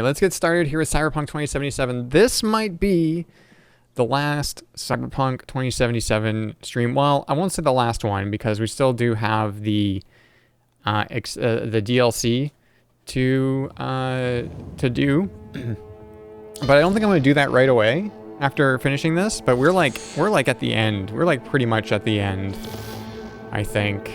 let's get started here with Cyberpunk 2077. This might be the last Cyberpunk 2077 stream. Well, I won't say the last one because we still do have the DLC to do. But I don't think I'm going to do that right away after finishing this. But we're like at the end. We're like pretty much at the end, I think.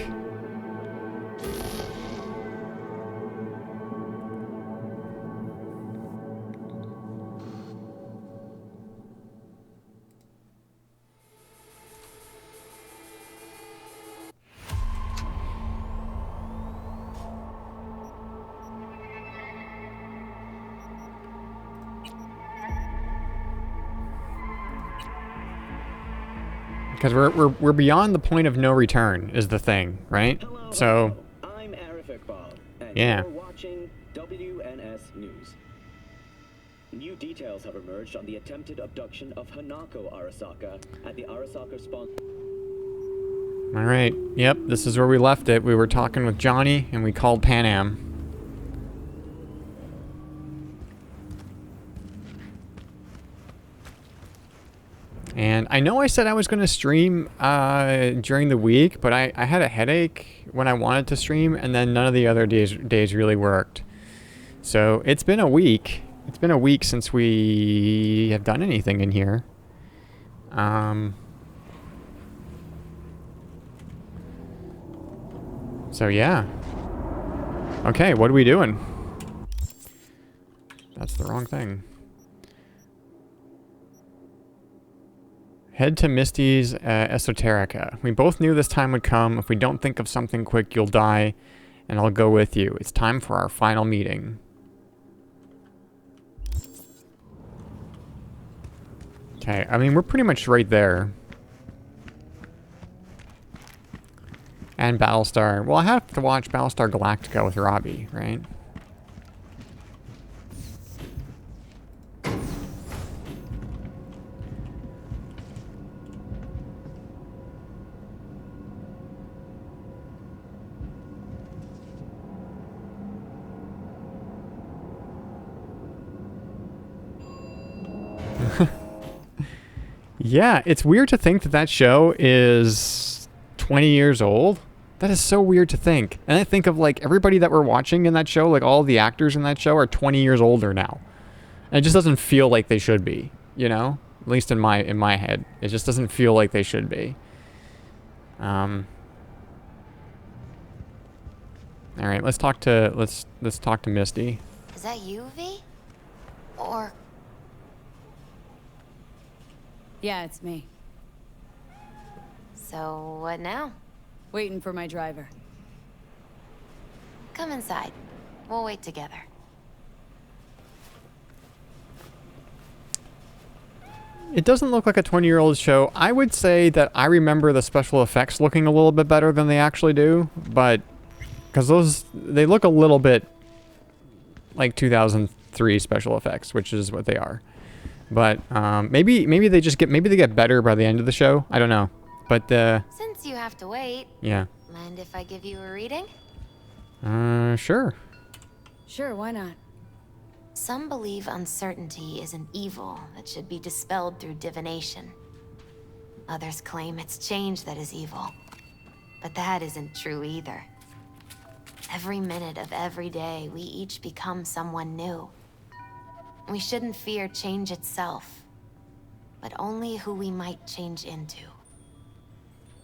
Because we're beyond the point of no return is the thing, right? Hello, so I'm Arif Iqbal, and yeah. you're watching WNS News. New details have emerged on the attempted abduction of Hanako Arasaka at the Arasaka spawn. All right. Yep, this is where we left it. We were talking with Johnny, and we called Pan Am. And I know I said I was going to stream during the week, but I had a headache when I wanted to stream, and then none of the other days really worked. So it's been a week. It's been a week since we have done anything in here. So yeah. Okay, what are we doing? That's the wrong thing. Head to Misty's Esoterica. We both knew this time would come. If we don't think of something quick, you'll die, and I'll go with you. It's time for our final meeting. Okay, I mean, we're pretty much right there. And Battlestar. Well, I have to watch Battlestar Galactica with Robbie, right? Yeah, it's weird to think that that show is 20 years old. That is so weird to think. And I think of like everybody that we're watching in that show, like all the actors in that show are 20 years older now. And it just doesn't feel like they should be, you know? At least in my head. It just doesn't feel like they should be. All right, let's talk to Misty. Is that you, V? Or... Yeah, it's me. So, what now? Waiting for my driver. Come inside. We'll wait together. It doesn't look like a 20-year-old show. I would say that I remember the special effects looking a little bit better than they actually do, but because they look a little bit like 2003 special effects, which is what they are. But maybe they get better by the end of the show. I don't know. But Since you have to wait, yeah. mind if I give you a reading? Sure. Sure, why not? Some believe uncertainty is an evil that should be dispelled through divination. Others claim it's change that is evil. But that isn't true either. Every minute of every day, we each become someone new. We shouldn't fear change itself, but only who we might change into.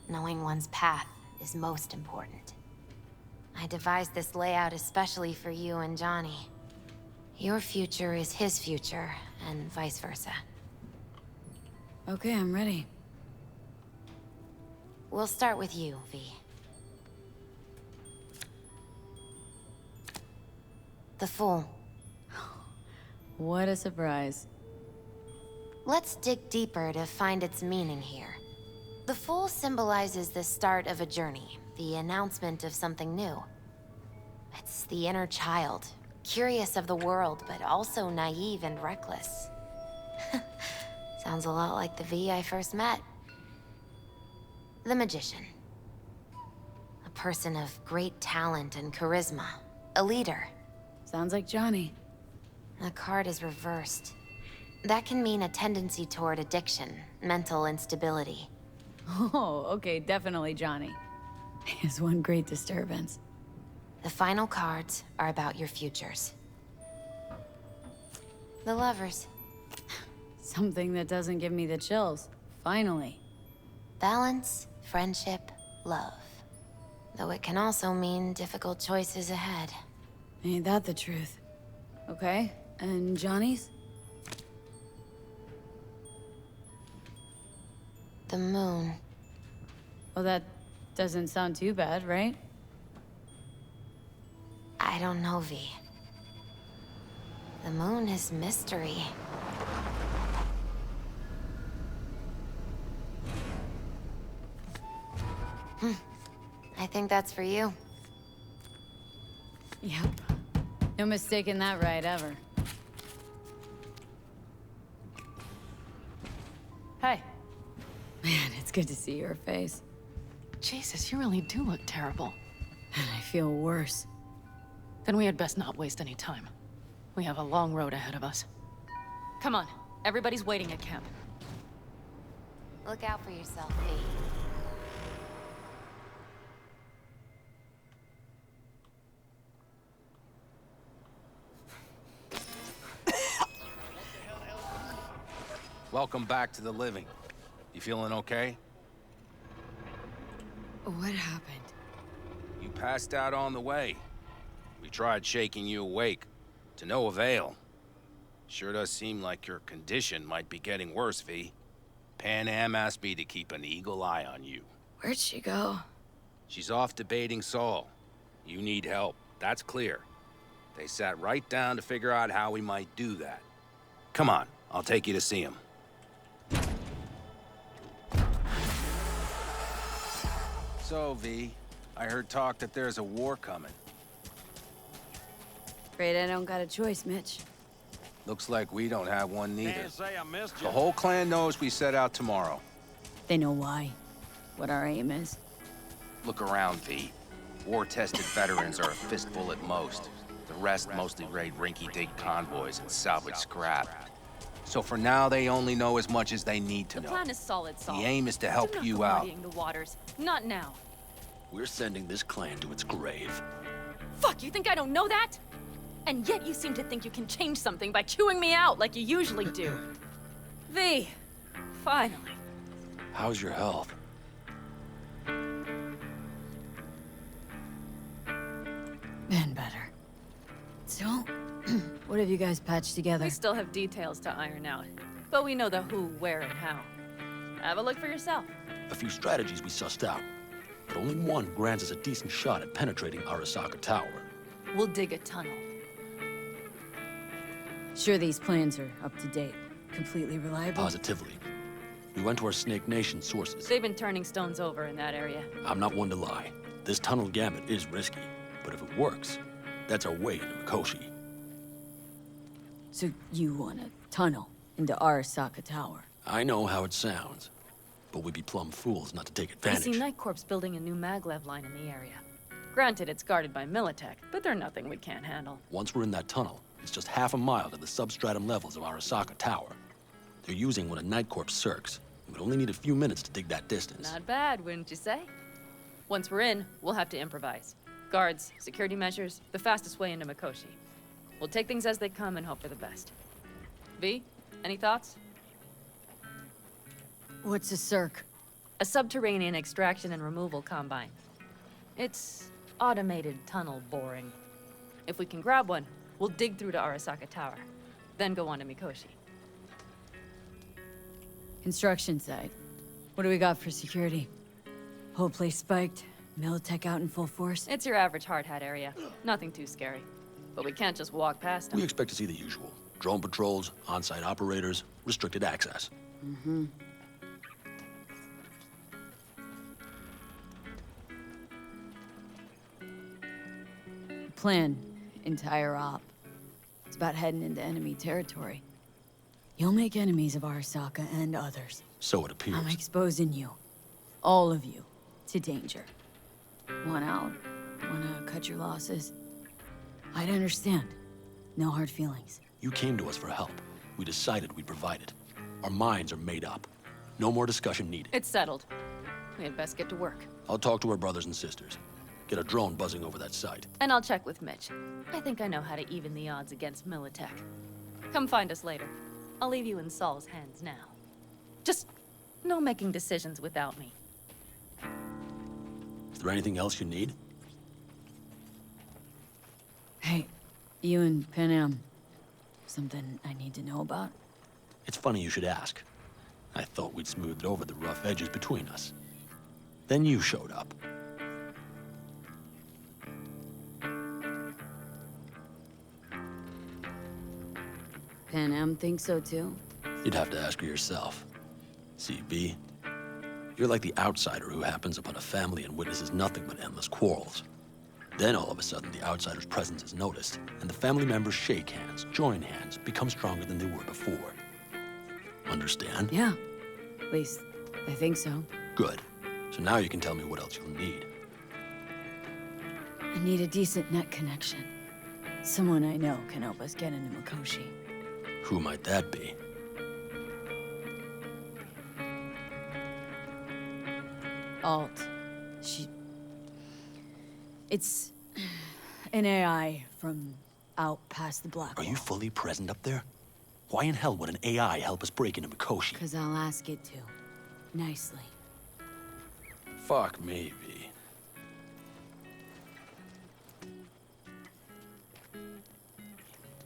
Knowing one's path is most important. I devised this layout especially for you and Johnny. Your future is his future, and vice versa. Okay, I'm ready. We'll start with you, V. The Fool. What a surprise. Let's dig deeper to find its meaning here. The Fool symbolizes the start of a journey, the announcement of something new. It's the inner child, curious of the world, but also naive and reckless. Sounds a lot like the V I first met. The Magician. A person of great talent and charisma. A leader. Sounds like Johnny. The card is reversed. That can mean a tendency toward addiction, mental instability. Oh, okay, definitely Johnny. Is one great disturbance. The final cards are about your futures. The lovers. Something that doesn't give me the chills. Finally. Balance, friendship, love. Though it can also mean difficult choices ahead. Ain't that the truth? Okay, and Johnny's? The moon. Well, that doesn't sound too bad, right? I don't know, V. The moon is mystery. I think that's for you. Yep. No mistaking that right, ever. Hey. Man, it's good to see your face. Jesus, you really do look terrible. And I feel worse. Then we had best not waste any time. We have a long road ahead of us. Come on, everybody's waiting at camp. Look out for yourself, V. Welcome back to the living. You feeling okay? What happened? You passed out on the way. We tried shaking you awake. To no avail. Sure does seem like your condition might be getting worse, V. Pan Am asked me to keep an eagle eye on you. Where'd she go? She's off debating Saul. You need help, that's clear. They sat right down to figure out how we might do that. Come on, I'll take you to see him. So, V, I heard talk that there's a war coming. Afraid I don't got a choice, Mitch. Looks like we don't have one neither. Can't say I missed you. The whole clan knows we set out tomorrow. They know why. What our aim is. Look around, V. War-tested veterans are a fistful at most. The rest mostly raid rinky-dink convoys and salvage scrap. So for now, they only know as much as they need to The know. plan is solid, Saul. The aim is to help Do not you go out. muddying the waters. Not now. We're sending this clan to its grave. Fuck, you think I don't know that? And yet you seem to think you can change something by chewing me out like you usually do. V, finally. How's your health? Been better. So, what have you guys patched together? We still have details to iron out, but we know the who, where, and how. Have a look for yourself. A few strategies we sussed out, but only one grants us a decent shot at penetrating Arasaka Tower. We'll dig a tunnel. Sure these plans are up to date. Completely reliable? Positively. We went to our Snake Nation sources. They've been turning stones over in that area. I'm not one to lie. This tunnel gambit is risky, but if it works, that's our way into Mikoshi. So you want a tunnel into Arasaka Tower? I know how it sounds, but we'd be plumb fools not to take I advantage. see Night Corps building a new maglev line in the area. Granted, it's guarded by Militech, but they're nothing we can't handle. Once we're in that tunnel, it's just half a mile to the substratum levels of Arasaka Tower. They're using one of Night Corps circs. We'd only need a few minutes to dig that distance. Not bad, wouldn't you say? Once we're in, we'll have to improvise. Guards, security measures, the fastest way into Mikoshi. We'll take things as they come and hope for the best. V, any thoughts? What's a circ? A subterranean extraction and removal combine. It's automated tunnel boring. If we can grab one, we'll dig through to Arasaka Tower, then go on to Mikoshi. Construction site. What do we got for security? Whole place spiked, Militech out in full force? It's your average hard hat area. Nothing too scary. But we can't just walk past them. We expect to see the usual. Drone patrols, on-site operators, restricted access. Plan. Entire op. It's about heading into enemy territory. You'll make enemies of Arasaka and others. So it appears. I'm exposing you. All of you. To danger. Want out? Wanna cut your losses? I'd understand. No hard feelings. You came to us for help. We decided we'd provide it. Our minds are made up. No more discussion needed. It's settled. We had best get to work. I'll talk to our brothers and sisters. Get a drone buzzing over that site. And I'll check with Mitch. I think I know how to even the odds against Militech. Come find us later. I'll leave you in Saul's hands now. Just no making decisions without me. Is there anything else you need? Hey, you and Pan Am. Something I need to know about? It's funny you should ask. I thought we'd smoothed over the rough edges between us. Then you showed up. Pan Am thinks so too? You'd have to ask her yourself. See, V, you're like the outsider who happens upon a family and witnesses nothing but endless quarrels. Then all of a sudden, the outsider's presence is noticed, and the family members shake hands, join hands, become stronger than they were before. Understand? Yeah. At least, I think so. Good. So now you can tell me what else you'll need. I need a decent net connection. Someone I know can help us get into Mikoshi. Who might that be? Alt. It's an AI from out past the black Are wall. you fully present up there? Why in hell would an AI help us break into Mikoshi? 'Cause I'll ask it to. Nicely. Fuck me, V.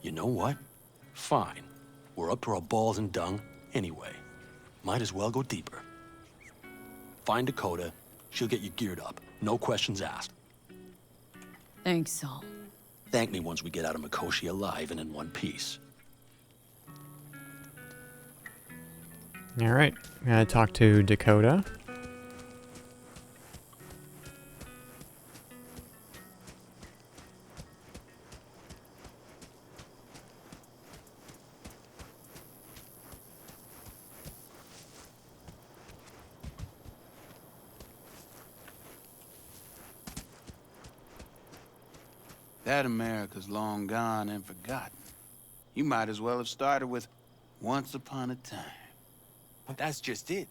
You know what? Fine. We're up to our balls in dung anyway. Might as well go deeper. Find Dakota. She'll get you geared up. No questions asked. Thanks, Saul. Thank me once we get out of Mikoshi alive and in one piece. All right, I'm gonna talk to Dakota. That America's long gone and forgotten. You might as well have started with Once Upon a Time. But that's just it.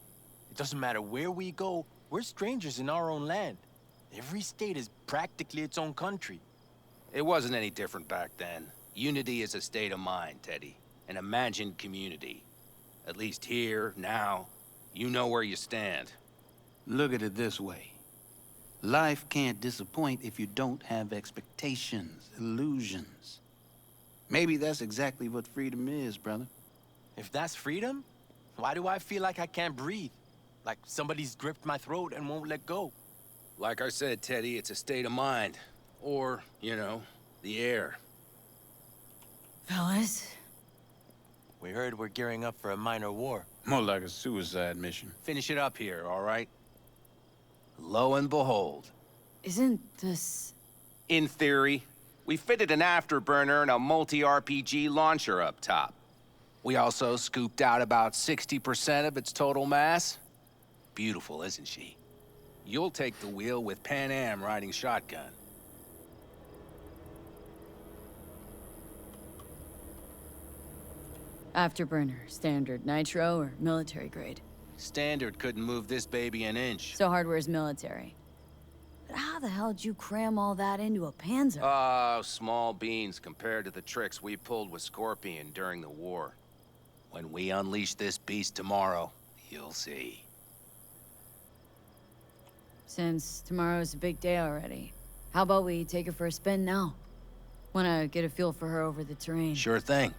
It doesn't matter where we go, we're strangers in our own land. Every state is practically its own country. It wasn't any different back then. Unity is a state of mind, Teddy. An imagined community. At least here, now, you know where you stand. Look at it this way. Life can't disappoint if you don't have expectations, illusions. Maybe that's exactly what freedom is, brother. If that's freedom, why do I feel like I can't breathe? Like somebody's gripped my throat and won't let go? Like I said, Teddy, it's a state of mind. Or, you know, the air. Fellas? We heard we're gearing up for a minor war. More like a suicide mission. Finish it up here, all right? Lo and behold. Isn't this... In theory, we fitted an afterburner and a multi-RPG launcher up top. We also scooped out about 60% of its total mass. Beautiful, isn't she? You'll take the wheel with Pan Am riding shotgun. Afterburner, standard, nitro, or military grade? Standard couldn't move this baby an inch. So hardware's military. But how the hell did you cram all that into a Panzer? Oh, small beans compared to the tricks we pulled with Scorpion during the war. When we unleash this beast tomorrow, you'll see. Since tomorrow's a big day already, how about we take her for a spin now? Wanna get a feel for her over the terrain. Sure thing.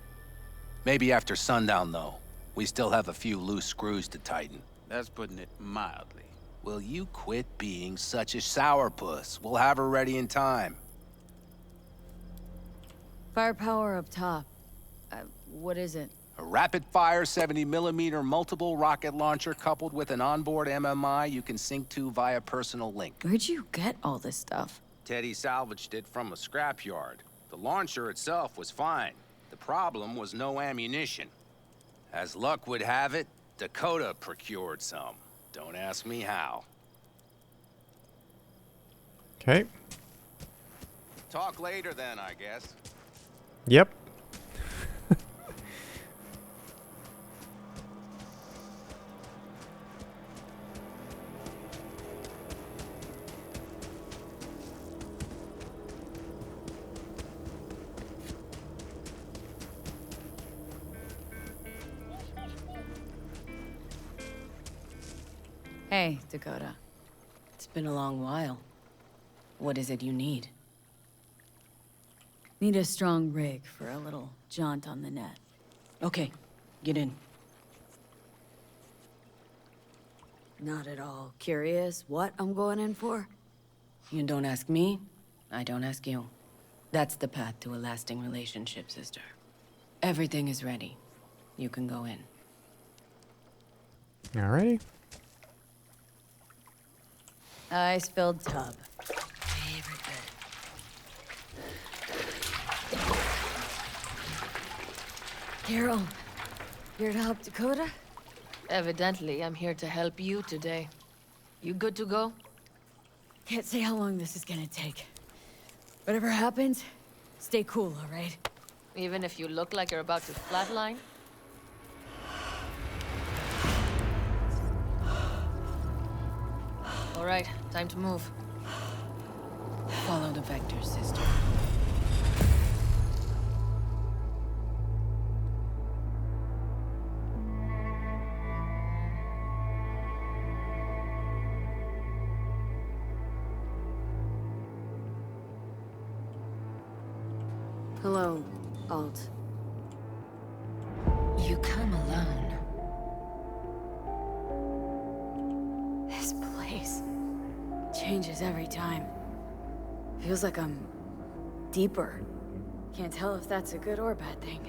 Maybe after sundown, though. We still have a few loose screws to tighten. That's putting it mildly. Will you quit being such a sourpuss? We'll have her ready in time. Firepower up top. What is it? A rapid-fire 70mm multiple rocket launcher coupled with an onboard MMI you can sync to via personal link. Where'd you get all this stuff? Teddy salvaged it from a scrapyard. The launcher itself was fine. The problem was no ammunition. As luck would have it, Dakota procured some. Don't ask me how. Okay. Talk later then, I guess. Yep. Hey, Dakota. It's been a long while. What is it you need? Need a strong rig for a little jaunt on the net. Okay, get in. Not at all curious what I'm going in for? You don't ask me, I don't ask you. That's the path to a lasting relationship, sister. Everything is ready. You can go in. Alrighty. Ice-filled tub. Favorite bed. Carol, here to help Dakota? Evidently, I'm here to help you today. You good to go? Can't say how long this is gonna take. Whatever happens, stay cool, all right? Even if you look like you're about to flatline? All right, time to move. Follow the vectors, sister. Hello, Alt. You come alone. This place changes every time. Feels like I'm deeper. Can't tell if that's a good or bad thing.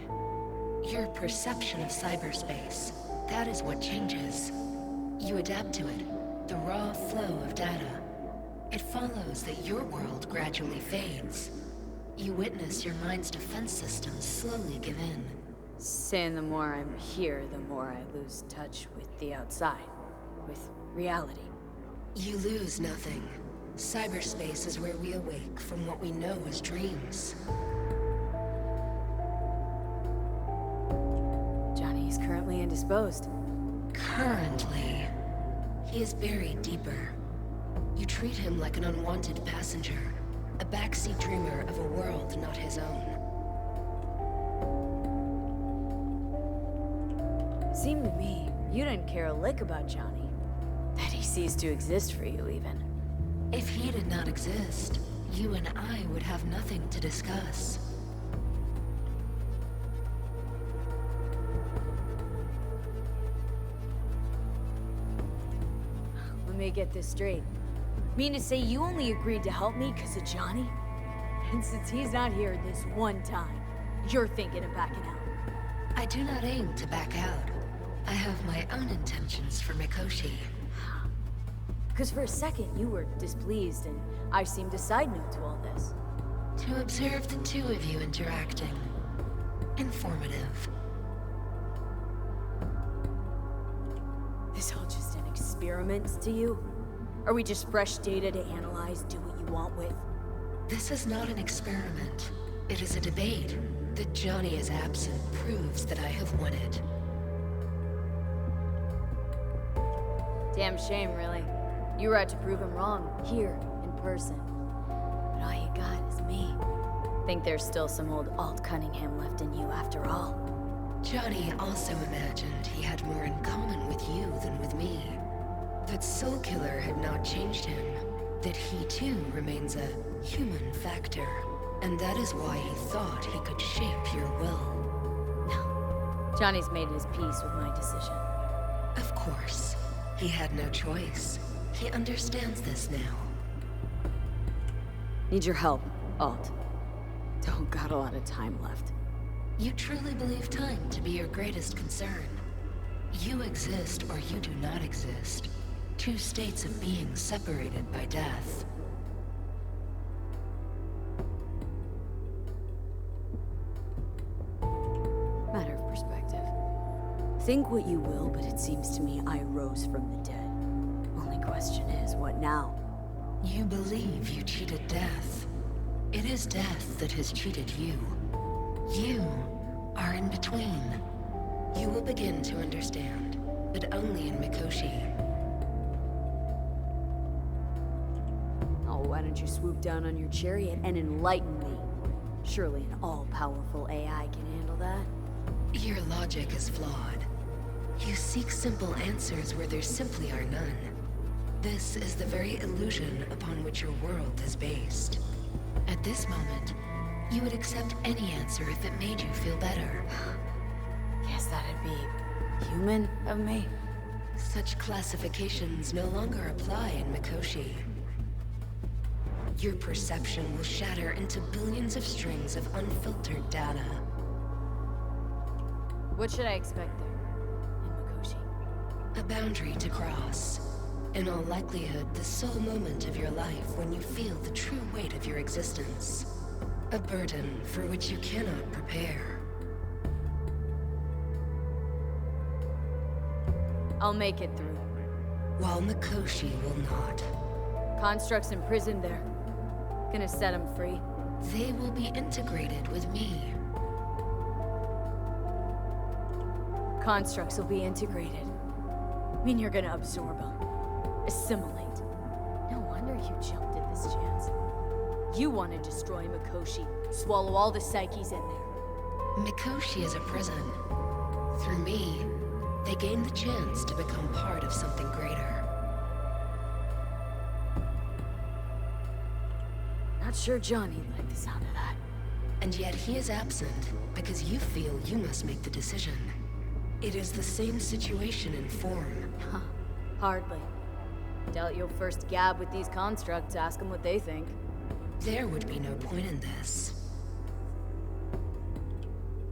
Your perception of cyberspace, that is what changes. You adapt to it, the raw flow of data. It follows that your world gradually fades. You witness your mind's defense systems slowly give in. Saying the more I'm here, the more I lose touch with the outside, with reality. You lose nothing. Cyberspace is where we awake from what we know as dreams. Johnny is currently indisposed. Currently, he is buried deeper. You treat him like an unwanted passenger, a backseat dreamer of a world not his own. Seemed to me you didn't care a lick about Johnny. That he ceased to exist for you, even. If he did not exist, you and I would have nothing to discuss. Let me get this straight. Mean to say you only agreed to help me because of Johnny? And since he's not here this one time, you're thinking of backing out. I do not aim to back out. I have my own intentions for Mikoshi. Because for a second you were displeased and I seemed a side note to all this. To observe the two of you interacting. Informative. This all just an experiment to you? Are we just fresh data to analyze, do what you want with? This is not an experiment. It is a debate. That Johnny is absent proves that I have won it. Damn shame, really. You were out to prove him wrong, here, in person. But all you got is me. Think there's still some old Alt Cunningham left in you after all. Johnny also imagined he had more in common with you than with me. That Soulkiller had not changed him. That he too remains a human factor. And that is why he thought he could shape your will. No. Johnny's made his peace with my decision. Of course. He had no choice. He understands this now. Need your help, Alt. Don't got a lot of time left. You truly believe time to be your greatest concern. You exist or you do not exist. Two states of being separated by death. Matter of perspective. Think what you will, but it seems to me I rose from the dead. Only question is, what now? You believe you cheated death. It is death that has cheated you. You are in between. You will begin to understand, but only in Mikoshi. Oh, why don't you swoop down on your chariot and enlighten me? Surely an all-powerful AI can handle that. Your logic is flawed. You seek simple answers where there simply are none. This is the very illusion upon which your world is based. At this moment, you would accept any answer if it made you feel better. Guess that'd be human of me. Such classifications no longer apply in Mikoshi. Your perception will shatter into billions of strings of unfiltered data. What should I expect there, in Mikoshi? A boundary to cross. In all likelihood, the sole moment of your life when you feel the true weight of your existence. A burden for which you cannot prepare. I'll make it through. While Mikoshi will not. Constructs imprisoned there. Gonna set them free. They will be integrated with me. Constructs will be integrated. Mean you're gonna absorb them. Assimilate. No wonder you jumped at this chance. You want to destroy Mikoshi. Swallow all the psyches in there. Mikoshi is a prison. Through me, they gain the chance to become part of something greater. Not sure Johnny'd like the sound of that. And yet he is absent because you feel you must make the decision. It is the same situation in form. Huh. Hardly. Doubt you'll first gab with these constructs, ask them what they think. There would be no point in this.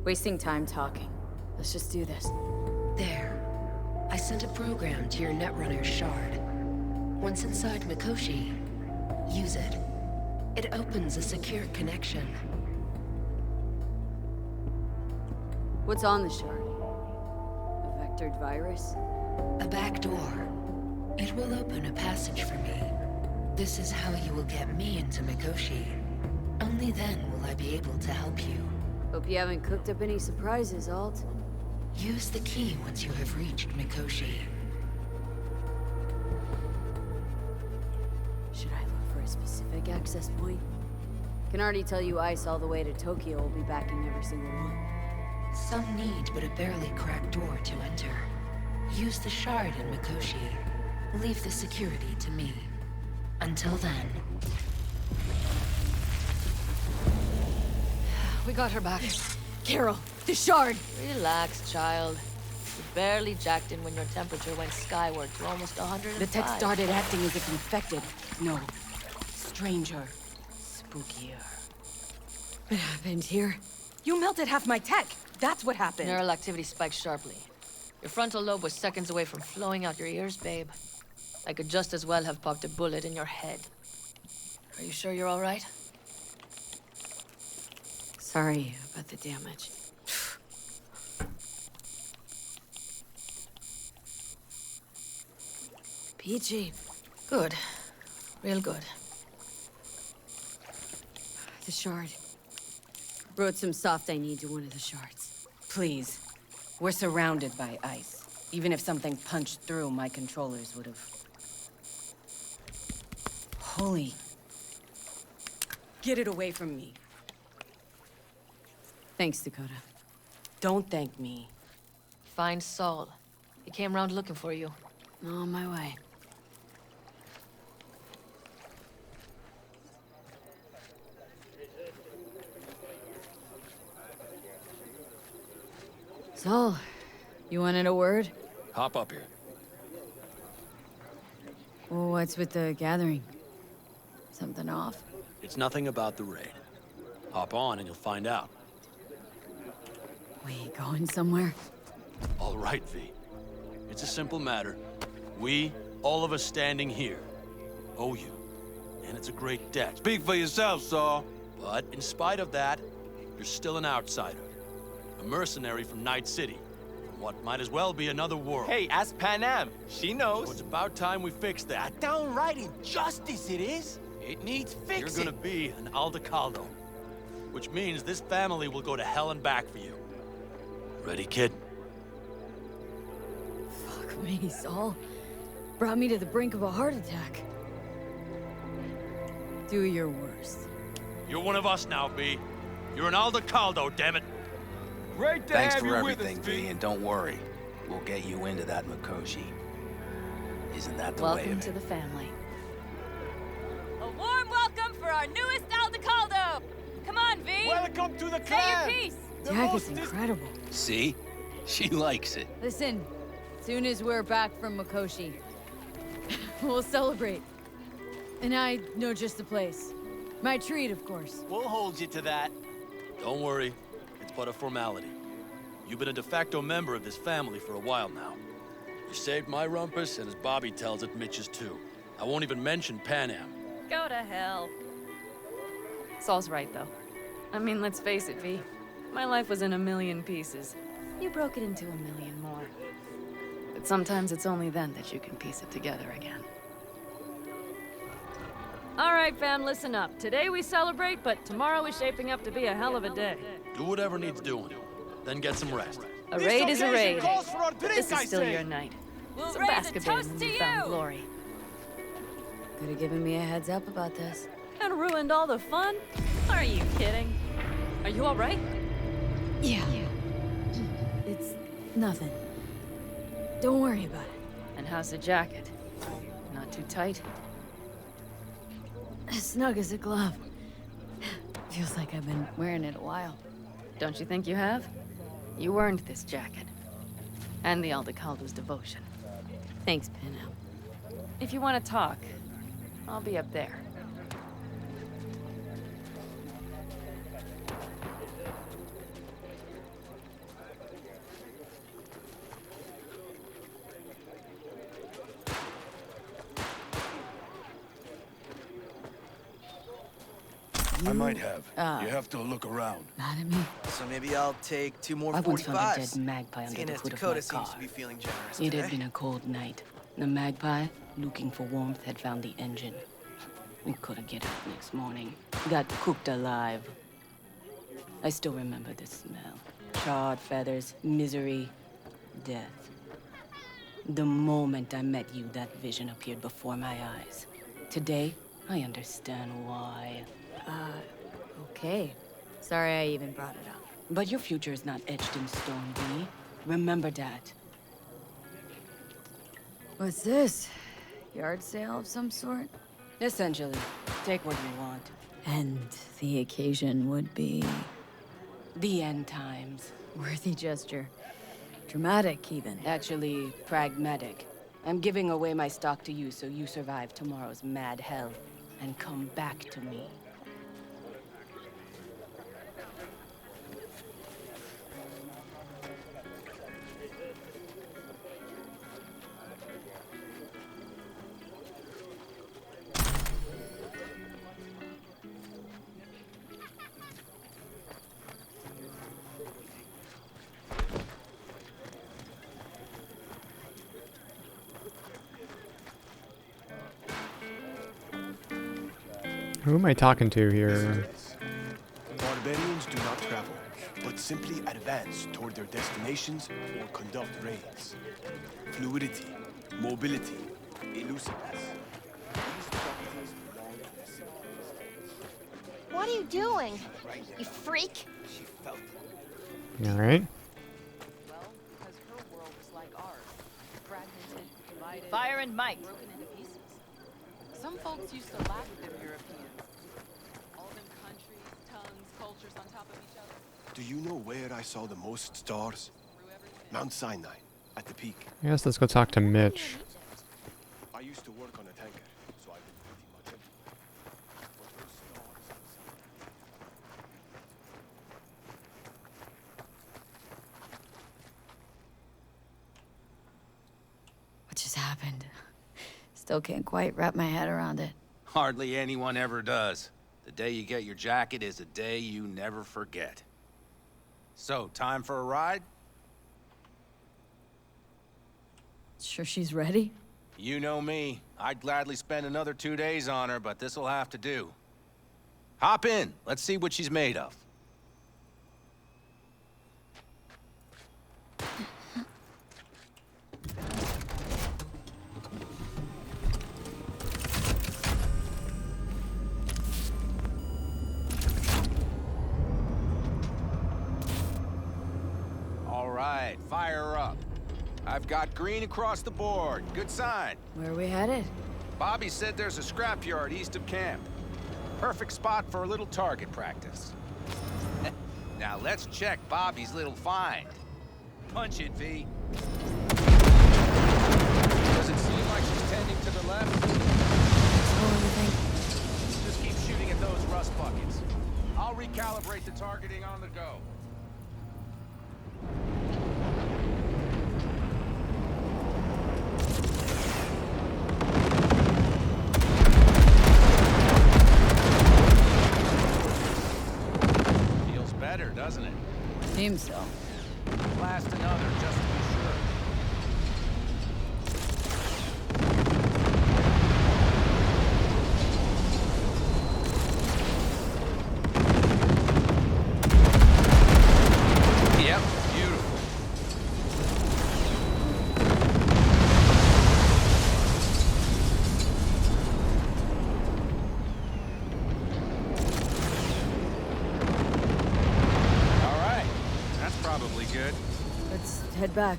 Wasting time talking. Let's just do this. There. I sent a program to your Netrunner's shard. Once inside Mikoshi, use it. It opens a secure connection. What's on the shard? A vectored virus? A back door. It will open a passage for me. This is how you will get me into Mikoshi. Only then will I be able to help you. Hope you haven't cooked up any surprises, Alt. Use the key once you have reached Mikoshi. Should I look for a specific access point? Can already tell you Ice all the way to Tokyo will be backing every single one. Some need but a barely cracked door to enter. Use the shard in Mikoshi. Leave the security to me. Until then. We got her back. Carol, the shard! Relax, child. You barely jacked in when your temperature went skyward to almost 105. The tech started acting as if infected. No. Stranger. Spookier. What happened here? You melted half my tech! That's what happened! Neural activity spiked sharply. Your frontal lobe was seconds away from flowing out your ears, babe. I could just as well have popped a bullet in your head. Are you sure you're all right? Sorry about the damage. Peachy. Good. Real good. The shard. Wrote some soft I need to one of the shards. Please. We're surrounded by ice. Even if something punched through, my controllers would have... Holy... Get it away from me. Thanks, Dakota. Don't thank me. Find Saul. He came round looking for you. On my way. Saul, you wanted a word? Hop up here. What's with the gathering? Something off? It's nothing about the raid. Hop on and you'll find out. We going somewhere? All right, V. It's a simple matter. We, all of us standing here, owe you. And it's a great debt. Speak for yourself, Saul. But in spite of that, you're still an outsider. A mercenary from Night City. From what might as well be another world. Hey, ask Panam. She knows. So it's about time we fix that. A downright injustice it is. It needs fixing. You're gonna be an Aldecaldo. Which means this family will go to hell and back for you. Ready, kid? Fuck me, Saul. Brought me to the brink of a heart attack. Do your worst. You're one of us now, V. You're an Aldecaldo, damn it. Great to Thanks have for you with everything, us, V, and don't worry. We'll get you into that Mikoshi. Isn't that the way Welcome of to it? the family. A warm welcome for our newest Aldecaldo! Come on, V! Welcome to the Say clan! your piece! Jacket's incredible. See? She likes it. Listen, soon as we're back from Mikoshi, we'll celebrate. And I know just the place. My treat, of course. We'll hold you to that. Don't worry, it's but a formality. You've been a de facto member of this family for a while now. You saved my rumpus, and as Bobby tells it, Mitch's too. I won't even mention Pan Am. Go to hell. Saul's right, though. I mean, let's face it, V. My life was in a million pieces. You broke it into a million more. But sometimes it's only then that you can piece it together again. All right, fam, listen up. Today we celebrate, but tomorrow is shaping up to be a hell of a day. Do whatever needs doing, then get some rest. A raid is a raid. Calls for our drink, This is I still say. your night. We'll So raise bask a a bit in toast the to newfound you. glory. Could have given me a heads up about this. And ruined all the fun? Are you kidding? Are you all right? Yeah. It's nothing. Don't worry about it. And how's the jacket? Not too tight? As snug as a glove. Feels like I've been wearing it a while. Don't you think you have? You earned this jacket. And the Aldecaldo's devotion. Thanks, Pinham. If you want to talk, I'll be up there. I might have. Ah. You have to look around. Mad at me? So maybe I'll take 2 more I once found a 45s. dead magpie under Seeing the as hood of Dakota my seems car. to be feeling generous It today. had been a cold night. The magpie, looking for warmth, had found the engine. We couldn't get out next morning. Got cooked alive. I still remember the smell. Charred feathers, misery, death. The moment I met you, that vision appeared before my eyes. Today, I understand why. Okay. Sorry I even brought it up. But your future is not etched in stone, V. Remember that. What's this? Yard sale of some sort? Essentially, take what you want. And the occasion would be... The end times. worthy gesture. Dramatic, even. Actually, pragmatic. I'm giving away my stock to you so you survive tomorrow's mad hell and come back to me. Who am I talking to here? Barbarians do not travel, but simply advance toward their destinations or conduct raids. Fluidity, mobility, elusiveness. These properties belong to the civilized. What are you doing? You freak? She felt All right. Well, because her world was like ours. Fragmented, divided, Fire and Mike. broken into pieces. Some folks used to laugh at them Europeans. All them countries, tongues, cultures on top of each other. Do you know where I saw the most stars? Mount Sinai, at the peak. I guess let's go talk to Mitch. I used to work on a tanker, so I've been pretty much everywhere. But those stars What just happened? Still can't quite wrap my head around it. Hardly anyone ever does. The day you get your jacket is a day you never forget. So, time for a ride? Sure she's ready? You know me. I'd gladly spend another 2 days on her, but this'll have to do. Hop in. Let's see what she's made of. All right, fire her up. I've got green across the board. Good sign. Where are we headed? Bobby said there's a scrapyard east of camp. Perfect spot for a little target practice. Now let's check Bobby's little find. Punch it, V. Does it seem like she's tending to the left? What do you think? Just keep shooting at those rust buckets. I'll recalibrate the targeting on the go. Feels better, doesn't it? Seems so. Blast another just to be sure. Yep, beautiful. All right, that's probably good. Let's head back.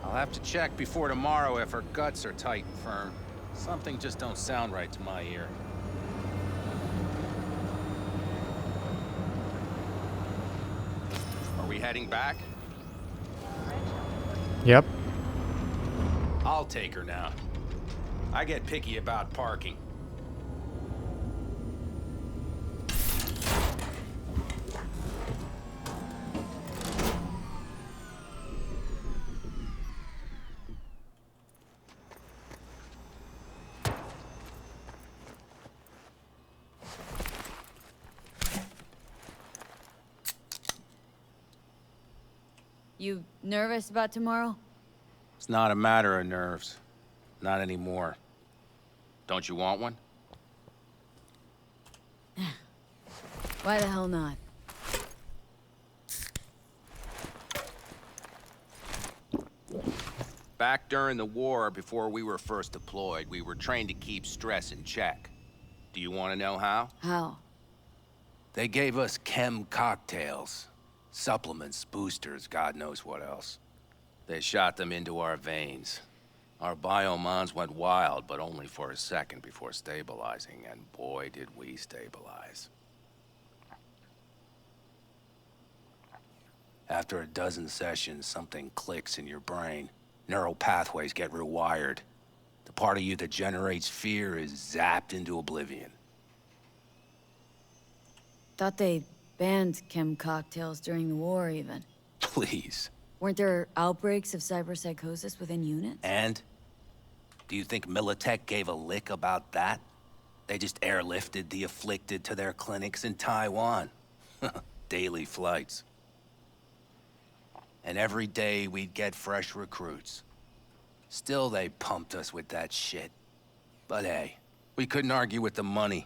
I'll have to check before tomorrow if her guts are tight and firm. Something just don't sound right to my ear. Are we heading back? Yep. I'll take her now. I get picky about parking. You nervous about tomorrow? It's not a matter of nerves. Not anymore. Don't you want one? Why the hell not? Back during the war, before we were first deployed, we were trained to keep stress in check. Do you want to know how? How? They gave us chem cocktails. Supplements, boosters, God knows what else. They shot them into our veins. Our biomons went wild, but only for a second before stabilizing, and boy did we stabilize. After a dozen sessions, something clicks in your brain. Neural pathways get rewired. The part of you that generates fear is zapped into oblivion. Thought they banned chem cocktails during the war, even. Please. Weren't there outbreaks of cyberpsychosis within units? And? Do you think Militech gave a lick about that? They just airlifted the afflicted to their clinics in Taiwan. Daily flights. And every day we'd get fresh recruits. Still they pumped us with that shit. But hey, we couldn't argue with the money.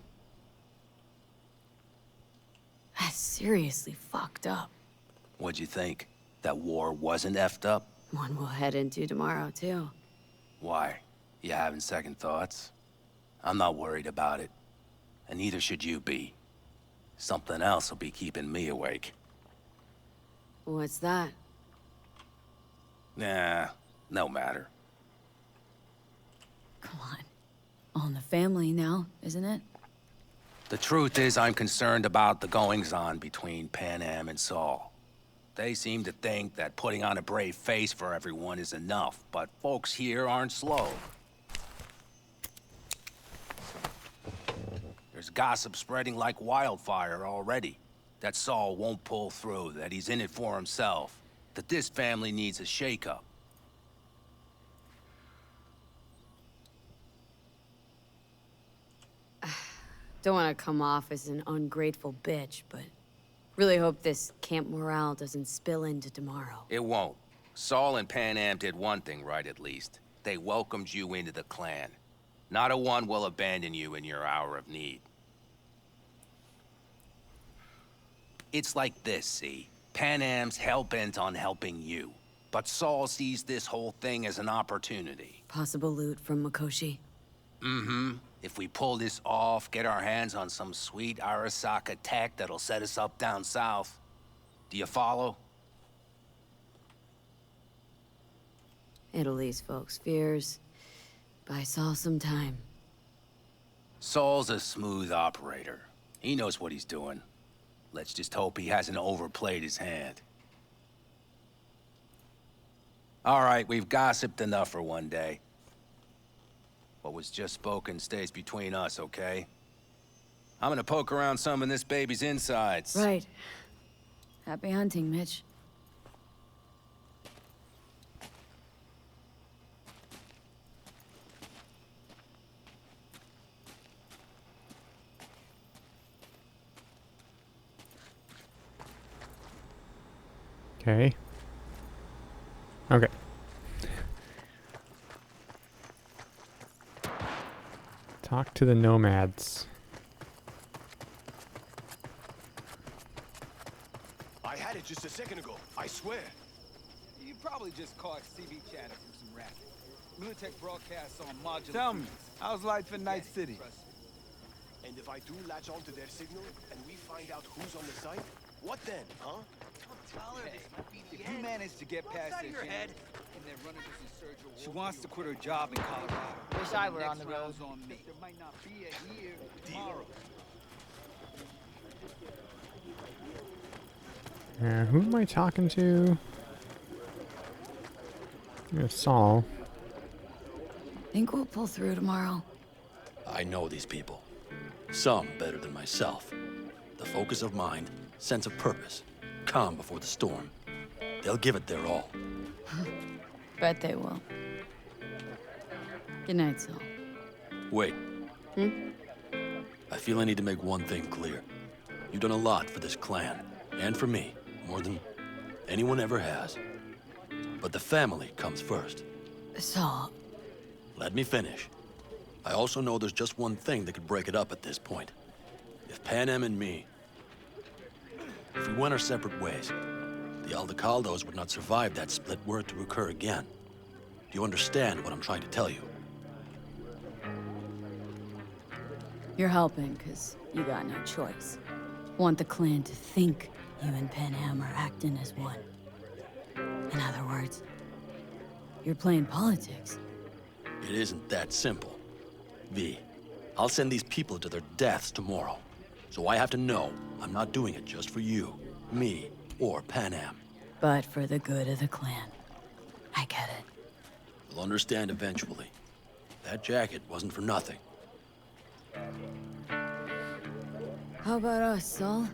That's seriously fucked up. What'd you think? That war wasn't effed up? One we'll head into tomorrow, too. Why? You having second thoughts? I'm not worried about it. And neither should you be. Something else will be keeping me awake. What's that? Nah, no matter. Come on. All in the family now, isn't it? The truth is, I'm concerned about the goings-on between Pan Am and Saul. They seem to think that putting on a brave face for everyone is enough, but folks here aren't slow. There's gossip spreading like wildfire already. That Saul won't pull through, that he's in it for himself, that this family needs a shake-up. Don't want to come off as an ungrateful bitch, but really hope this camp morale doesn't spill into tomorrow. It won't. Saul and Pan Am did one thing right, at least. They welcomed you into the clan. Not a one will abandon you in your hour of need. It's like this, see? Pan Am's hell-bent on helping you. But Saul sees this whole thing as an opportunity. Possible loot from Mikoshi. Mm-hmm. If we pull this off, get our hands on some sweet Arasaka tech that'll set us up down south. Do you follow? It'll ease folks' fears. Buy Saul some time. Saul's a smooth operator. He knows what he's doing. Let's just hope he hasn't overplayed his hand. All right, we've gossiped enough for one day. What was just spoken stays between us, okay? I'm gonna poke around some of this baby's insides. Right. Happy hunting, Mitch. Okay. Okay. Talk to the nomads. I had it just a second ago, I swear. You probably just caught CV chatter from some racket. Militech broadcasts on modular. Tell me, how's life in Night City? And if I do latch onto their signal, and we find out who's on the site, what then, huh? If you manage to get past their head and then run into some surgery, she wants to quit her job in Colorado. Wish I were Next on the road. round's on me. There might not be a here tomorrow. Who am I talking to? Saul. Think we'll pull through tomorrow? I know these people. Some better than myself. The focus of mind, sense of purpose, calm before the storm. They'll give it their all. Bet they will. Good night, Saul. Wait. I feel I need to make one thing clear. You've done a lot for this clan, and for me, more than anyone ever has. But the family comes first. Saul. Let me finish. I also know there's just one thing that could break it up at this point. If Panem and me... If we went our separate ways, the Aldecaldos would not survive that split were it to occur again. Do you understand what I'm trying to tell you? You're helping, because you got no choice. Want the clan to think you and Panem are acting as one. In other words, you're playing politics. It isn't that simple. V, I'll send these people to their deaths tomorrow. So I have to know I'm not doing it just for you, me, or Panem. But for the good of the clan. I get it. You'll understand eventually. That jacket wasn't for nothing. How about us, Saul?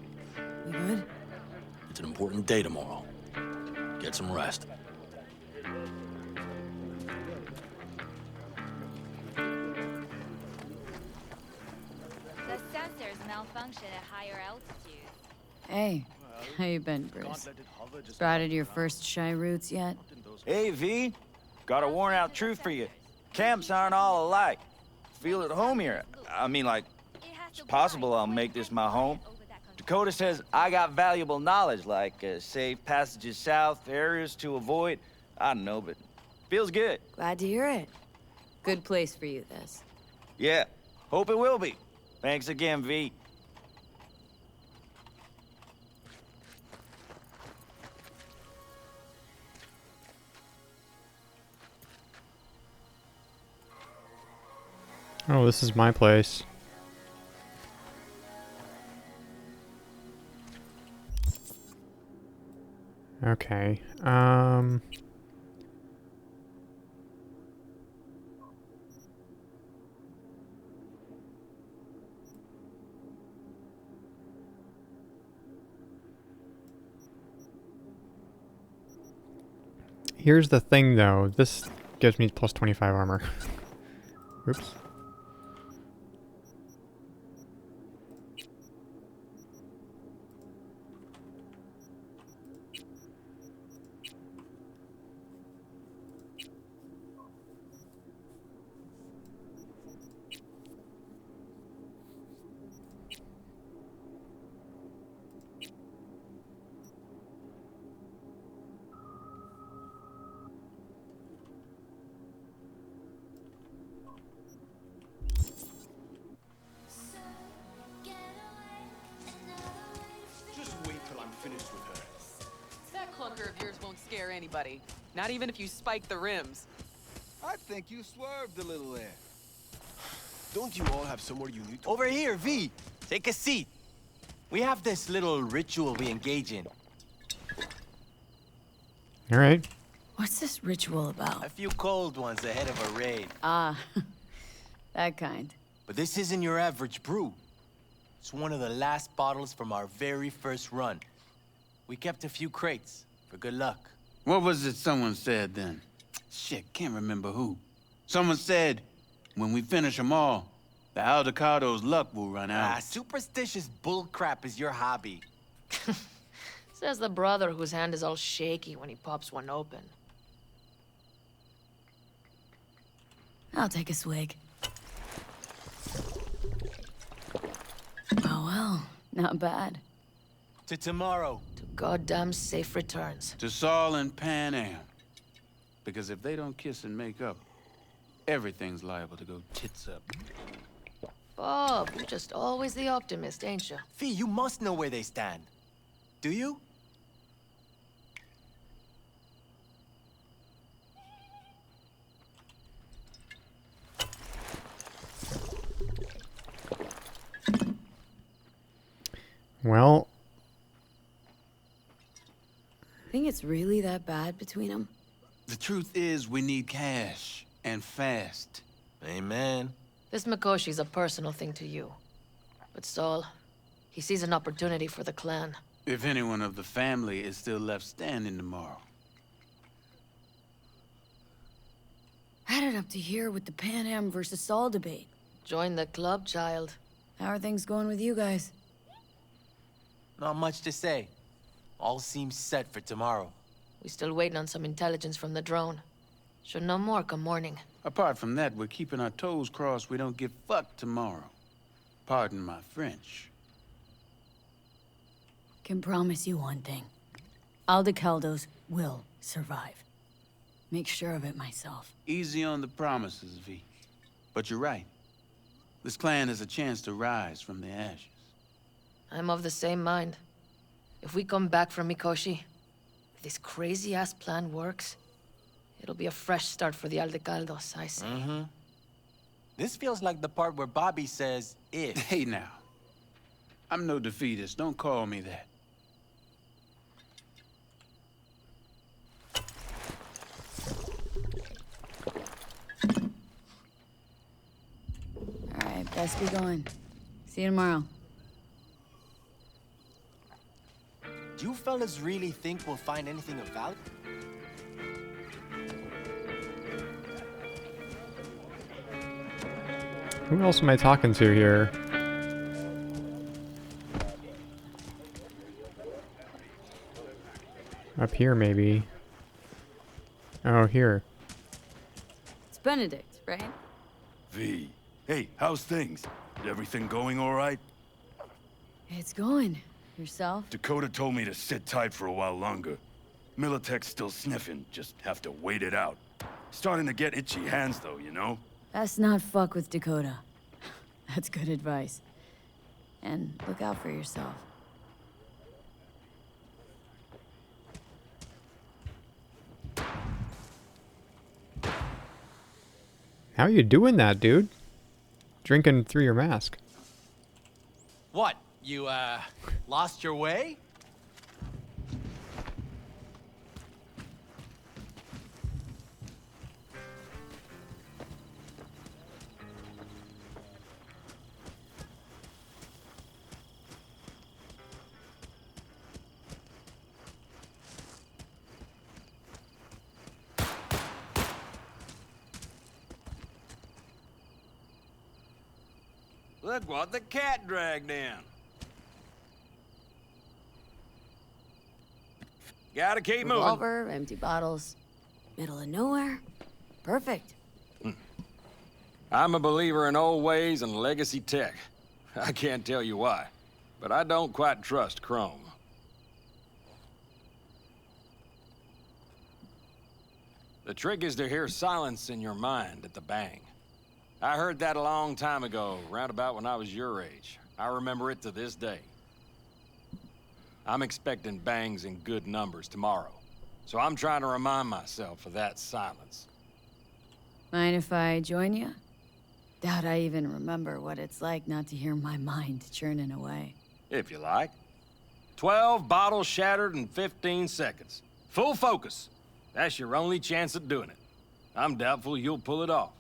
We good? It's an important day tomorrow. Get some rest. The sensors malfunction at higher altitude. Hey, how you been, Bruce? Spotted your first shy roots yet? Hey, V. Got a worn out truth for you. Camps aren't all alike. Feel at home here. I mean, like, it's possible I'll make this my home. Dakota says I got valuable knowledge, like safe passages south, areas to avoid. I don't know, but feels good. Glad to hear it. Good place for you, this. Yeah, hope it will be. Thanks again, V. Oh, this is my place. Okay. Here's the thing, though. This gives me plus 25 armor. Oops. anybody. Not even if you spike the rims. I think you swerved a little there. Don't you all have somewhere you need to... Over here, V. Take a seat. We have this little ritual we engage in. All right. What's this ritual about? A few cold ones ahead of a raid. Ah, that kind. But this isn't your average brew. It's one of the last bottles from our very first run. We kept a few crates for good luck. What was it someone said then? Shit, can't remember who. Someone said, when we finish them all, the Aldecado's luck will run out. Ah, superstitious bullcrap is your hobby. Says the brother whose hand is all shaky when he pops one open. I'll take a swig. Oh well, not bad. To tomorrow. To goddamn safe returns. To Saul and Pan Am. Because if they don't kiss and make up, everything's liable to go tits up. Bob, you're just always the optimist, ain't you? Fee, you must know where they stand. Do you? Well, Think it's really that bad between them? The truth is, we need cash, and fast. Amen. This Mikoshi's a personal thing to you. But Saul, he sees an opportunity for the clan. If anyone of the family is still left standing tomorrow. Headed up to here with the Pan Am versus Saul debate. Join the club, child. How are things going with you guys? Not much to say. All seems set for tomorrow. We still waiting on some intelligence from the drone. Should know more come morning. Apart from that, we're keeping our toes crossed we don't get fucked tomorrow. Pardon my French. Can promise you one thing. Aldecaldos will survive. Make sure of it myself. Easy on the promises, V. But you're right. This clan has a chance to rise from the ashes. I'm of the same mind. If we come back from Mikoshi, if this crazy-ass plan works, it'll be a fresh start for the Aldecaldos, I say. Mm-hmm. This feels like the part where Bobby says, if. Hey now. I'm no defeatist, don't call me that. Alright, best be going. See you tomorrow. Do you fellas really think we'll find anything of value? Who else am I talking to here? Up here, maybe. Oh, here. It's Benedict, right? V. Hey, how's things? Is everything going all right? It's going. Yourself? Dakota told me to sit tight for a while longer. Militech's still sniffing, just have to wait it out. Starting to get itchy hands though, you know? Best not fuck with Dakota. That's good advice. And look out for yourself. How are you doing that, dude? Drinking through your mask. What? You, lost your way? Look what the cat dragged in. Gotta keep moving. Revolver, empty bottles. Middle of nowhere. Perfect. I'm a believer in old ways and legacy tech. I can't tell you why, but I don't quite trust Chrome. The trick is to hear silence in your mind at the bang. I heard that a long time ago, round about when I was your age. I remember it to this day. I'm expecting bangs in good numbers tomorrow. So I'm trying to remind myself of that silence. Mind if I join you? Doubt I even remember what it's like not to hear my mind churning away. If you like. 12 bottles shattered in 15 seconds. Full focus. That's your only chance at doing it. I'm doubtful you'll pull it off.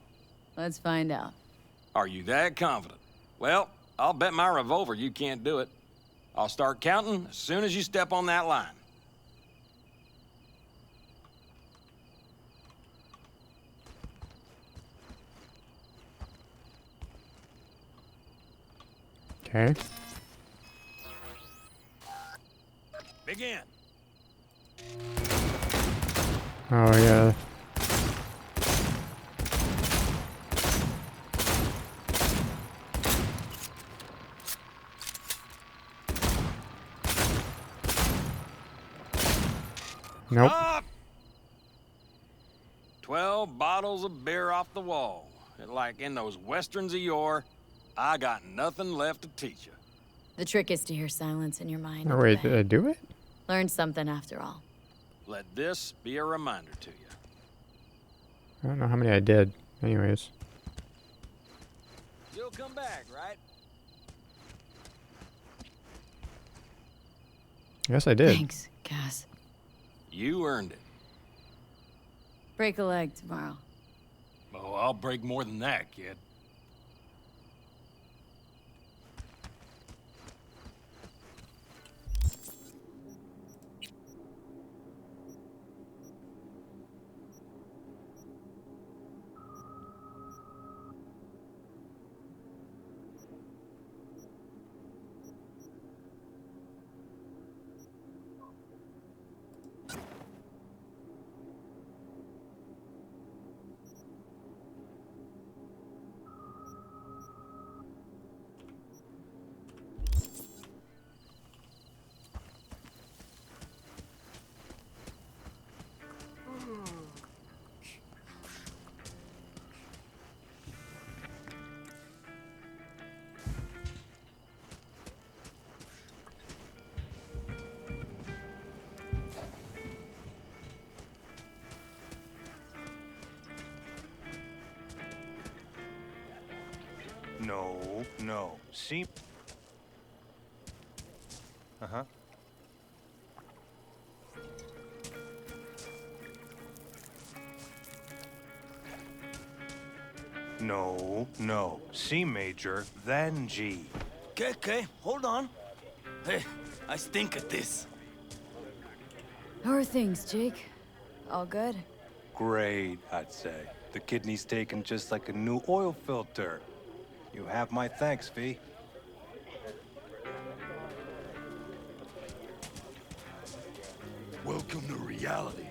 Let's find out. Are you that confident? Well, I'll bet my revolver you can't do it. I'll start counting as soon as you step on that line. Okay. Begin. Oh, yeah. Nope. Stop! 12 bottles of beer off the wall. Like in those westerns of yore, I got nothing left to teach you. The trick is to hear silence in your mind. Oh, wait, did I do it? Learn something after all. Let this be a reminder to you. I don't know how many I did. Anyways. You'll come back, right? Yes, I did. Thanks, Cass. You earned it. Break a leg tomorrow. Oh, I'll break more than that, kid. No. See? Uh-huh. No. C major, then G. Okay, hold on. Hey, I stink at this. How are things, Jake? All good? Great, I'd say. The kidney's taken just like a new oil filter. You have my thanks, V. Welcome to reality.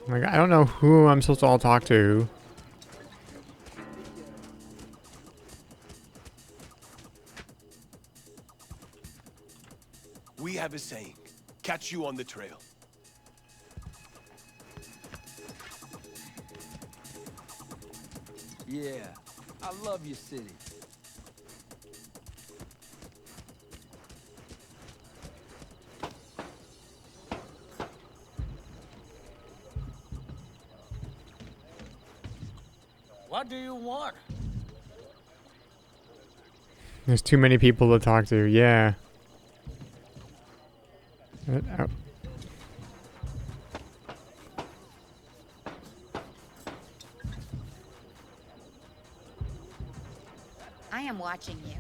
Like, I don't know who I'm supposed to all talk to. We have a saying. Catch you on the trail. Yeah, I love your city. What do you want? There's too many people to talk to, yeah. Oh. I am watching you.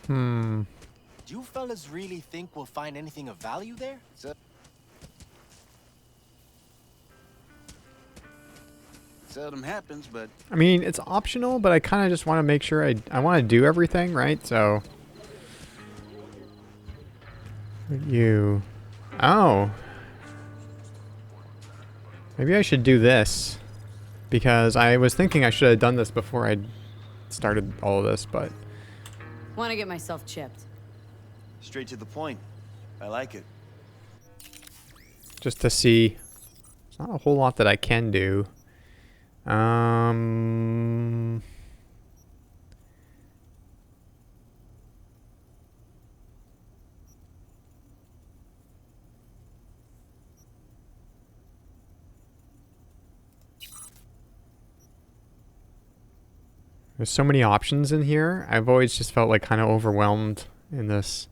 Do you fellas really think we'll find anything of value there? Seldom happens, but I mean, it's optional, but I kind of just want to make sure I want to do everything, right? So... You... Oh. Maybe I should do this. because I was thinking I should have done this before I started all of this, but Want to get myself chipped. Straight to the point. I like it. just to see. There's not a whole lot that I can do. There's so many options in here. I've always just felt like kind of overwhelmed in this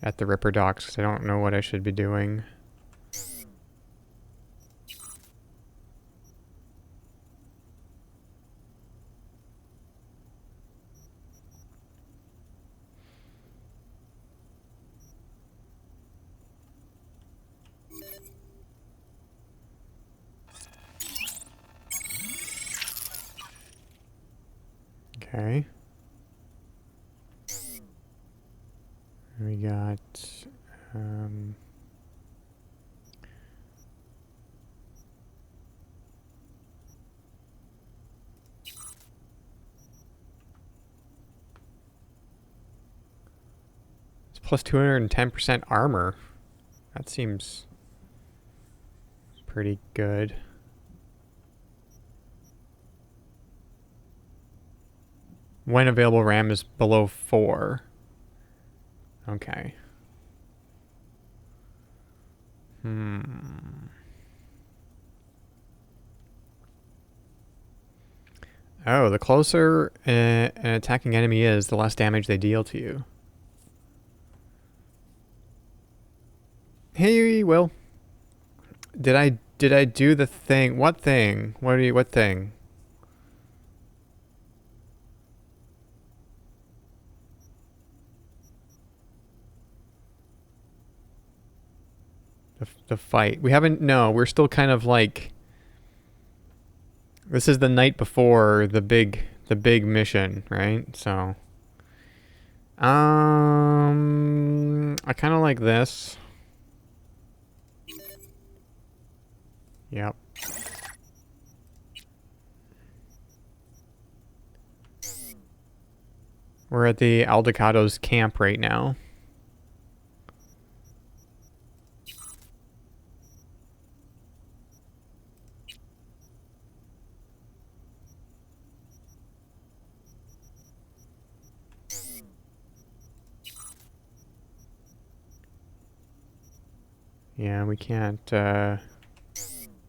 at the Ripper docks because I don't know what I should be doing. Okay. We got it's plus 210% armor. That seems pretty good. When available RAM is below 4. Okay. Oh, the closer an attacking enemy is, the less damage they deal to you. Hey, Will. Did I do the thing? What thing? What thing? The fight. We haven't, no, we're still kind of like, this is the night before the big mission, right? So, I kind of like this. Yep. We're at the Aldecado's camp right now. Yeah, we can't get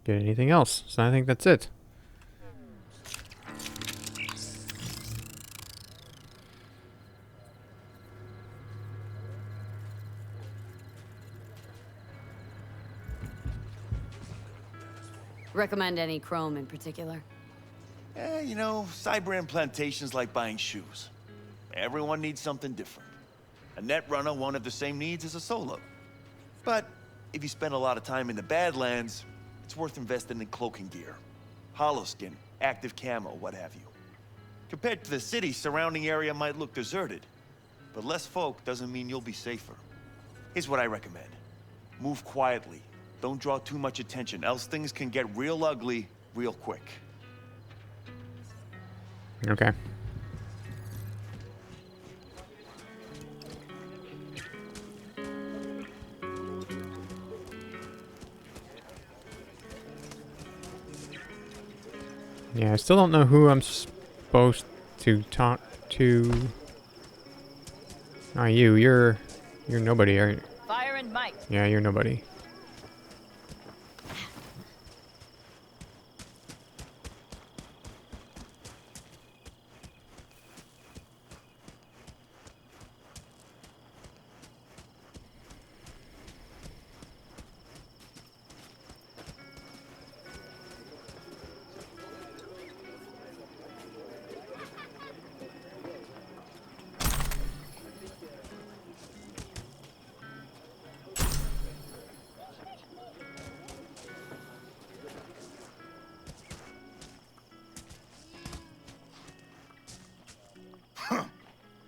anything else, so I think that's it. Recommend any chrome in particular? You know, Cyberpunk plantation's like buying shoes. Everyone needs something different. A net runner won't have the same needs as a solo. But if you spend a lot of time in the Badlands, it's worth investing in cloaking gear. Hollow skin, active camo, what have you. Compared to the city, surrounding area might look deserted. But less folk doesn't mean you'll be safer. Here's what I recommend. Move quietly. Don't draw too much attention, else things can get real ugly real quick. Okay. Yeah, I still don't know who I'm supposed to talk to. Ah, you're nobody, aren't you? Fire and might. Yeah, you're nobody.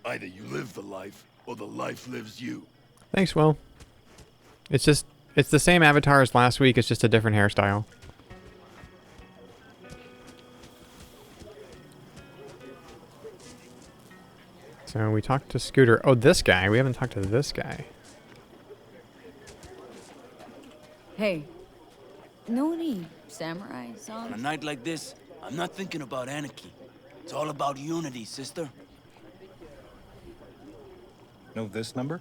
Either you live the life, or the life lives you. Thanks, Will. It's the same avatar as last week, it's just a different hairstyle. So we talked to Scooter. Oh, this guy. We haven't talked to this guy. Hey, know any samurai songs? On a night like this, I'm not thinking about anarchy. It's all about unity, sister. Know this number?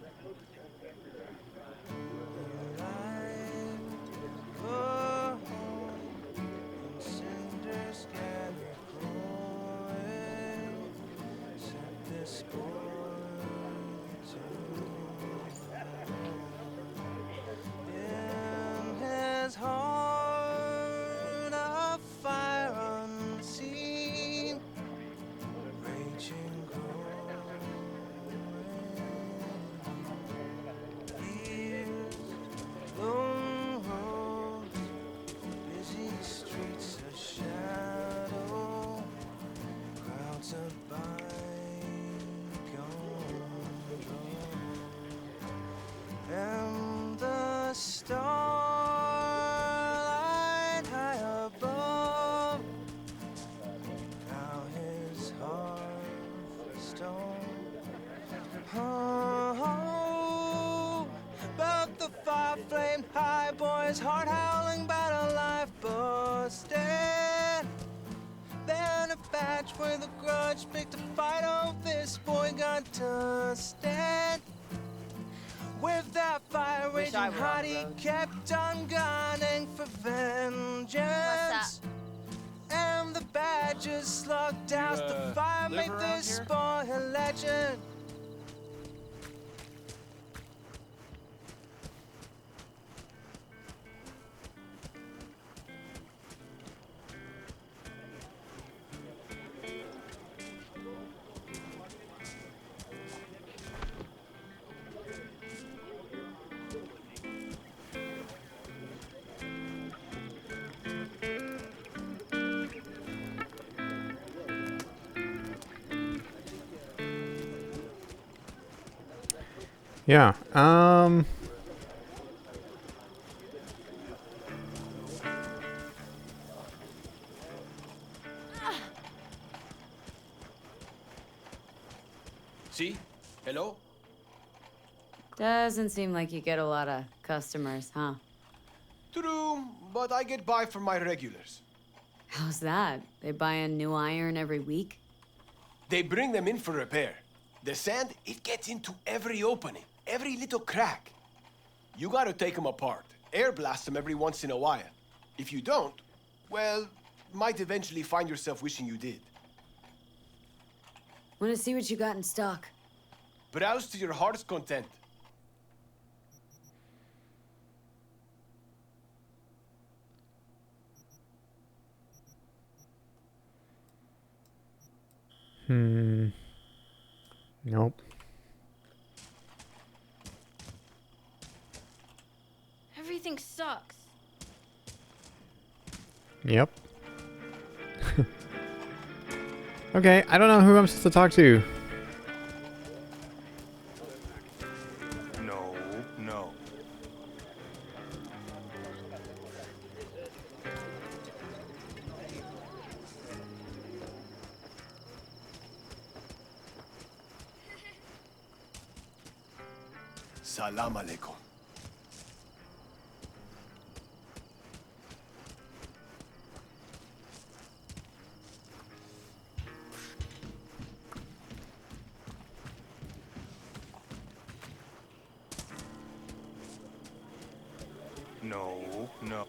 Heart howling, battle life busted. Then a batch with a grudge picked a fight. Oh, this boy got dusted. With that fire raging hot, he kept on gunning for vengeance. And the badges slugged out the fire, made this boy a legend. Yeah. See? Hello? Doesn't seem like you get a lot of customers, huh? True, but I get by for my regulars. How's that? They buy a new iron every week? They bring them in for repair. The sand, it gets into every opening, every little crack. You gotta take them apart, air blast them every once in a while. If you don't, well, might eventually find yourself wishing you did. Wanna see what you got in stock? Browse to your heart's content. Nope. Everything sucks. Yep. Okay, I don't know who I'm supposed to talk to. No, no. Salam alaikum. No, no.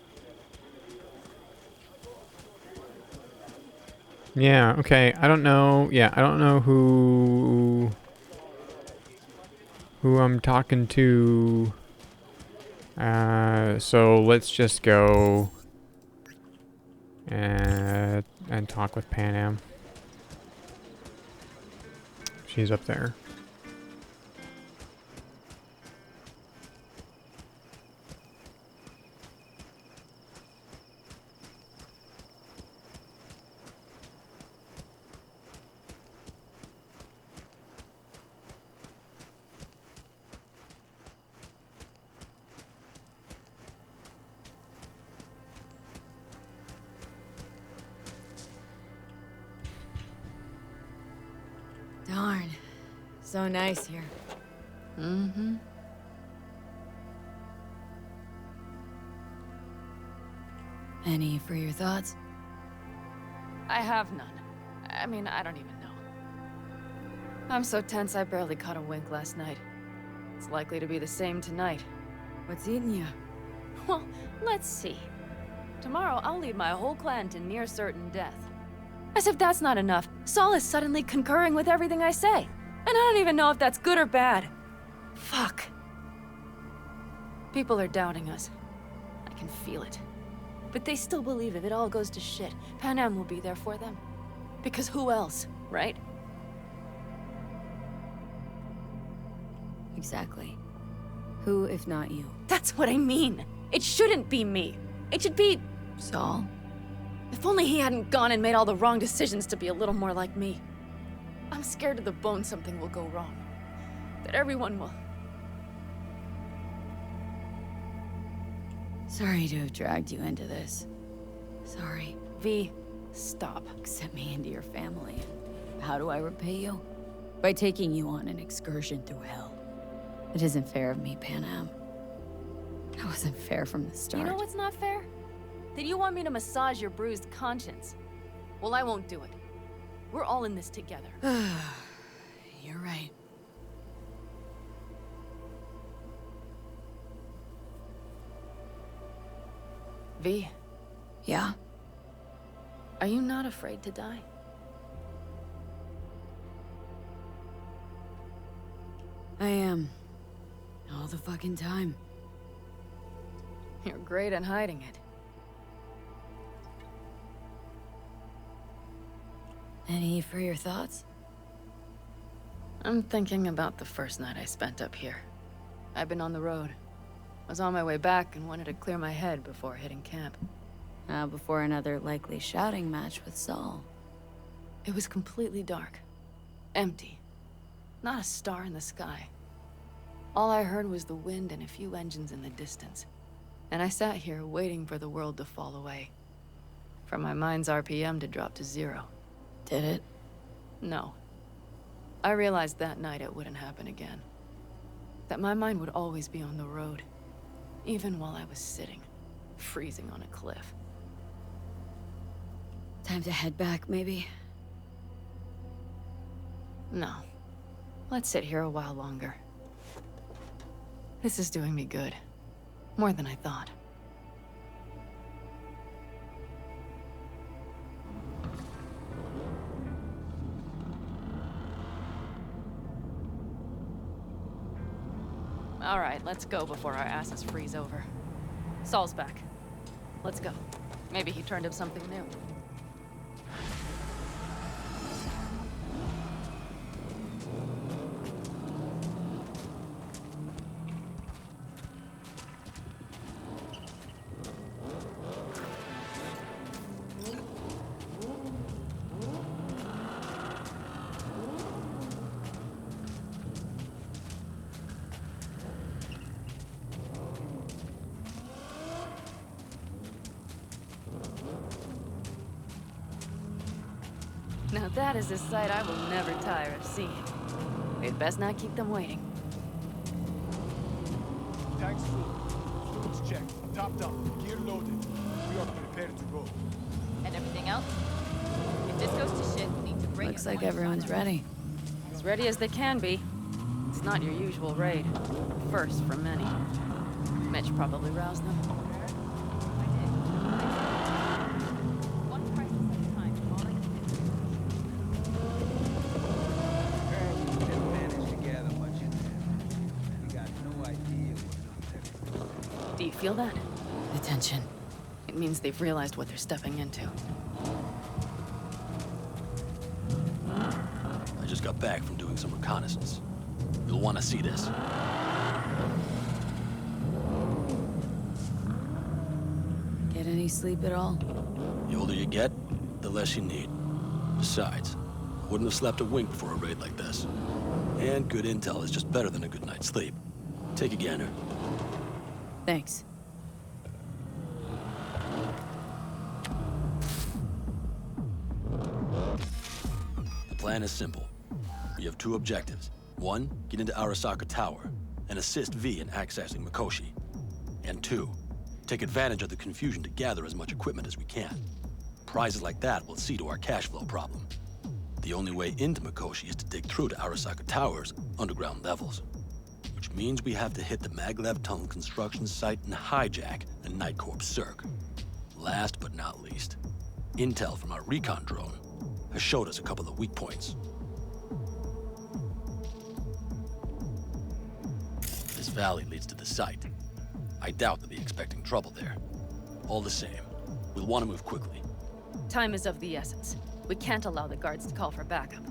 Yeah, okay. I don't know. Yeah, I don't know who I'm talking to. So let's just go and talk with Pan Am. She's up there. Darn. So nice here. Mm-hmm. Any for your thoughts? I have none. I mean, I don't even know. I'm so tense I barely caught a wink last night. It's likely to be the same tonight. What's eating you? Well, let's see. Tomorrow I'll lead my whole clan to near certain death. As if that's not enough, Saul is suddenly concurring with everything I say. And I don't even know if that's good or bad. Fuck. People are doubting us. I can feel it. But they still believe if it all goes to shit, Pan Am will be there for them. Because who else, right? Exactly. Who, if not you? That's what I mean. It shouldn't be me. It should be... Saul? If only he hadn't gone and made all the wrong decisions to be a little more like me. I'm scared to the bone something will go wrong. That everyone will... Sorry to have dragged you into this. Sorry. V, stop. Accept me into your family. How do I repay you? By taking you on an excursion through hell. It isn't fair of me, Pan Am. That wasn't fair from the start. You know what's not fair? That you want me to massage your bruised conscience. Well, I won't do it. We're all in this together. You're right. V. Yeah? Are you not afraid to die? I am. All the fucking time. You're great at hiding it. Any for your thoughts? I'm thinking about the first night I spent up here. I've been on the road. I was on my way back and wanted to clear my head before hitting camp. Before another likely shouting match with Saul. It was completely dark. Empty. Not a star in the sky. All I heard was the wind and a few engines in the distance. And I sat here waiting for the world to fall away. For my mind's RPM to drop to 0. Did it? No. I realized that night it wouldn't happen again. That my mind would always be on the road. Even while I was sitting, freezing on a cliff. Time to head back, maybe? No. Let's sit here a while longer. This is doing me good. More than I thought. All right, let's go before our asses freeze over. Saul's back. Let's go. Maybe he turned up something new. Now that is a sight I will never tire of seeing. We'd best not keep them waiting. Tanks full. Fuels checked. Topped up. Gear loaded. We are prepared to go. And everything else? If this goes to shit, we need to bring Looks like everyone's ready. As ready as they can be. It's not your usual raid. First for many. Mitch probably roused them. Do you feel that? The tension. It means they've realized what they're stepping into. I just got back from doing some reconnaissance. You'll want to see this. Get any sleep at all? The older you get, the less you need. Besides, I wouldn't have slept a wink for a raid like this. And good intel is just better than a good night's sleep. Take a gander. Thanks. The plan is simple. We have two objectives. 1, get into Arasaka Tower and assist V in accessing Mikoshi. And 2, take advantage of the confusion to gather as much equipment as we can. Prizes like that will see to our cash flow problem. The only way into Mikoshi is to dig through to Arasaka Tower's underground levels. Which means we have to hit the maglev tunnel construction site and hijack a Night Corps Circ. Last but not least, intel from our recon drone has showed us a couple of weak points. This valley leads to the site. I doubt they'll be expecting trouble there. All the same, we'll want to move quickly. Time is of the essence. We can't allow the guards to call for backup.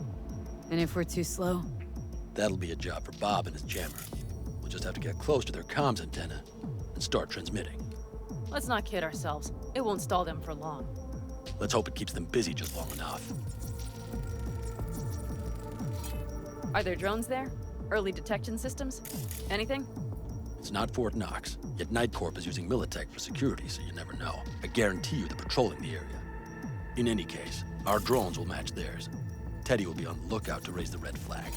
And if we're too slow? That'll be a job for Bob and his jammer. We'll just have to get close to their comms antenna and start transmitting. Let's not kid ourselves. It won't stall them for long. Let's hope it keeps them busy just long enough. Are there drones there? Early detection systems? Anything? It's not Fort Knox, yet Night Corp is using Militech for security, so you never know. I guarantee you they're patrolling the area. In any case, our drones will match theirs. Teddy will be on the lookout to raise the red flag.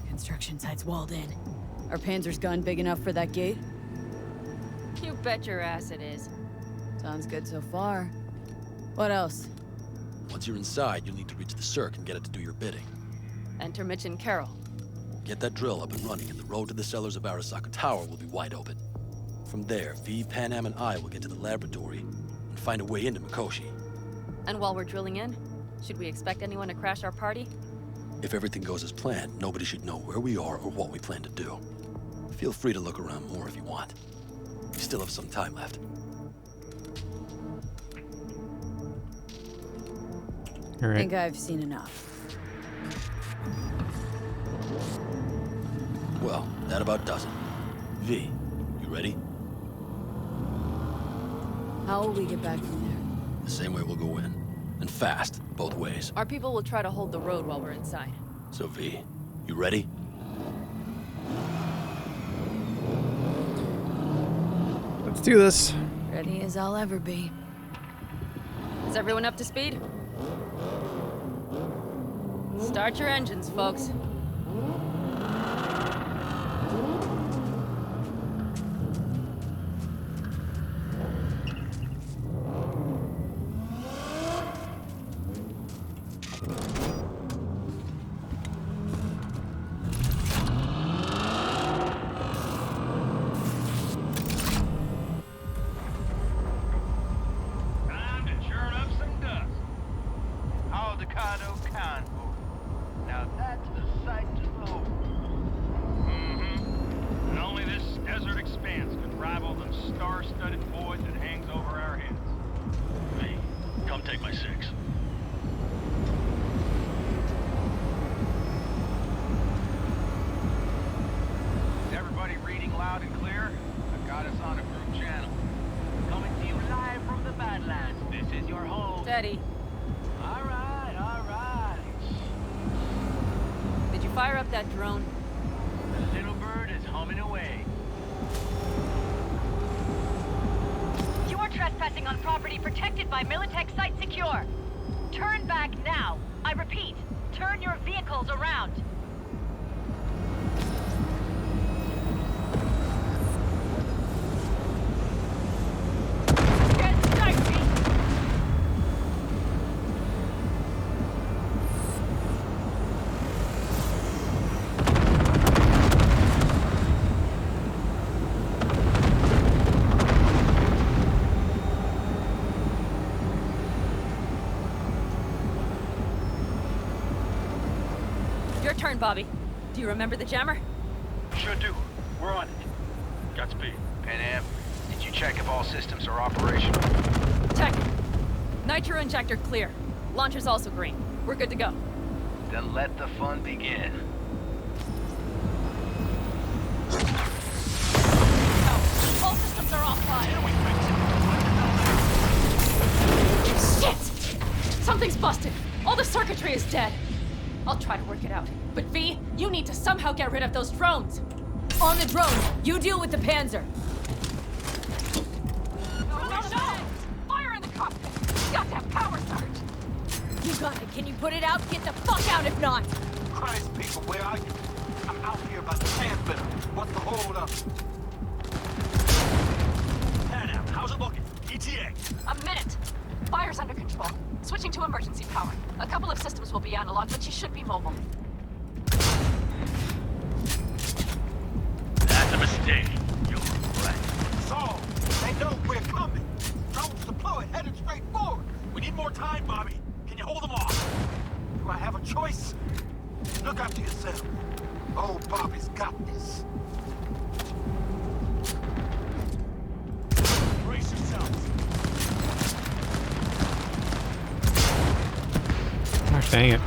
Construction site's walled in. Are Panzer's gun big enough for that gate? You bet your ass it is. Sounds good so far. What else? Once you're inside, you'll need to reach the Cirque and get it to do your bidding. Enter Mitch and Carol. Get that drill up and running, and the road to the cellars of Arasaka Tower will be wide open. From there, V, Panam, and I will get to the laboratory and find a way into Mikoshi. And while we're drilling in, should we expect anyone to crash our party? If everything goes as planned, nobody should know where we are or what we plan to do. Feel free to look around more if you want. We still have some time left. All right. I think I've seen enough. Well, that about does it. V, you ready? How will we get back from there? The same way we'll go in. And fast, both ways. Our people will try to hold the road while we're inside. So V, you ready? Let's do this. Ready as I'll ever be. Is everyone up to speed? Start your engines, folks. Steady. All right. Did you fire up that drone? The little bird is humming away. You are trespassing on property protected by Militech Site Secure. Turn back now. I repeat, turn your vehicles around. Your turn, Bobby. Do you remember the jammer? Sure do. We're on it. Godspeed. Panam, did you check if all systems are operational? Check. Nitro injector clear. Launcher's also green. We're good to go. Then let the fun begin. All systems are offline. Shit! Something's busted. All the circuitry is dead. I'll try to work it out. But V, you need to somehow get rid of those drones. On the drones, you deal with the Panzer. No! Fire in the cockpit! Got to have power surge! You got it. Can you put it out? Get the fuck out if not! Christ, people, where are you? I'm out here about the transmitter. What's the hold up? Panam, how's it looking? ETA. A minute. Fire's under control. Switching to emergency power. A couple of systems will be analog, but you should be mobile. That's a mistake. You'll regret. So, they know we're coming. Drones deployed, headed straight forward. We need more time, Bobby. Can you hold them off? Do I have a choice? Look after yourself. Old Bobby's got this. Brace yourselves. Gosh dang it.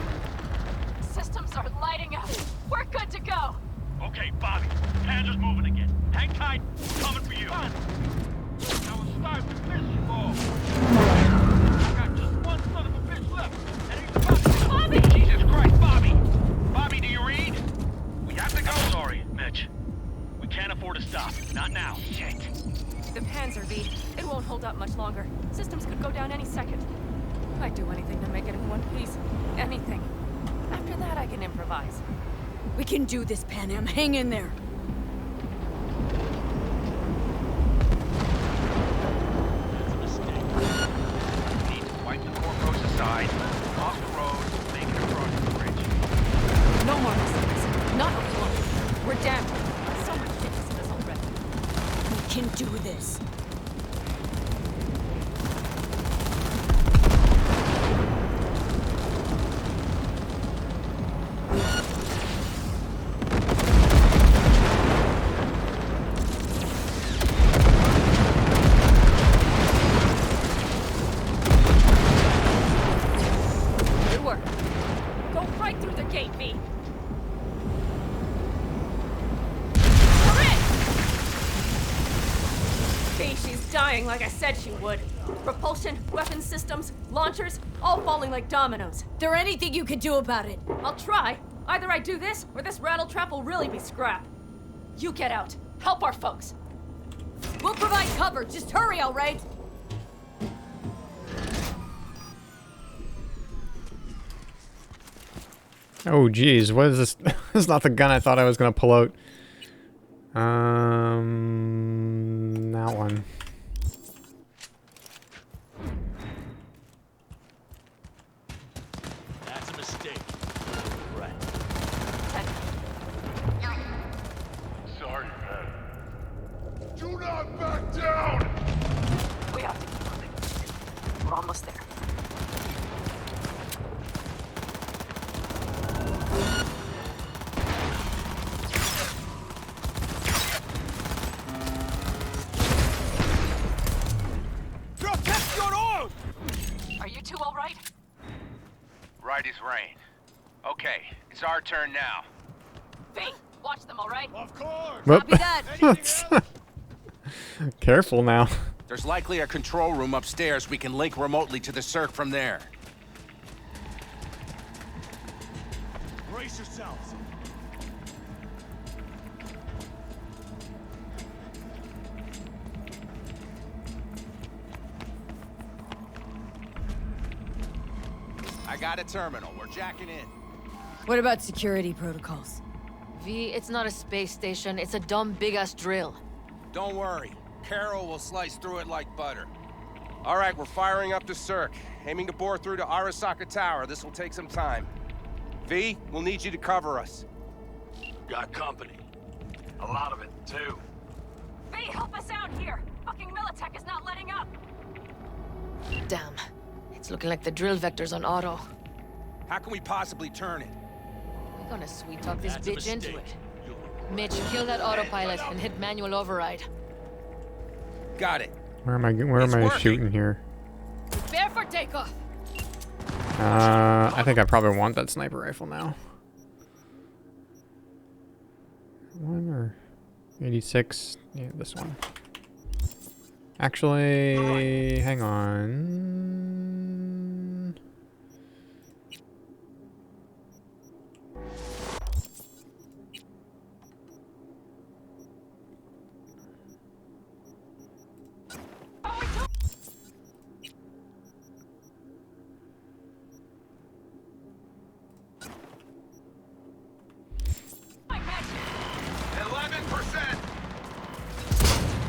Systems are lighting up. We're good to go. Okay, Bobby. Panzer's moving again. Hang tight. Coming for you. Now it's time to finish it all. I got just one son of a bitch left. And he's Bobby! Jesus Christ, Bobby! Bobby, do you read? We have to go. I'm sorry, Mitch. We can't afford to stop. Not now. Shit. The Panzer, V. It won't hold up much longer. Systems could go down any second. I'd do anything to make it in one piece. Anything. After that, I can improvise. We can do this, Panam. Hang in there. That's a mistake. We need to wipe the corpos aside, off the road, make it across the bridge. No more mistakes. Not alone. We're damned. So much shit to see us already. We can do this. Good work. Go right through the gate, V. We're in! V, she's dying like I said she would. Propulsion, weapon systems, launchers, all falling like dominoes. There anything you can do about it? I'll try. Either I do this, or this rattletrap will really be scrap. You get out. Help our folks. We'll provide cover. Just hurry, all right? Oh geez, what is this? This is not the gun I thought I was gonna pull out. That one. That's a mistake. Right. Sorry, man. Do not back down! We have to keep moving. We're almost there. Protect your own! Are you two all right? Right as rain. Okay, it's our turn now. V, watch them, all right? Of course! Whoop. Copy that. Careful now. There's likely a control room upstairs. We can link remotely to the circ from there. Brace yourselves. I got a terminal. We're jacking in. What about security protocols? V, it's not a space station. It's a dumb big-ass drill. Don't worry. Carol will slice through it like butter. All right, we're firing up the circ. Aiming to bore through to Arasaka Tower. This will take some time. V, we'll need you to cover us. Got company. A lot of it, too. V, help us out here! Fucking Militech is not letting up! Damn. It's looking like the drill vector's on auto. How can we possibly turn it? We're gonna sweet-talk this That's a bitch into mistake. it. Mitch, kill that autopilot and hit manual override. Got it. Where am I It's working. shooting here? Prepare for takeoff! I think I probably want that sniper rifle now. 1 or 86? Yeah, this one. Actually, hang on.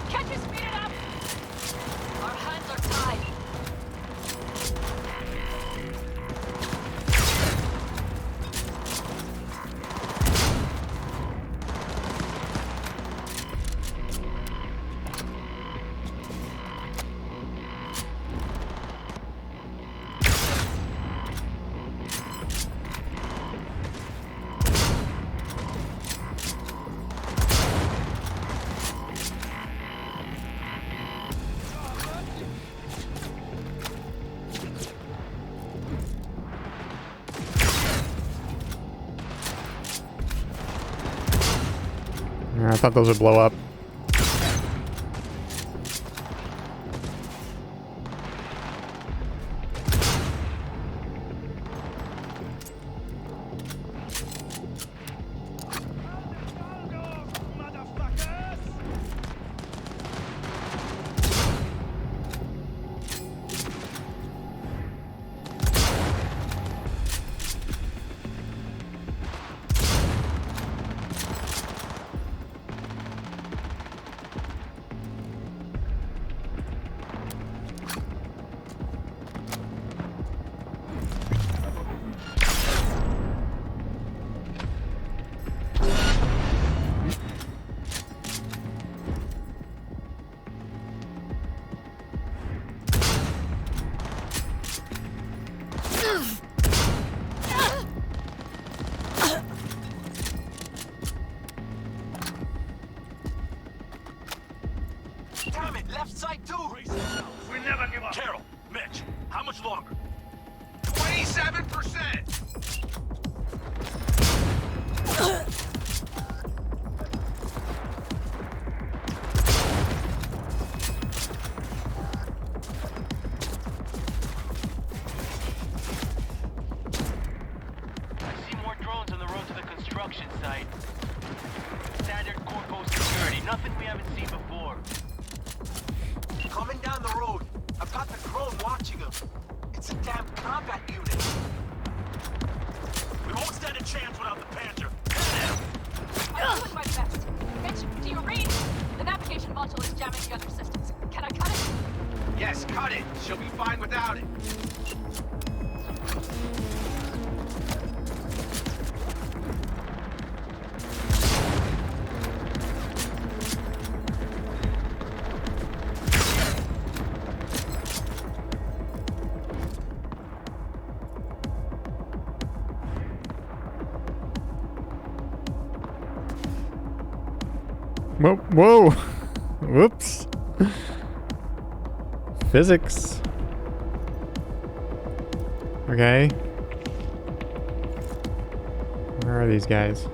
Can't you speed it up? Our hands are tied. Yeah, I thought those would blow up. Damn it, left side too! We never give up. Carol, Mitch, how much longer? 27%! I see more drones on the road to the construction site. Standard Corpo security, nothing we haven't seen before. Coming down the road. I've got the drone watching him. It's a damn combat unit. We won't stand a chance without the Panther. I'm doing my best. Mitch, do you read? The navigation module is jamming the other systems. Can I cut it? Yes, cut it. She'll be fine without it. Whoa, whoa. Whoops. Physics. Okay. Where are these guys?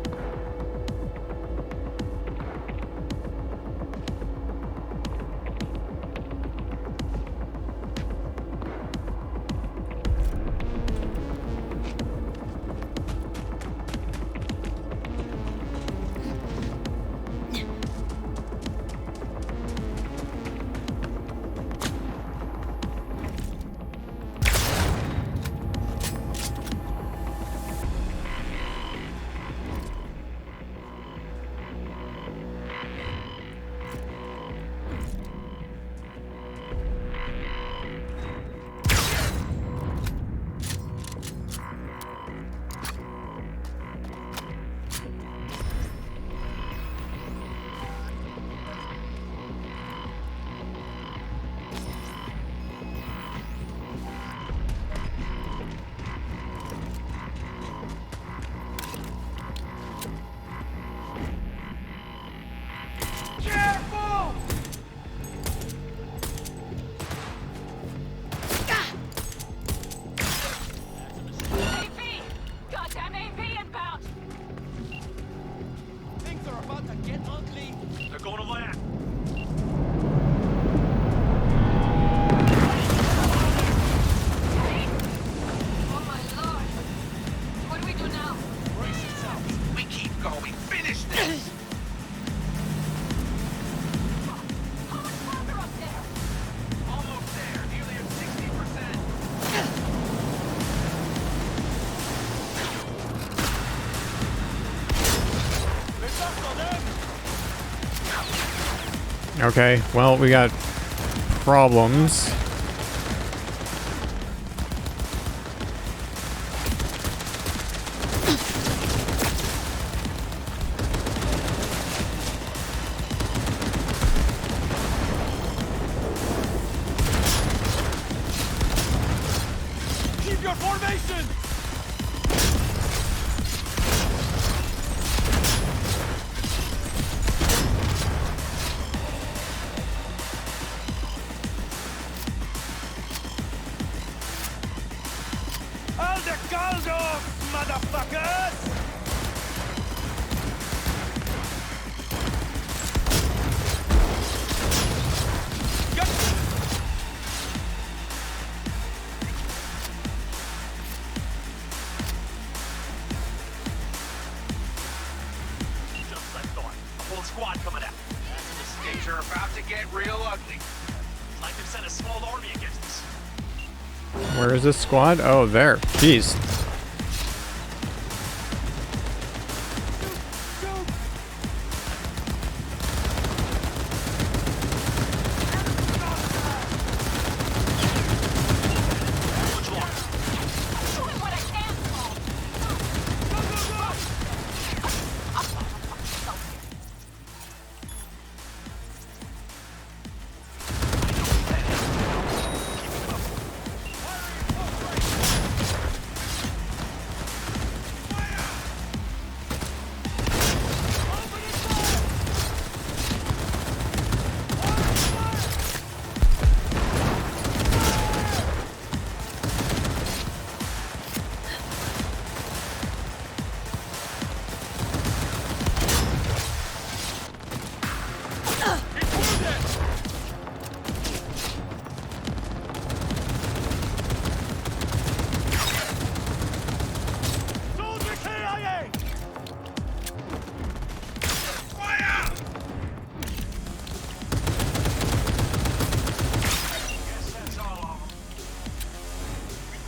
Okay, well, we got problems. Keep your formation! All the Galdos, motherfuckers! Just as I thought. A whole squad coming out. Things are about to get real ugly. It's like they've sent a small army against us. Where is this squad? Oh, there. Jeez.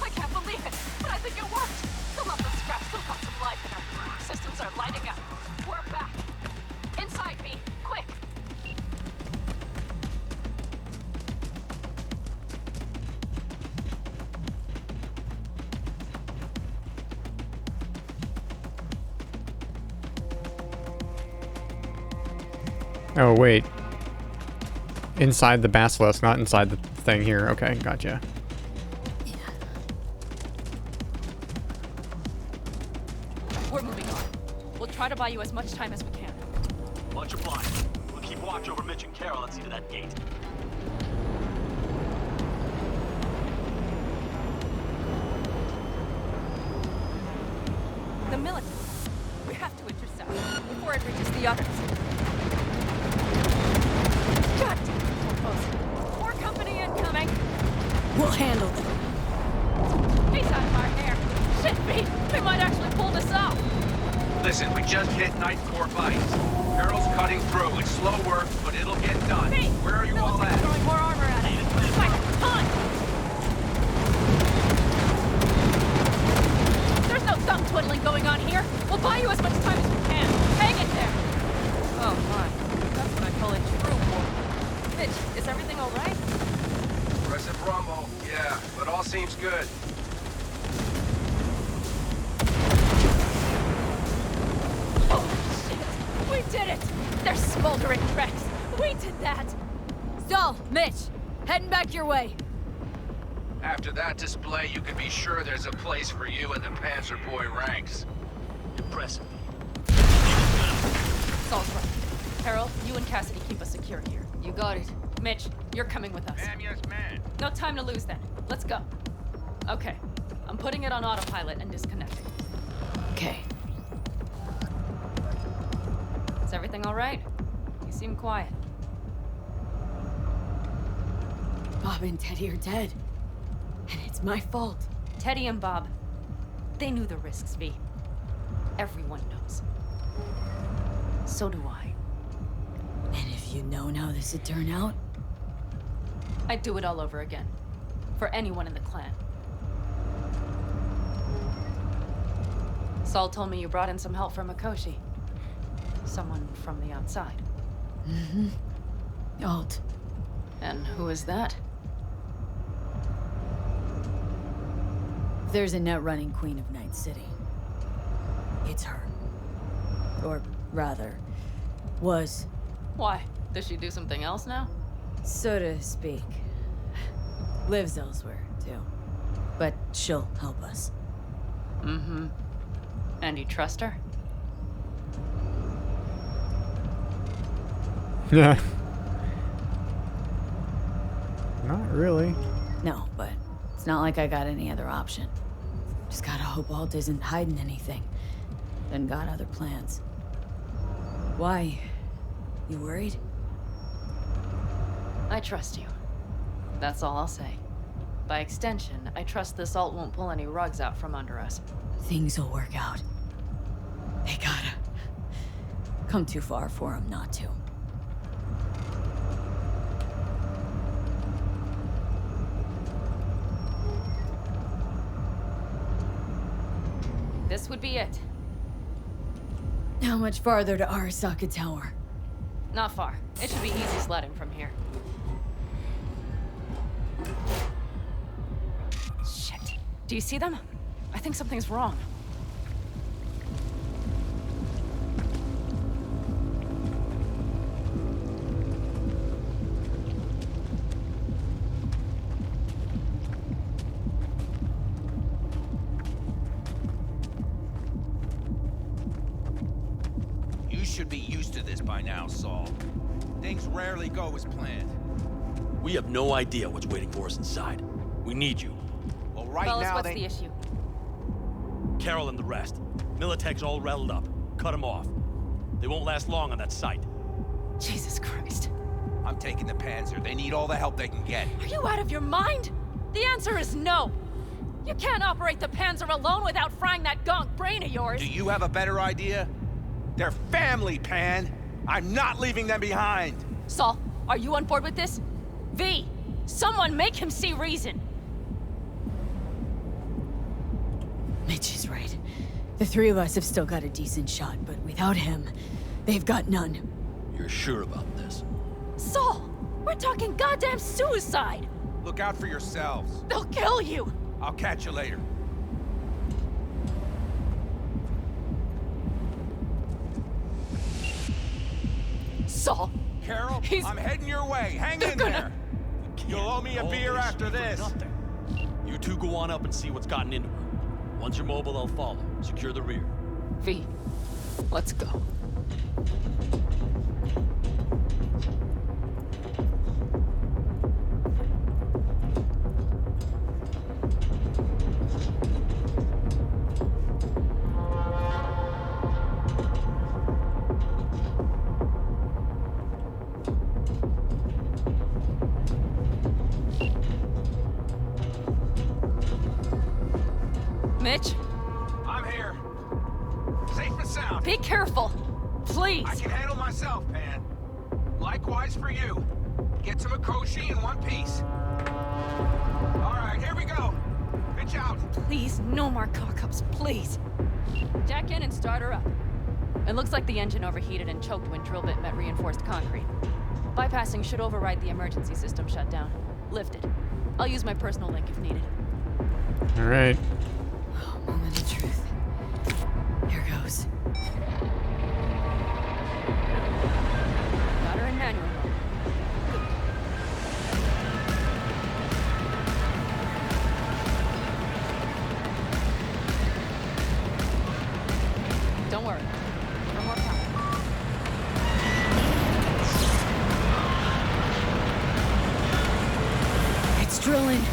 I can't believe it, but I think it worked. Some of the scraps still got some life in her. Systems are lighting up. We're back. Inside me, quick. Oh, wait. Inside the basilisk, not inside the thing here. Okay, gotcha. We're moving on. We'll try to buy you as much time as we can. Much obliged. We'll keep watch over Mitch and Carol and see to that gate. The military. We have to intercept before it reaches the others. God damn it, Corpos. More company incoming. We'll handle them. He's out of our hair. Shit, me. They might actually pull this off. Listen, we just hit Ninth Corps bodies. Carol's cutting through. It's slow work, but it'll get done. Hey, where are you all at? Throwing more armor at it. Quick, on! There's no thumb twiddling going on here. We'll buy you as much time as we can. Hang it there. Oh my, that's what I call a true war. Mitch, is everything all right? Aggressive rumble. Yeah, but all seems good. We did it! They're smoldering wrecks. We did that. So, Mitch, heading back your way. After that display, you can be sure there's a place for you in the Panzer Boy ranks. Impressive. Saul's right. Carol, you and Cassidy keep us secure here. You got it. Mitch, you're coming with us. Ma'am, yes, ma'am. No time to lose then. Let's go. Okay. I'm putting it on autopilot and disconnecting. Okay. Is everything all right? You seem quiet. Bob and Teddy are dead. And it's my fault. Teddy and Bob, they knew the risks, V. Everyone knows. So do I. And if you'd known how this would turn out? I'd do it all over again. For anyone in the clan. Saul told me you brought in some help from Mikoshi. Someone from the outside. Mm-hmm. Alt. And who is that? There's a net-running queen of Night City. It's her. Or rather, was. Why? Does she do something else now? So to speak. Lives elsewhere, too. But she'll help us. Mm-hmm. And you trust her? Yeah. Not really. No, but it's not like I got any other option. Just gotta hope Alt isn't hiding anything. Then got other plans. Why? You worried? I trust you. That's all I'll say. By extension, I trust this Alt won't pull any rugs out from under us. Things will work out. They gotta. Come too far for them not to. This would be it. How much farther to Arasaka Tower? Not far. It should be easy sledding from here. Shit. Do you see them? I think something's wrong. You should be used to this by now, Saul. Things rarely go as planned. We have no idea what's waiting for us inside. We need you. Well, right Fellas, now what's they... the issue? Carol and the rest. Militech's all rattled up. Cut them off. They won't last long on that site. Jesus Christ. I'm taking the Panzer. They need all the help they can get. Are you out of your mind? The answer is no. You can't operate the Panzer alone without frying that gonk brain of yours. Do you have a better idea? They're family, Pan. I'm not leaving them behind. Saul, are you on board with this? V, someone make him see reason. Mitch is right. The three of us have still got a decent shot, but without him, they've got none. You're sure about this? Saul, we're talking goddamn suicide. Look out for yourselves. They'll kill you. I'll catch you later. Saul. Carol, I'm heading your way. Hang in there. You'll owe me a beer after this. You two go on up and see what's gotten into her. Once you're mobile, I'll follow. Secure the rear. V, let's go. Mitch? I'm here. Safe and sound. Be careful. Please. I can handle myself, Pan. Likewise for you. Get to Mikoshi in one piece. All right, here we go. Pitch out. Please, no more cock-ups, please. Jack in and start her up. It looks like the engine overheated and choked when drill bit met reinforced concrete. Bypassing should override the emergency system shutdown. Lift it. I'll use my personal link if needed. All right. Moment of truth. Here goes. Got her in manual mode. Don't worry. No more power. It's drilling.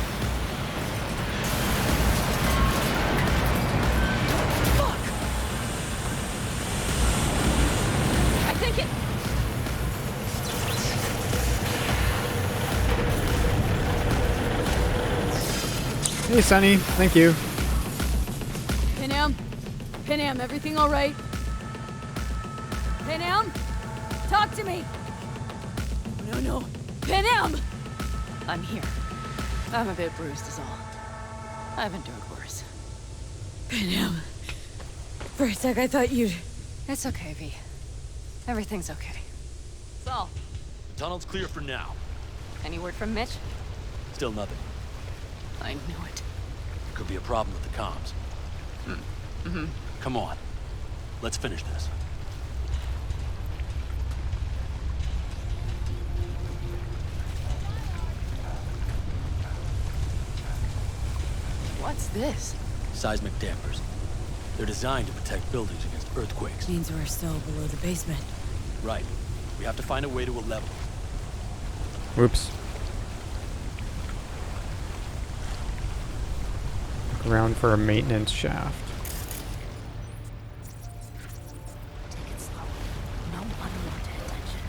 Hey, Sonny. Thank you. Panam? Panam, everything all right? Panam? Talk to me! No. Panam! I'm here. I'm a bit bruised is all. I've endured worse. Panam. For a sec, I thought you'd... It's okay, V. Everything's okay. Saul, tunnel's clear for now. Any word from Mitch? Still nothing. I knew it. Could be a problem with the comms. Mm-hmm. Come on. Let's finish this. What's this? Seismic dampers. They're designed to protect buildings against earthquakes. Means we're still below the basement. Right. We have to find a way to a level. Whoops. Look around for a maintenance shaft. Take it slow. No unwanted attention.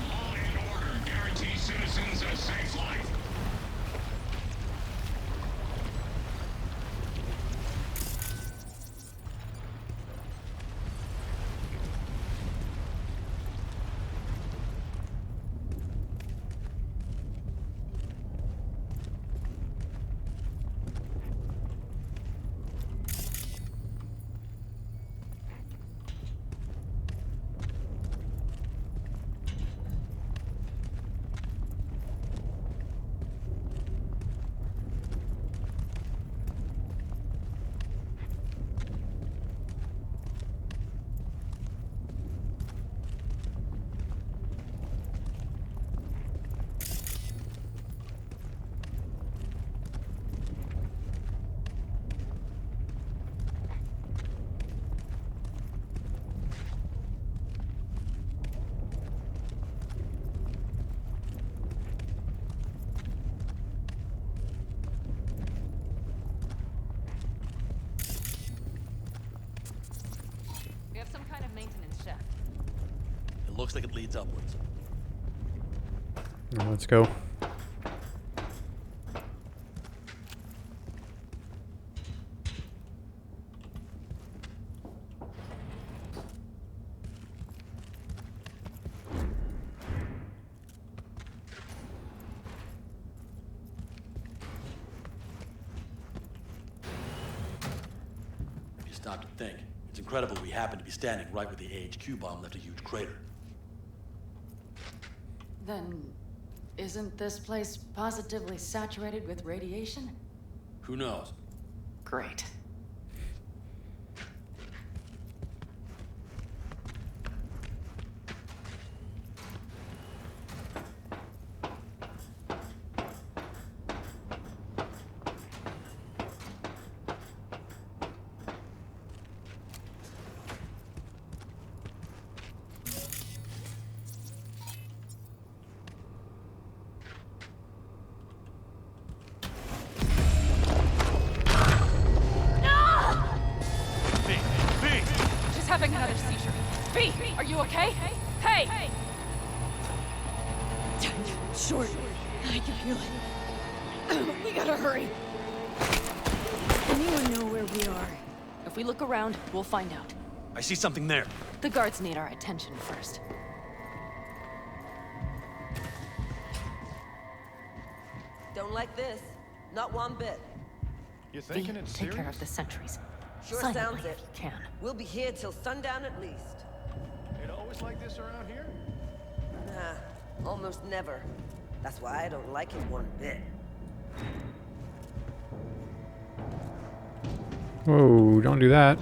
Law and order guarantee citizens a safe life. We have some kind of maintenance shaft. It looks like it leads upwards. Now let's go. If you stop to think, it's incredible we happen to be standing right where the AHQ bomb left a huge crater. Then, isn't this place positively saturated with radiation? Who knows? Great. She's having another seizure. V, are you okay? Hey! Short. I can feel it. We gotta hurry. Anyone know where we are? If we look around, we'll find out. I see something there. The guards need our attention first. Don't like this. Not one bit. You V, take care of the sentries. Sure Silently sounds if it. you can. We'll be here till sundown at least. It always like this around here? Nah, almost never. That's why I don't like it one bit. Whoa, don't do that.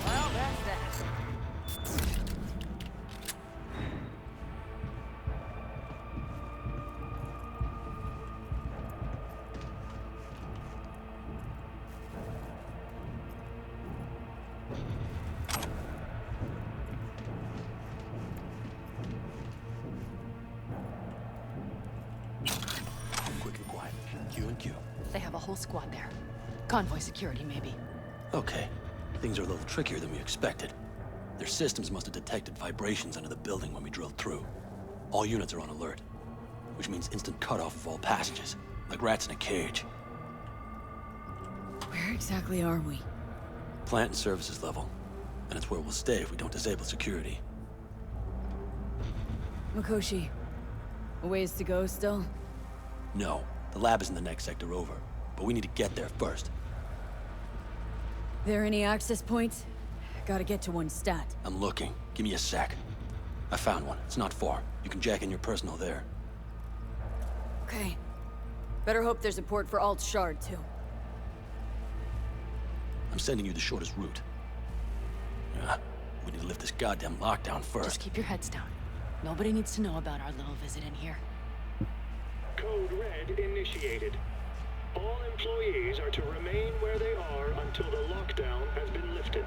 Well, that's that. Quick and quiet. Q and Q. They have a whole squad there. Convoy security, maybe. Okay. Things are a little trickier than we expected. Their systems must have detected vibrations under the building when we drilled through. All units are on alert, which means instant cutoff of all passages, like rats in a cage. Where exactly are we? Plant and services level. And it's where we'll stay if we don't disable security. Mikoshi. A ways to go still? No, The lab is in the next sector over, but we need to get there first. There any access points? Gotta get to one stat. I'm looking. Give me a sec. I found one. It's not far. You can jack in your personal there. Okay. Better hope there's a port for Alt Shard, too. I'm sending you the shortest route. Yeah, we need to lift this goddamn lockdown first. Just keep your heads down. Nobody needs to know about our little visit in here. Code Red initiated. All employees are to remain where they are until the lockdown has been lifted.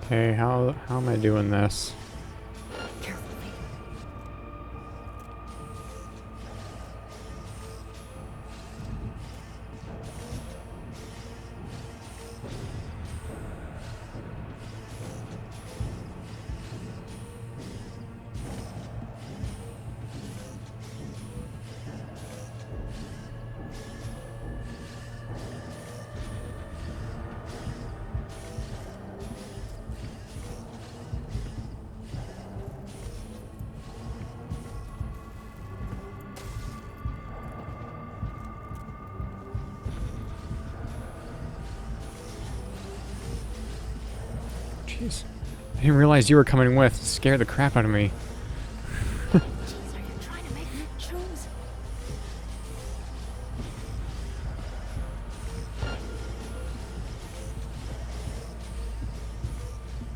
Okay, how am I doing this? Jeez. I didn't realize you were coming with. It scared the crap out of me.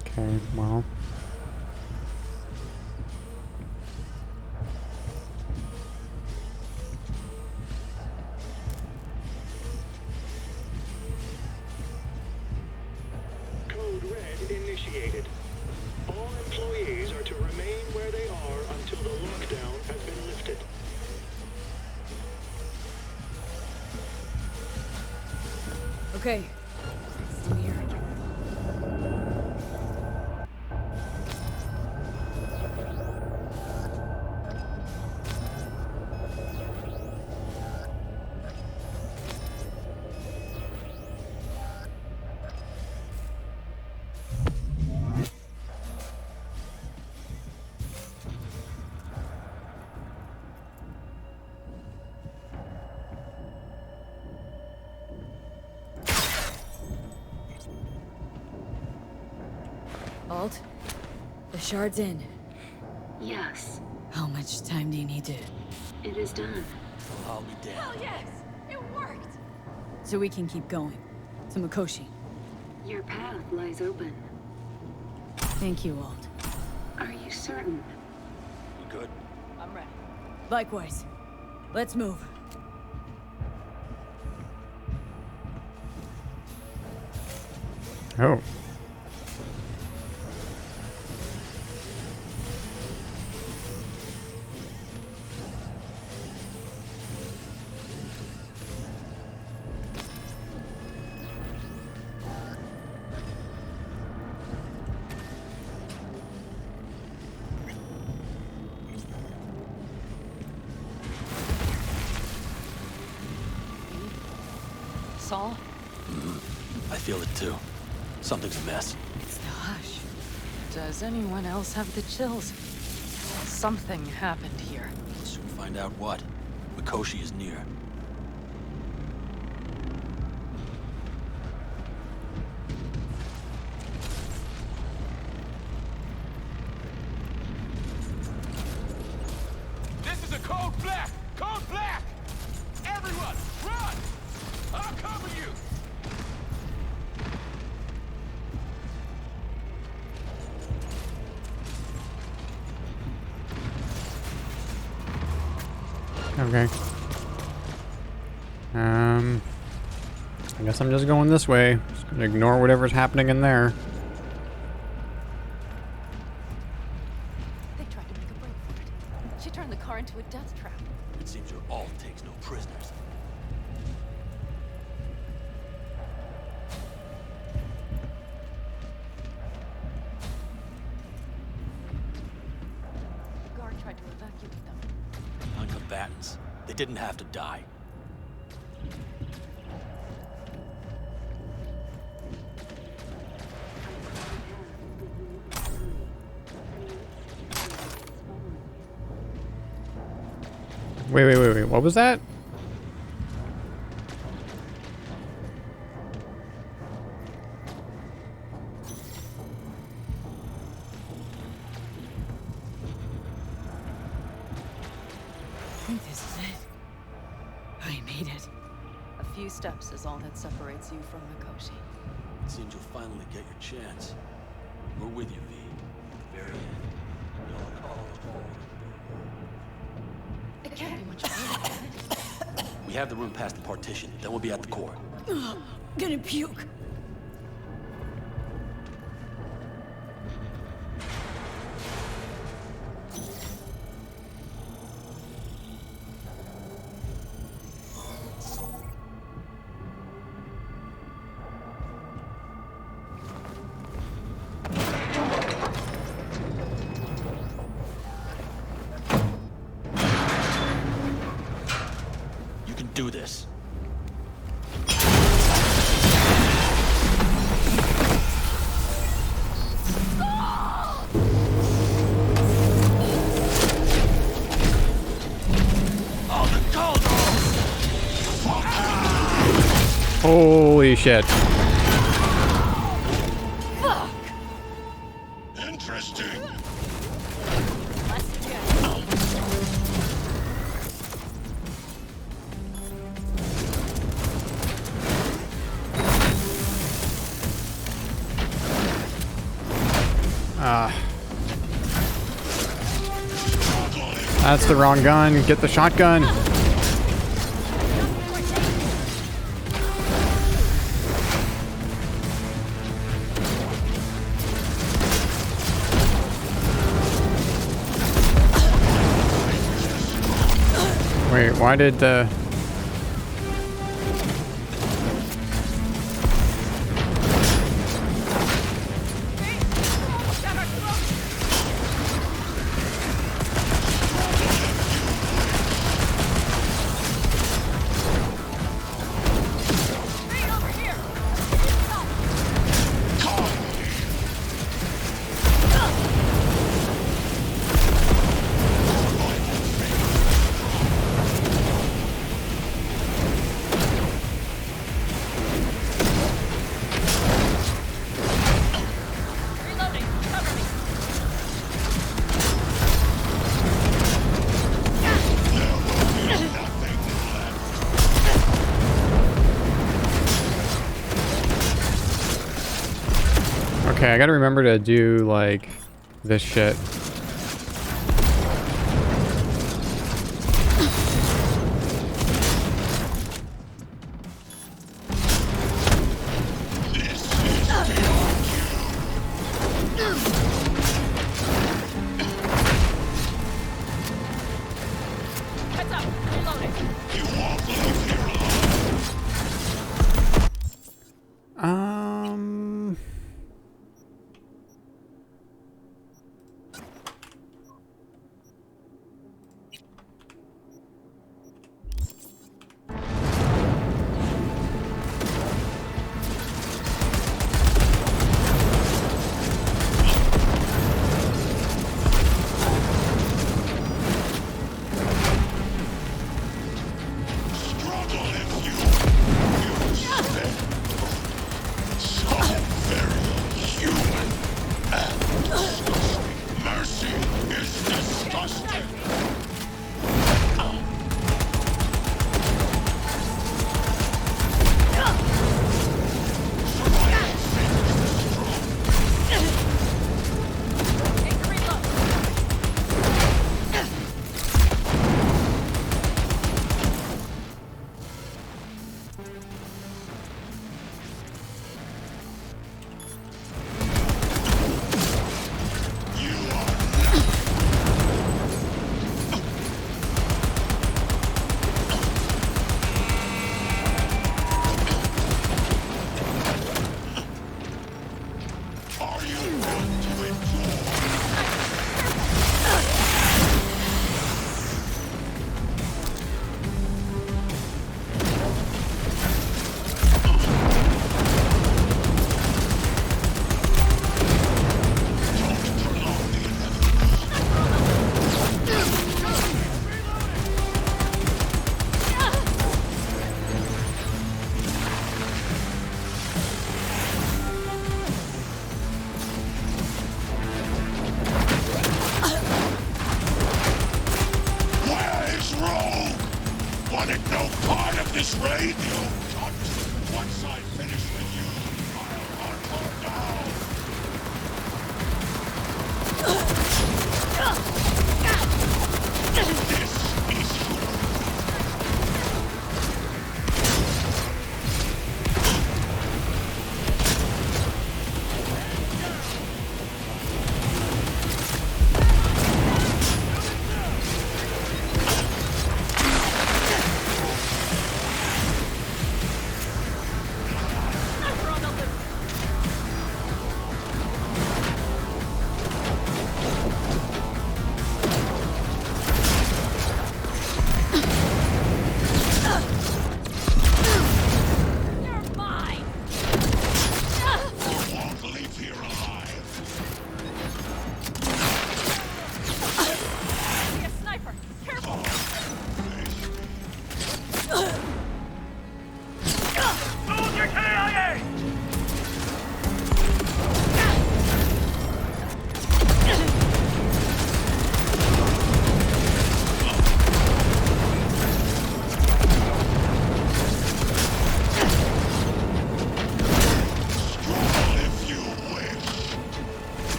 Okay, well. Code Red initiated. All employees are to remain where they are until the lockdown has been lifted. Okay. Still here. Alt, the shard's in. Yes, How much time do you need to... it is done. I'll be damned. Hell yes! It worked! So we can keep going. To Mikoshi. Your path lies open. Thank you, Alt. Are you certain? You good? I'm ready. Likewise. Let's move. Oh. Saul? I feel it too. Something's amiss. It's the hush. Does anyone else have the chills? Something happened here. We'll soon find out what. Mikoshi is near. This is a code black! Code black! Everyone, run! I'll cover you! Okay. I guess I'm just going this way. Just gonna ignore whatever's happening in there. They tried to make a break for it. She turned the car into a death trap. It seems your alt takes no prisoners. The guard tried to evacuate them. Non-combatants. They didn't have to die. Wait. What was that? This is it. I made it. A few steps is all that separates you from Mikoshi. It seems you'll finally get your chance. We're with you, V. At the very end. You'll call all. It can't be much further. We have the room past the partition. Then we'll be at the court. Ugh, gonna puke. You can do this. Holy shit. Interesting. That's the wrong gun. Get the shotgun. Wait, why did the... Okay, I gotta remember to do, like, this shit. Heads up, reloading.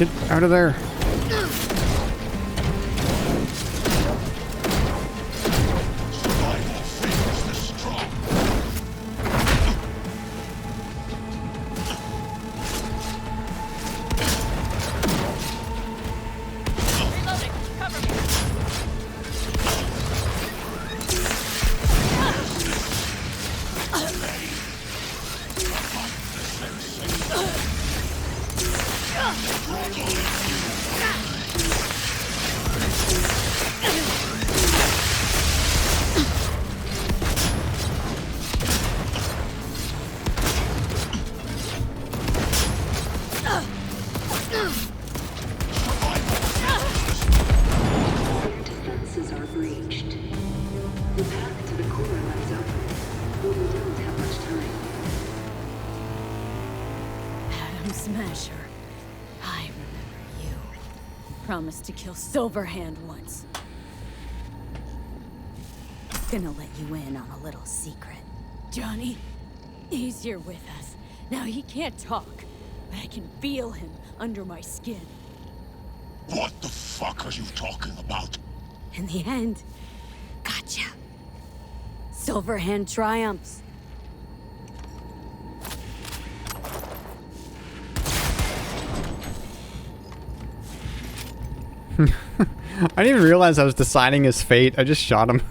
Get out of there. Defenses are breached. The path to the core lies open, but we don't have much time. Adam Smasher. I remember you. Promised to kill Silverhand once. Gonna let you in on a little secret. Johnny, he's here with us. Now he can't talk, but I can feel him under my skin. What the fuck are you talking about? In the end, gotcha. Silverhand triumphs. I didn't even realize I was deciding his fate. I just shot him.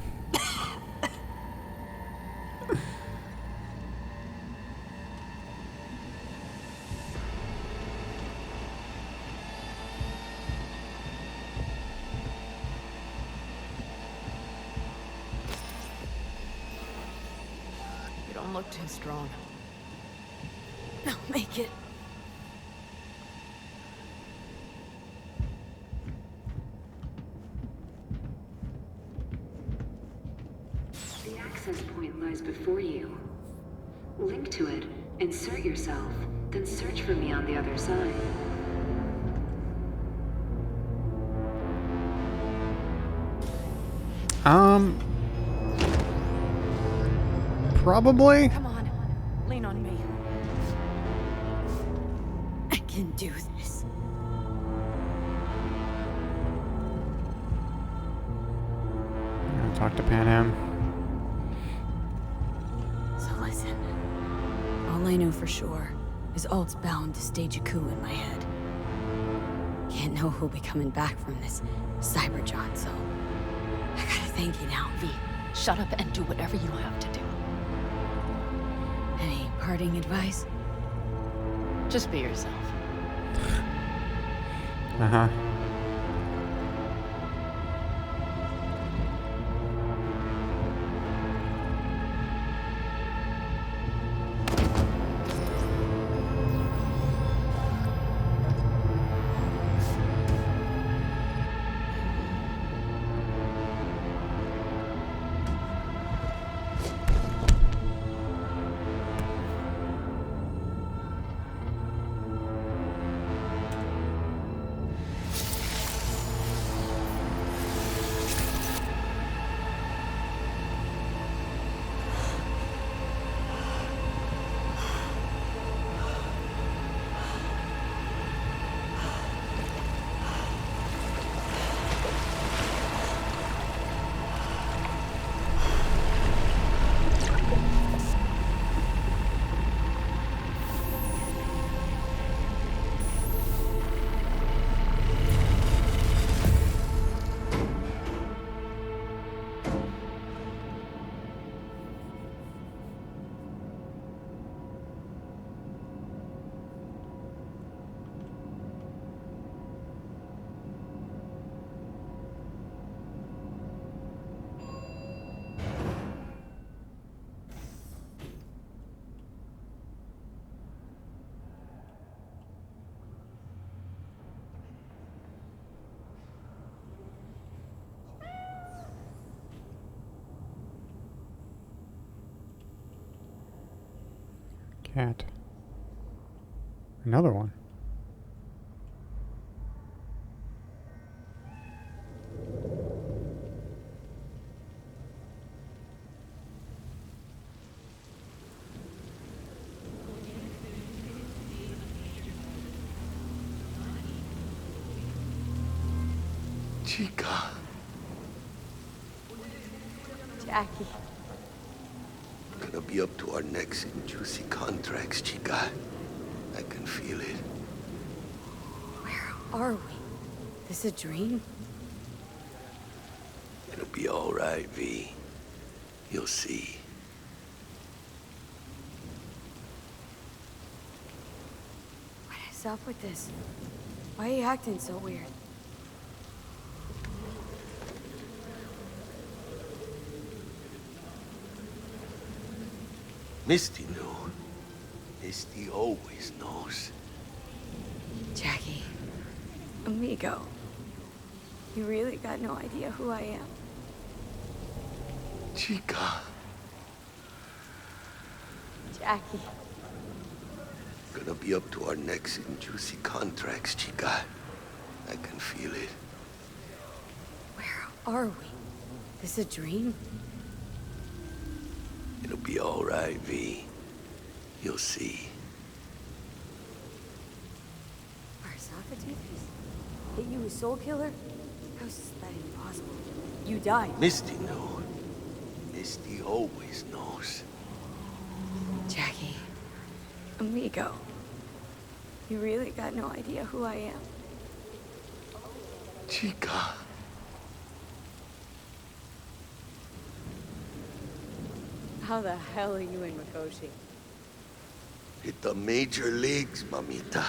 You don't look too strong. I'll make it. The access point lies before you. Link to it, insert yourself, then search for me on the other side. Probably. Come on, lean on me. I can do this. I'm gonna talk to Panham. So listen, all I know for sure is Alt's bound to stage a coup in my head. Can't know who'll be coming back from this Cyberjot, so I gotta thank you now, V. Shut up and do whatever you have to do. Any parting advice? Just be yourself. Uh-huh. Cat. Another one. Chica. Jackie. Gonna be up to our necks in juicy contracts, Chica. I can feel it. Where are we? This a dream? It'll be all right, V. You'll see. What is up with this? Why are you acting so weird? Misty knew. Misty always knows. Jackie. Amigo. You really got no idea who I am. Chica. Jackie. Gonna be up to our necks in juicy contracts, Chica. I can feel it. Where are we? This a dream? It'll be all right, V. You'll see. Biosculpted? Hit you a soul killer? How's that impossible? You died. Misty knew. Misty always knows. Jackie. Amigo. You really got no idea who I am. Chica. How the hell are you in Mikoshi? Hit the major leagues, mamita.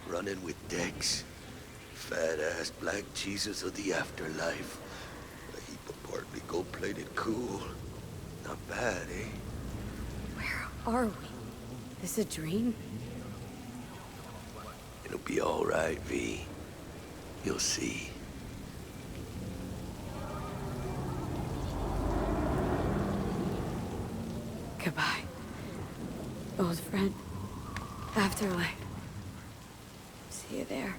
Running with Dex. Fat-ass black Jesus of the afterlife. A heap of partly gold-plated cool. Not bad, eh? Where are we? This a dream? It'll be all right, V. You'll see. Goodbye. Old friend. Afterlife. See you there.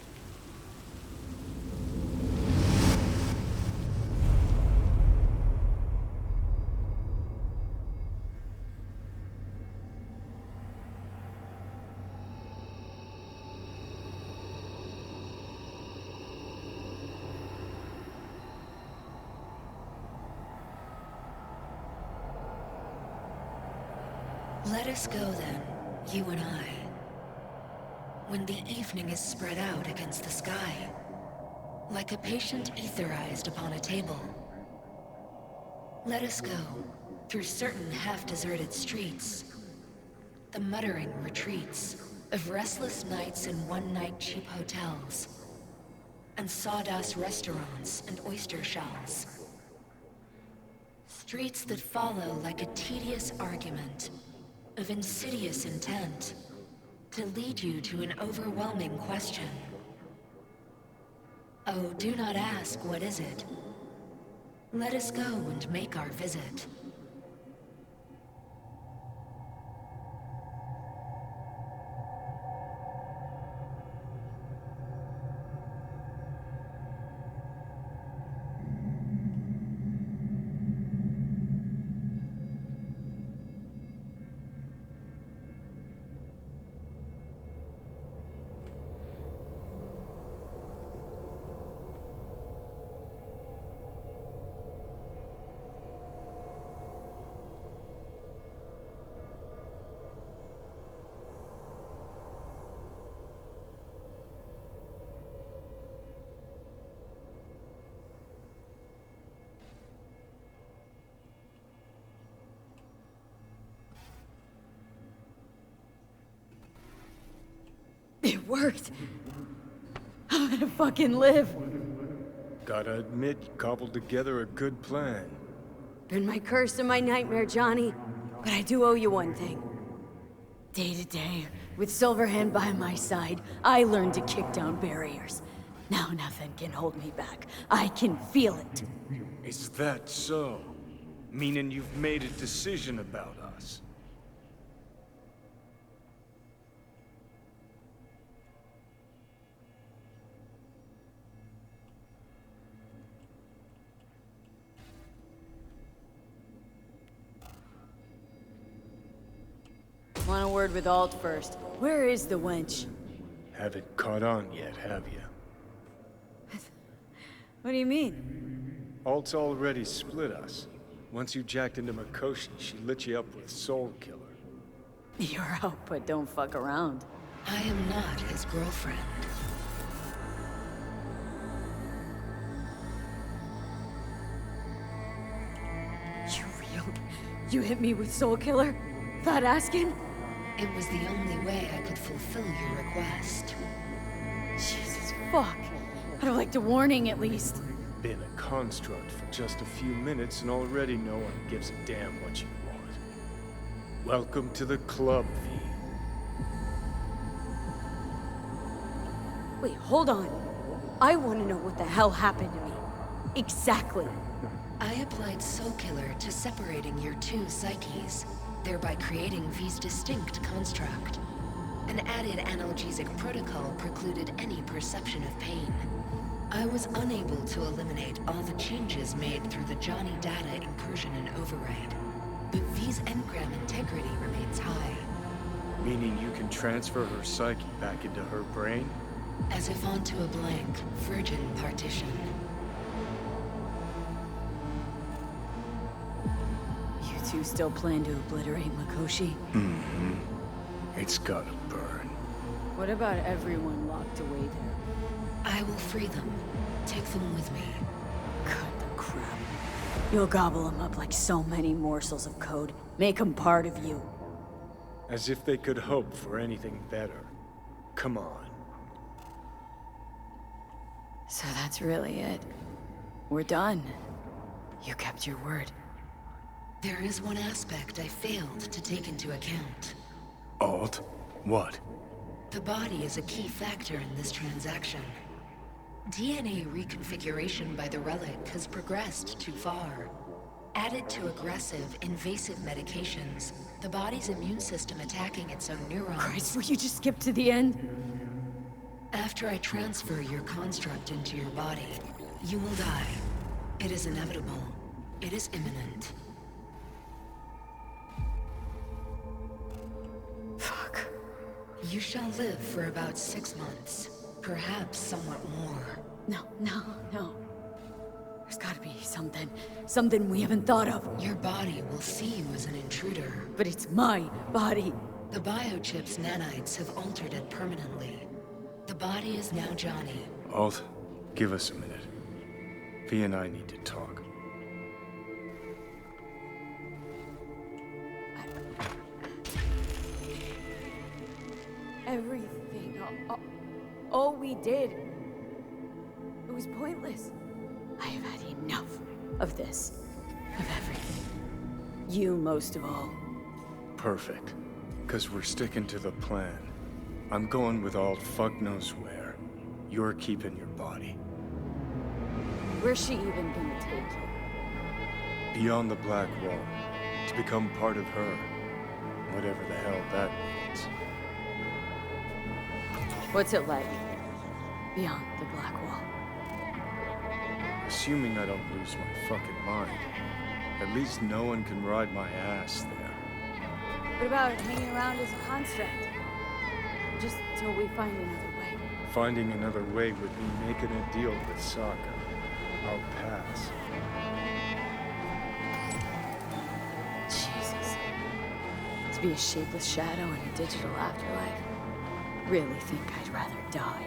Let us go then, you and I. When the evening is spread out against the sky, like a patient etherized upon a table. Let us go through certain half-deserted streets, the muttering retreats of restless nights in one-night cheap hotels, and sawdust restaurants and oyster shells. Streets that follow like a tedious argument of insidious intent to lead you to an overwhelming question. Oh, do not ask, what is it? Let us go and make our visit. It worked. I'm gonna fucking live. Gotta admit, you cobbled together a good plan. Been my curse and my nightmare, Johnny. But I do owe you one thing. Day to day, with Silverhand by my side, I learned to kick down barriers. Now nothing can hold me back. I can feel it. Is that so? Meaning you've made a decision about us? Want a word with Alt first. Where is the wench? Haven't caught on yet, have you? What do you mean? Alt's already split us. Once you jacked into Mikoshi, she lit you up with Soul Killer. You're out, but don't fuck around. I am not his girlfriend. You real? You hit me with Soul Killer? Without asking? It was the only way I could fulfill your request. Jesus, fuck. I'd have liked a warning at least. Been a construct for just a few minutes and already no one gives a damn what you want. Welcome to the club, V. Wait, hold on. I want to know what the hell happened to me. Exactly. I applied Soul Killer to separating your two psyches, thereby creating V's distinct construct. An added analgesic protocol precluded any perception of pain. I was unable to eliminate all the changes made through the Johnny data incursion and override. But V's engram integrity remains high. Meaning you can transfer her psyche back into her brain? As if onto a blank, virgin partition. You two still plan to obliterate Mikoshi? Mm-hmm. It's gotta burn. What about everyone locked away there? I will free them. Take them with me. Cut the crap. You'll gobble them up like so many morsels of code. Make them part of you. As if they could hope for anything better. Come on. So that's really it. We're done. You kept your word. There is one aspect I failed to take into account. Alt? What? The body is a key factor in this transaction. DNA reconfiguration by the relic has progressed too far. Added to aggressive, invasive medications, the body's immune system attacking its own neurons. Christ, will you just skip to the end? After I transfer your construct into your body, you will die. It is inevitable. It is imminent. Fuck. You shall live for about 6 months. Perhaps somewhat more. No. There's gotta be something. Something we haven't thought of. Your body will see you as an intruder. But it's my body. The biochip's nanites have altered it permanently. The body is now Johnny. Alt, give us a minute. V and I need to talk. Everything. All we did. It was pointless. I have had enough of this. Of everything. You most of all. Perfect. 'Cause we're sticking to the plan. I'm going with Alt fuck knows where. You're keeping your body. Where's she even gonna take you? Beyond the Black Wall. To become part of her. Whatever the hell that means. What's it like? Beyond the Black Wall. Assuming I don't lose my fucking mind. At least no one can ride my ass there. What about hanging around as a construct? Just till we find another way. Finding another way would mean making a deal with Sokka. I'll pass. Jesus. To be a shapeless shadow in a digital afterlife. Really think I'd rather die.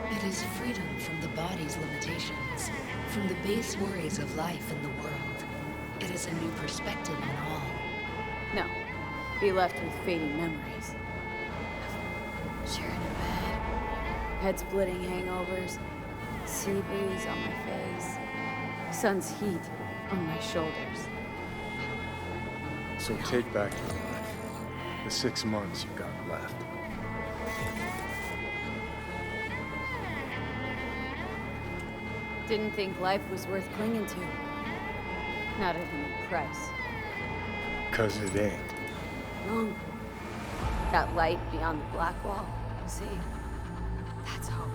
It is freedom from the body's limitations, from the base worries of life in the world. It is a new perspective on all. No. Be left with fading memories. Sharing a bed. Head-splitting hangovers. Sea breeze on my face. Sun's heat on my shoulders. So take back your life. The 6 months you got left. Didn't think life was worth clinging to. Not at any price. 'Cause it ain't. Wrong. That light beyond the black wall, see? That's hope.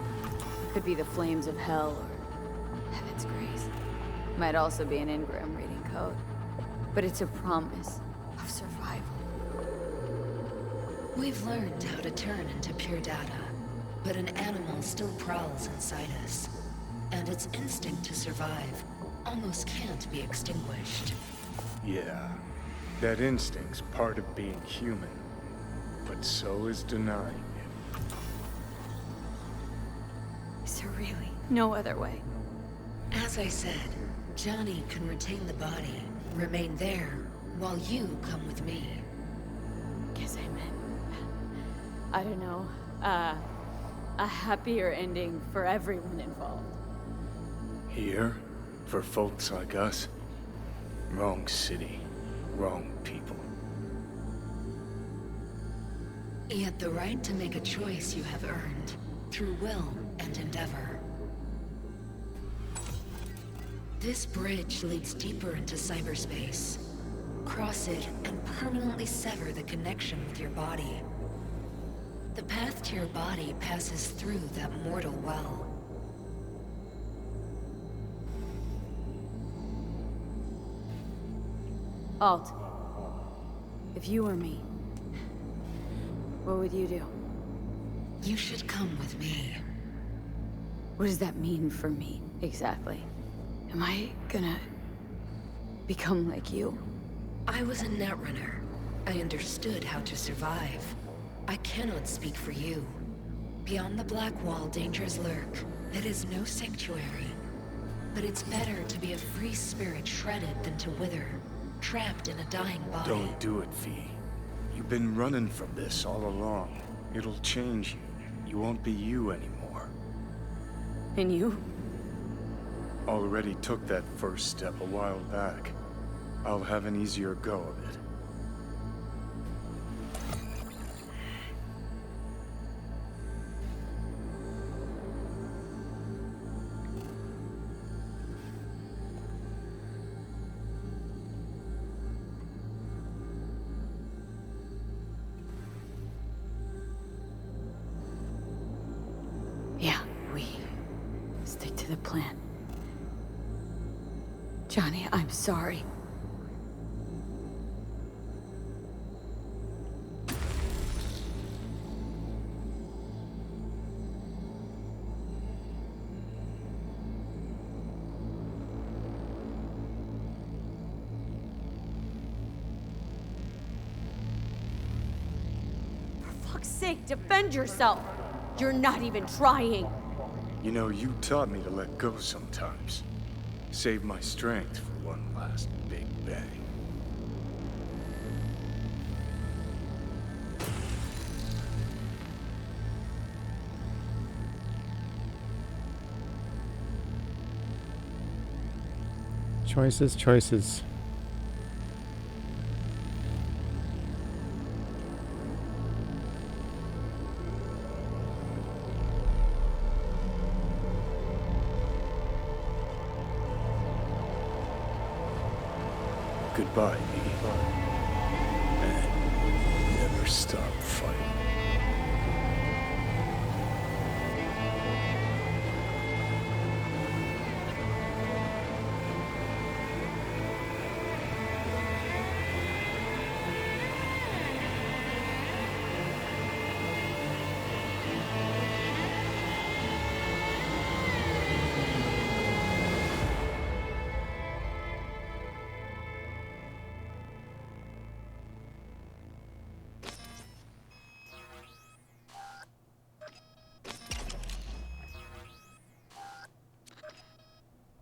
Could be the flames of hell or heaven's grace. Might also be an engram reading code. But it's a promise of survival. We've learned how to turn into pure data, but an animal still prowls inside us. and its instinct to survive almost can't be extinguished. Yeah, that instinct's part of being human, but so is denying it. Is there really no other way? As I said, Johnny can retain the body, remain there, while you come with me. Guess I meant, I don't know, a happier ending for everyone involved. Here, for folks like us, wrong city, wrong people. Yet the right to make a choice you have earned, through will and endeavor. This bridge leads deeper into cyberspace. Cross it and permanently sever the connection with your body. The path to your body passes through that mortal well. Alt, if you were me, what would you do? You should come with me. What does that mean for me, exactly? Am I gonna become like you? I was a netrunner. I understood how to survive. I cannot speak for you. Beyond the Black Wall, dangers lurk. It is no sanctuary. But it's better to be a free spirit shredded than to wither, trapped in a dying body. Don't do it, V. You've been running from this all along. It'll change you. You won't be you anymore. And you? Already took that first step a while back. I'll have an easier go of it. Yeah, we stick to the plan. Johnny, I'm sorry. For fuck's sake, defend yourself! You're not even trying! You know, you taught me to let go sometimes. Save my strength for one last big bang. Choices, choices. Goodbye, V. And never stop fighting.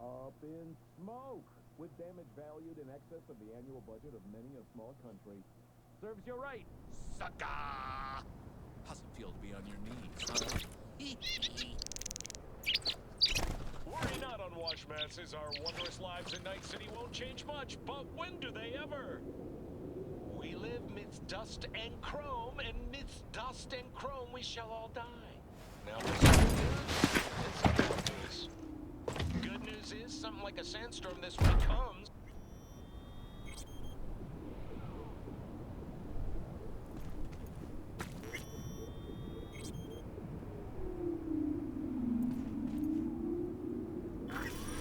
Up in smoke! With damage valued in excess of the annual budget of many a small country. Serves you right, sucker! How's it feel to be on your knees, huh? Worry not, Unwashmasses. Our wondrous lives in Night City won't change much, but when do they ever? We live midst dust and chrome, and midst dust and chrome we shall all die. Now, there's some good news and some bad news. Good news is, something like a sandstorm this week comes.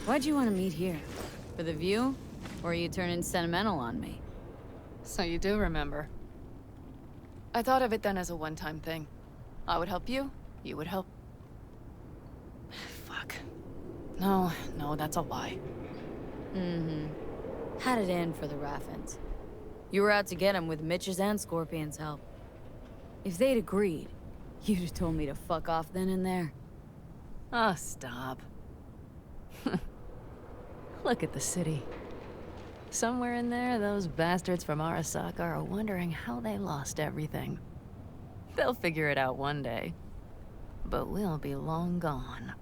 Why'd you want to meet here? For the view? Or are you turning sentimental on me? So you do remember. I thought of it then as a one-time thing. I would help you, you would help. Fuck. No, that's a lie. Mm-hmm. Had it in for the Raffins. You were out to get him with Mitch's and Scorpion's help. If they'd agreed, you'd have told me to fuck off then and there. Oh, stop. Look at the city. Somewhere in there, those bastards from Arasaka are wondering how they lost everything. They'll figure it out one day. But we'll be long gone.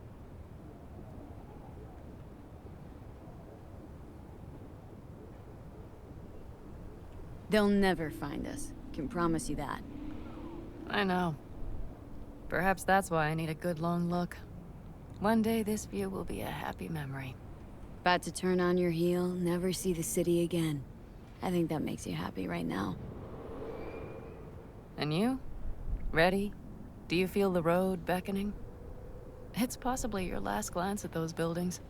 They'll never find us. Can promise you that. I know. Perhaps that's why I need a good long look. One day this view will be a happy memory. About to turn on your heel, never see the city again. I think that makes you happy right now. And you? Ready? Do you feel the road beckoning? It's possibly your last glance at those buildings.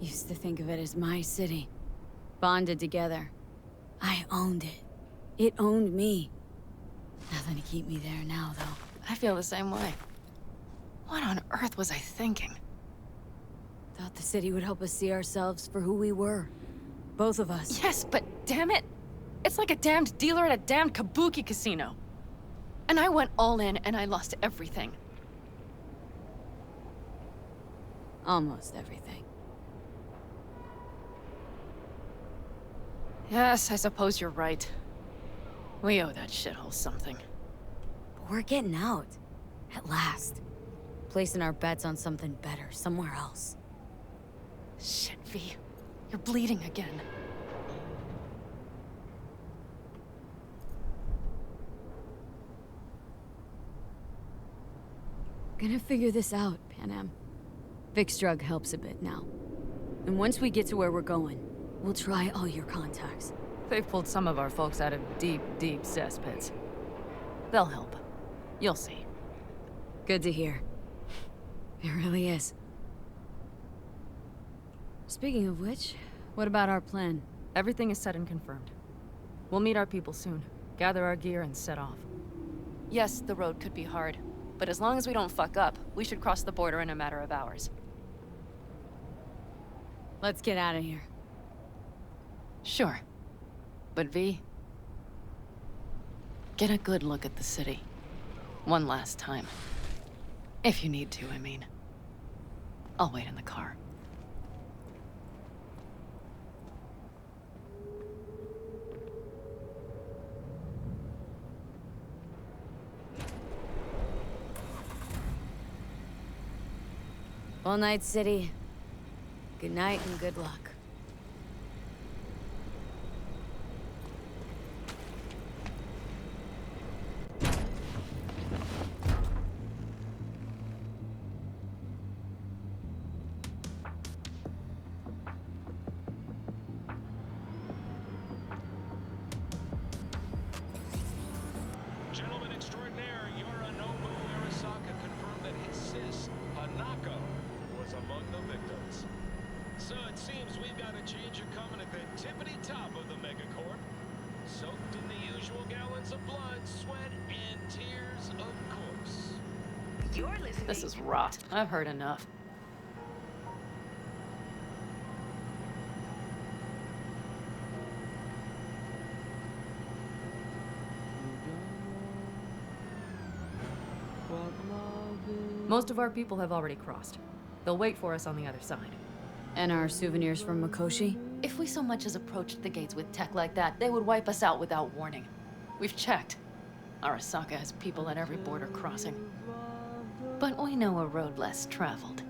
Used to think of it as my city. Bonded together. I owned it. It owned me. Nothing to keep me there now, though. I feel the same way. What on earth was I thinking? Thought the city would help us see ourselves for who we were. Both of us. Yes, but damn it! It's like a damned dealer at a damned kabuki casino. And I went all in and I lost everything. Almost everything. Yes, I suppose you're right. We owe that shithole something. But we're getting out. At last. Placing our bets on something better, somewhere else. Shit, V. You're bleeding again. Gonna figure this out, Panam. Vic's drug helps a bit now. And once we get to where we're going, we'll try all your contacts. They've pulled some of our folks out of deep, deep cesspits. They'll help. You'll see. Good to hear. It really is. Speaking of which, what about our plan? Everything is set and confirmed. We'll meet our people soon, gather our gear, and set off. Yes, the road could be hard, but as long as we don't fuck up, we should cross the border in a matter of hours. Let's get out of here. Sure. But V, get a good look at the city. One last time. If you need to, I mean. I'll wait in the car. All night, city. Good night and good luck. Gentleman extraordinaire, Yorinobu Arasaka confirmed that his sis, Hanako, was among the victims. So it seems we've got a changer coming at the tippity top of the megacorp. Soaked in the usual gallons of blood, sweat, and tears, of course. You're listening. This is rot. I've heard enough. Most of our people have already crossed. They'll wait for us on the other side. And our souvenirs from Mikoshi? If we so much as approached the gates with tech like that, they would wipe us out without warning. We've checked. Arasaka has people at every border crossing. But we know a road less traveled.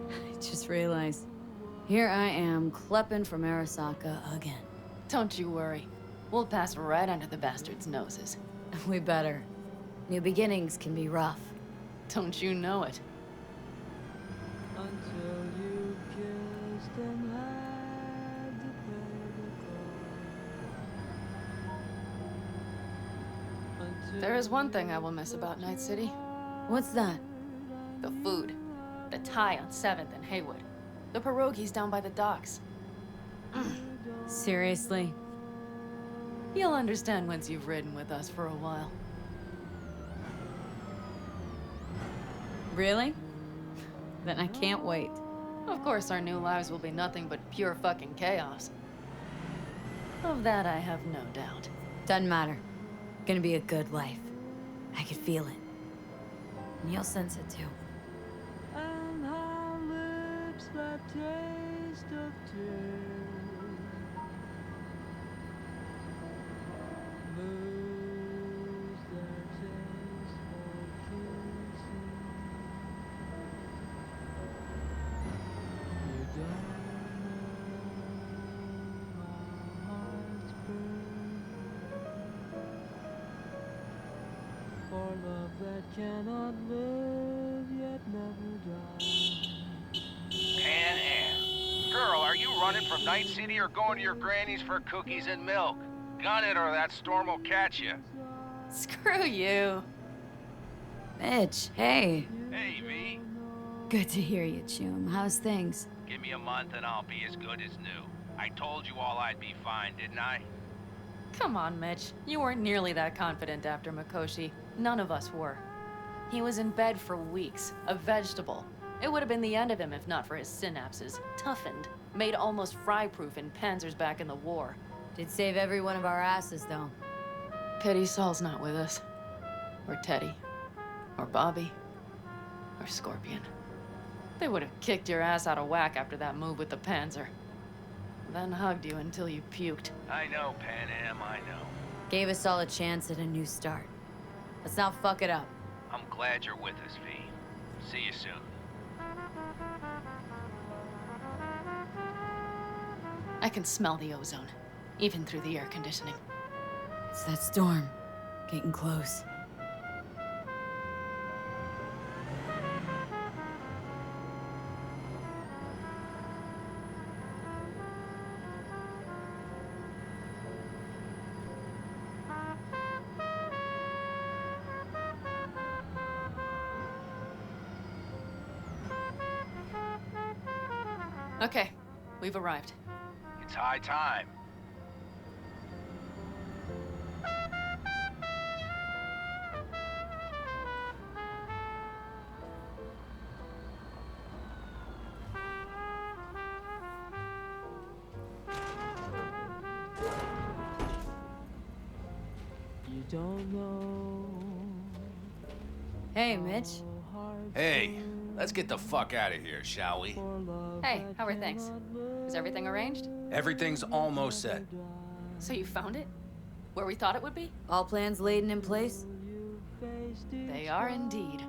I just realized. Here I am, klepping from Arasaka again. Don't you worry. We'll pass right under the bastards' noses. We better. New beginnings can be rough. Don't you know it? There is one thing I will miss about Night City. What's that? The food. The Thai on 7th and Haywood. The pierogies down by the docks. Seriously? You'll understand once you've ridden with us for a while. Really? Then I can't wait. Of course, our new lives will be nothing but pure fucking chaos. Of that, I have no doubt. Doesn't matter. Gonna be a good life. I could feel it. And you'll sense it too. And our lips that taste of tears. Lose their taste for kissing. You don't know our hearts burn for love that cannot live yet never die. Pan Am. Girl, are you running from Night City or going to your granny's for cookies and milk? Gun it or that storm will catch you. Screw you. Mitch, hey. Hey, V. Good to hear you, Chum. How's things? Give me a month and I'll be as good as new. I told you all I'd be fine, didn't I? Come on, Mitch. You weren't nearly that confident after Mikoshi. None of us were. He was in bed for weeks, a vegetable. It would have been the end of him if not for his synapses. Toughened, made almost fry-proof in panzers back in the war. Did save every one of our asses, though. Pity Saul's not with us. Or Teddy. Or Bobby. Or Scorpion. They would have kicked your ass out of whack after that move with the panzer. Then hugged you until you puked. I know, Pan Am, I know. Gave us all a chance at a new start. Let's not fuck it up. I'm glad you're with us, V. See you soon. I can smell the ozone, even through the air conditioning. It's that storm. Getting close. Okay, we've arrived. It's high time. You don't know. Hey, Mitch. Hey, let's get the fuck out of here, shall we? Hey, how are things? Is everything arranged? Everything's almost set. So you found it? Where we thought it would be? All plans laid and in place? They are indeed.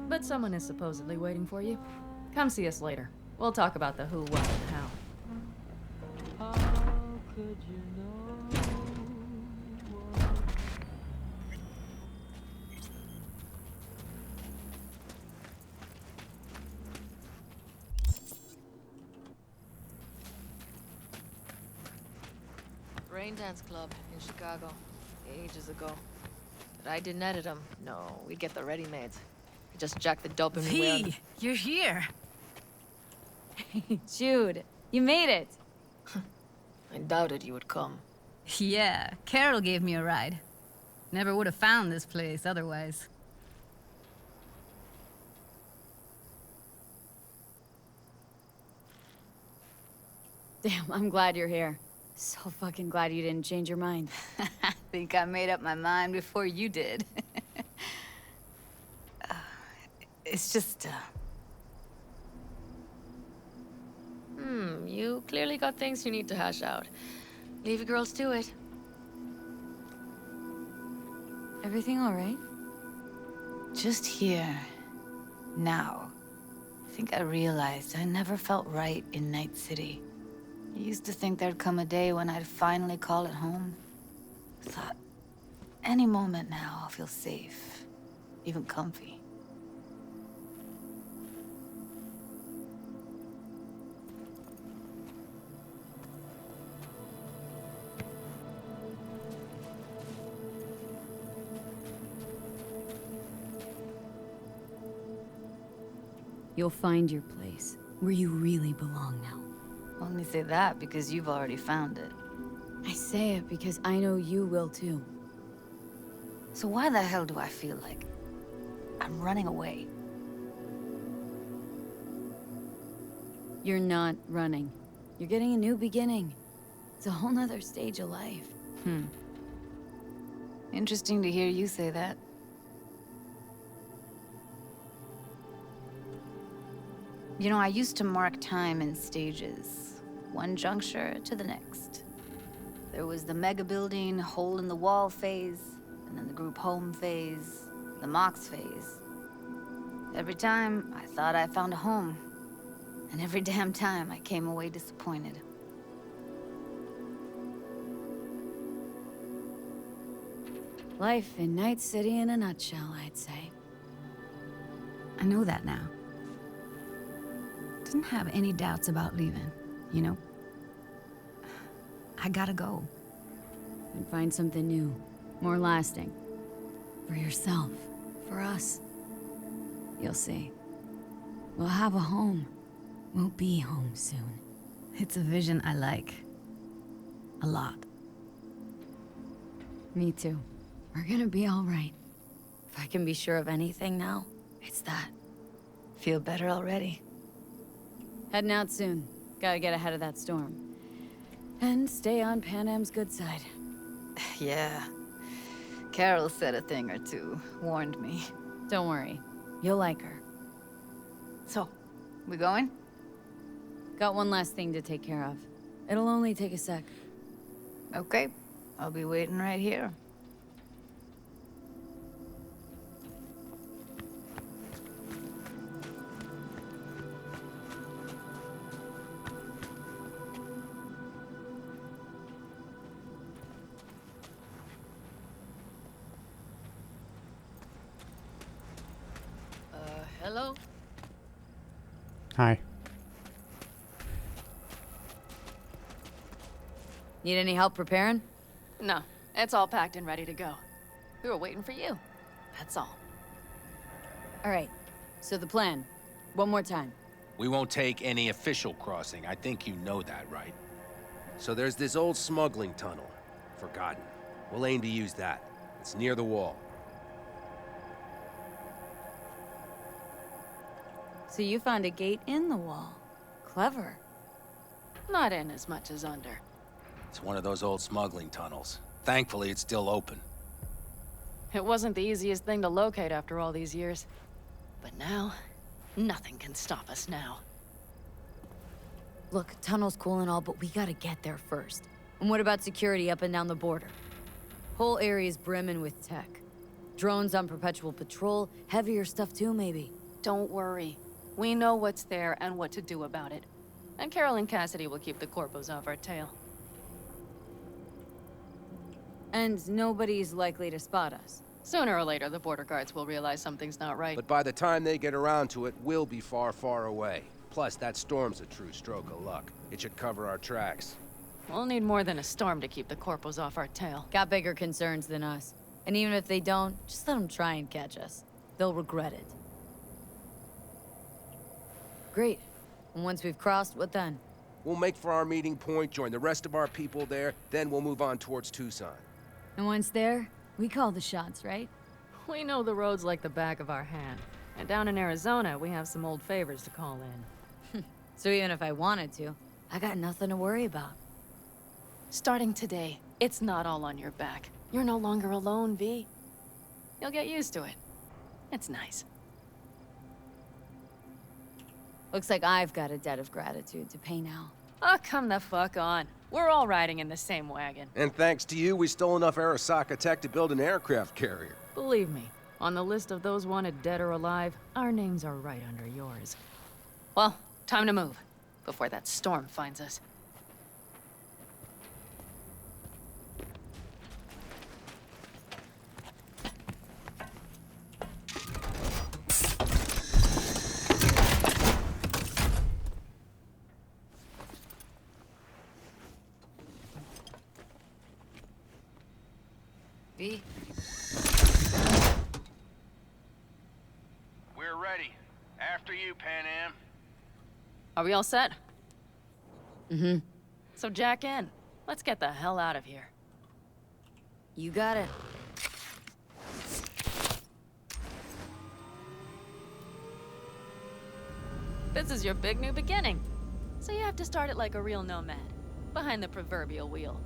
But someone is supposedly waiting for you. Come see us later. We'll talk about the who, what, and how. How could you know? Rain Dance Club in Chicago, ages ago. But I didn't edit them. No, we'd get the ready-mades. Just jack the dope in the wind. V, you're here. Jude, you made it. I doubted you would come. Yeah, Carol gave me a ride. Never would have found this place otherwise. Damn, I'm glad you're here. So fucking glad you didn't change your mind. I think I made up my mind before you did. It's just, You clearly got things you need to hash out. Leave you girls to it. Everything all right? just here, now. I think I realized I never felt right in Night City. I used to think there'd come a day when I'd finally call it home. Thought, any moment now I'll feel safe, even comfy. You'll find your place, where you really belong now. Only say that because you've already found it. I say it because I know you will too. So why the hell do I feel like I'm running away? You're not running. You're getting a new beginning. It's a whole nother stage of life. Interesting to hear you say that. You know, I used to mark time in stages, one juncture to the next. There was the mega building, hole in the wall phase, and then the group home phase, the Mox phase. Every time, I thought I found a home. And every damn time, I came away disappointed. Life in Night City in a nutshell, I'd say. I know that now. Didn't have any doubts about leaving, you know? I gotta go. And find something new, more lasting. For yourself, for us. You'll see. We'll have a home. We'll be home soon. It's a vision I like. A lot. Me too. We're gonna be all right. If I can be sure of anything now, it's that. Feel better already. Heading out soon. Gotta get ahead of that storm. And stay on Pan Am's good side. Yeah. Carol said a thing or two, warned me. Don't worry. You'll like her. So, we going? Got one last thing to take care of. It'll only take a sec. Okay. I'll be waiting right here. Hello? Hi. Need any help preparing? No, it's all packed and ready to go. We were waiting for you. That's all. All right. So the plan. One more time. We won't take any official crossing. I think you know that, right? So there's this old smuggling tunnel. Forgotten. We'll aim to use that. It's near the wall. So you found a gate in the wall. Clever. Not in as much as under. It's one of those old smuggling tunnels. Thankfully, it's still open. It wasn't the easiest thing to locate after all these years. But now, nothing can stop us now. Look, tunnel's cool and all, but we gotta get there first. And what about security up and down the border? Whole area's brimming with tech. Drones on perpetual patrol, heavier stuff too, maybe. Don't worry. We know what's there and what to do about it. And Carol and Cassidy will keep the corpos off our tail. And nobody's likely to spot us. Sooner or later, the border guards will realize something's not right. But by the time they get around to it, we'll be far, far away. Plus, that storm's a true stroke of luck. It should cover our tracks. We'll need more than a storm to keep the corpos off our tail. Got bigger concerns than us. And even if they don't, just let them try and catch us. They'll regret it. Great. And once we've crossed, what then? We'll make for our meeting point, join the rest of our people there, then we'll move on towards Tucson. And once there, we call the shots, right? We know the roads like the back of our hand. And down in Arizona, we have some old favors to call in. So even if I wanted to, I got nothing to worry about. Starting today, it's not all on your back. You're no longer alone, V. You'll get used to it. It's nice. Looks like I've got a debt of gratitude to pay now. Oh, come the fuck on. We're all riding in the same wagon. And thanks to you, we stole enough Arasaka tech to build an aircraft carrier. Believe me, on the list of those wanted dead or alive, our names are right under yours. Well, time to move, before that storm finds us. V? We're ready. After you, Pan Am. Are we all set? Mm-hmm. So jack in. Let's get the hell out of here. You got it. This is your big new beginning. So you have to start it like a real nomad. Behind the proverbial wheel.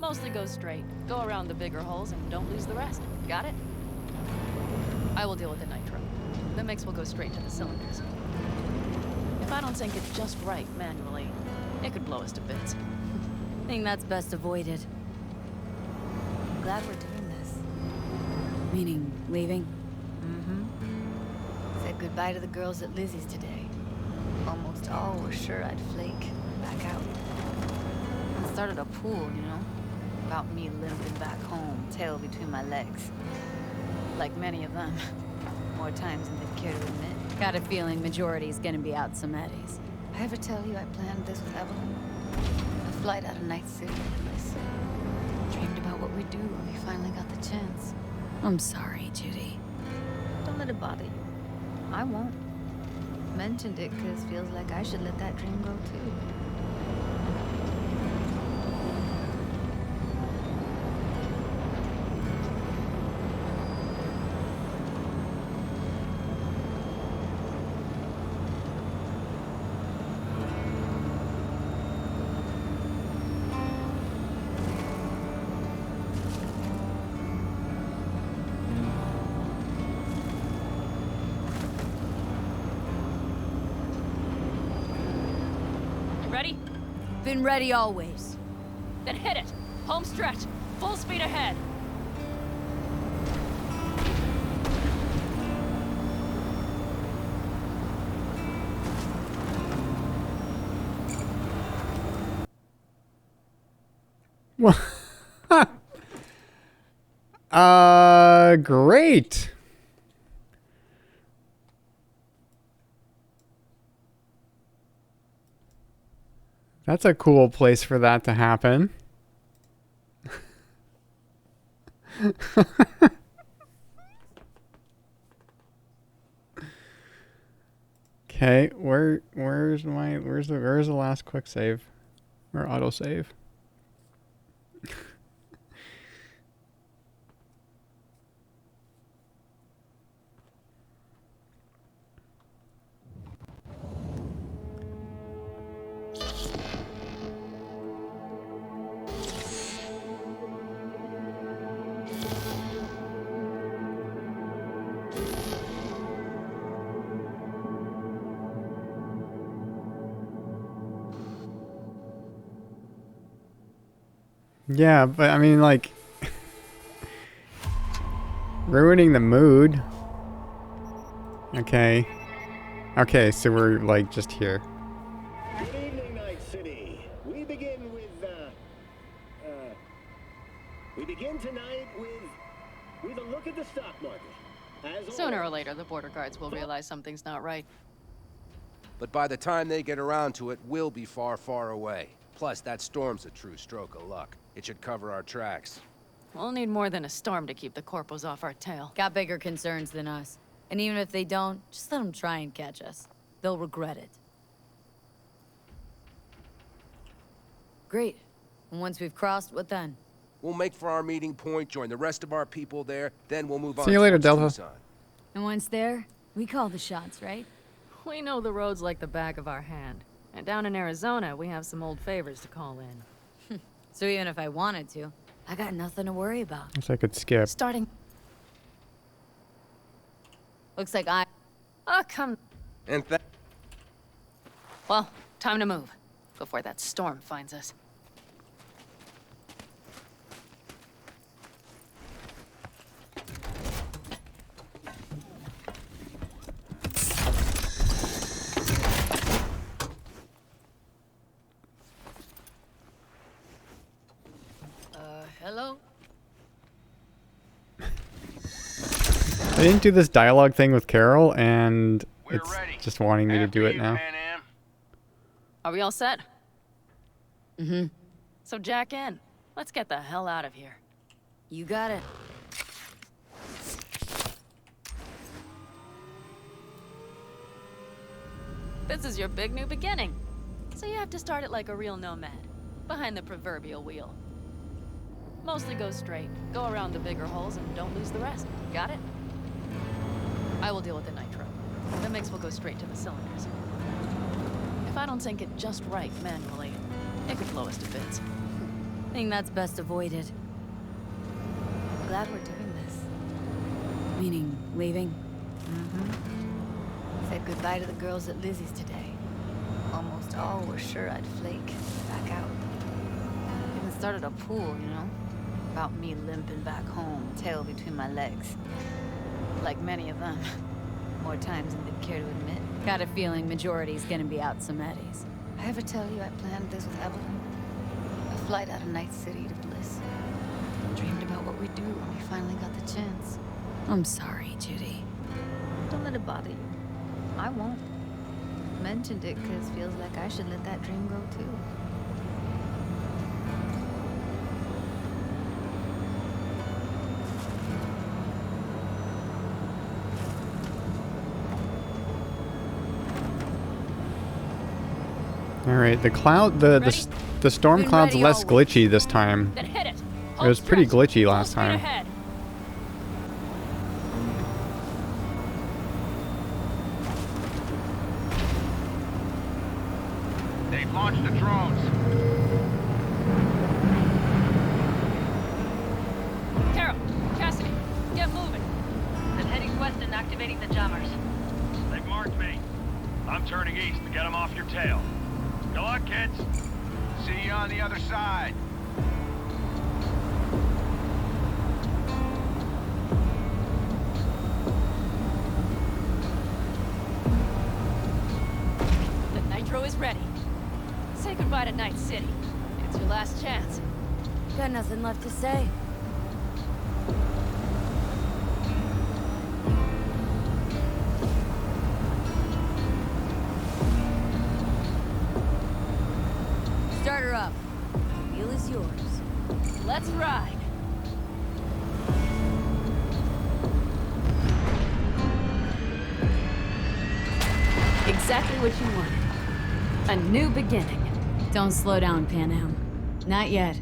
Mostly go straight. Go around the bigger holes and don't lose the rest. Got it? I will deal with the nitro. The mix will go straight to the cylinders. If I don't sync it just right manually, it could blow us to bits. I think that's best avoided. Glad we're doing this. Meaning, leaving? Mm-hmm. Said goodbye to the girls at Lizzie's today. Almost all were sure I'd flake. Back out. I started a pool, you know? About me limping back home, tail between my legs. Like many of them. More times than they'd care to admit. Got a feeling majority's gonna be out some eddies. I ever tell you I planned this with Evelyn? A flight out of Night City and this. Dreamed about what we'd do when we finally got the chance. I'm sorry, Judy. Don't let it bother you. I won't. Mentioned it because feels like I should let that dream go too. Ready? Been ready always. Then hit it! Home stretch! Full speed ahead! Great. That's a cool place for that to happen. Okay, where's the last quick save? Or auto save? Yeah, but I mean, like, ruining the mood. Okay. Okay, so we're, like, just here. Good evening, Night City. We begin tonight with a look at the stock market. As Sooner or later, the border guards will realize something's not right. But by the time they get around to it, we'll be far, far away. Plus, that storm's a true stroke of luck. It should cover our tracks. We'll need more than a storm to keep the corpos off our tail. Got bigger concerns than us. And even if they don't, just let them try and catch us. They'll regret it. Great. And once we've crossed, what then? We'll make for our meeting point, join the rest of our people there, then we'll move on. See you later, towards Delta. Tucson. And once there, we call the shots, right? We know the roads like the back of our hand. And down in Arizona, we have some old favors to call in. So even if I wanted to, I got nothing to worry about. Guess I could skip. Starting. Looks like I... Oh, come... And that... Well, time to move. Before that storm finds us. Hello? I didn't do this dialogue thing with Carol, and it's just wanting me to do it now. Are we all set? Mm-hmm. So jack in. Let's get the hell out of here. You got it. This is your big new beginning. So you have to start it like a real nomad, behind the proverbial wheel. Mostly go straight, go around the bigger holes, and don't lose the rest. Got it? I will deal with the nitro. The mix will go straight to the cylinders. If I don't sync it just right manually, it could blow us to bits. Think that's best avoided. Glad we're doing this. Meaning, leaving? Mm-hmm. Said goodbye to the girls at Lizzie's today. Almost all were sure I'd flake, back out. Even started a pool, you know? About me limping back home, tail between my legs. Like many of them. More times than they'd care to admit. Got a feeling majority's gonna be out some eddies. I ever tell you I planned this with Evelyn? A flight out of Night City to Bliss. Dreamed about what we'd do when we finally got the chance. I'm sorry, Judy. Don't let it bother you. I won't. Mentioned it because feels like I should let that dream grow too. All right, the storm cloud's less glitchy this time. Then hit it. It was pretty glitchy last time. Ahead. They've launched the drones. Carol, Cassidy, get moving. I'm heading west and activating the jammers. They've marked me. I'm turning east to get them off your tail. Good luck, kids. See you on the other side. The nitro is ready. Say goodbye to Night City. It's your last chance. Got nothing left to say. Start her up. The wheel is yours. Let's ride. Exactly what you wanted. A new beginning. Don't slow down, Pan Am. Not yet.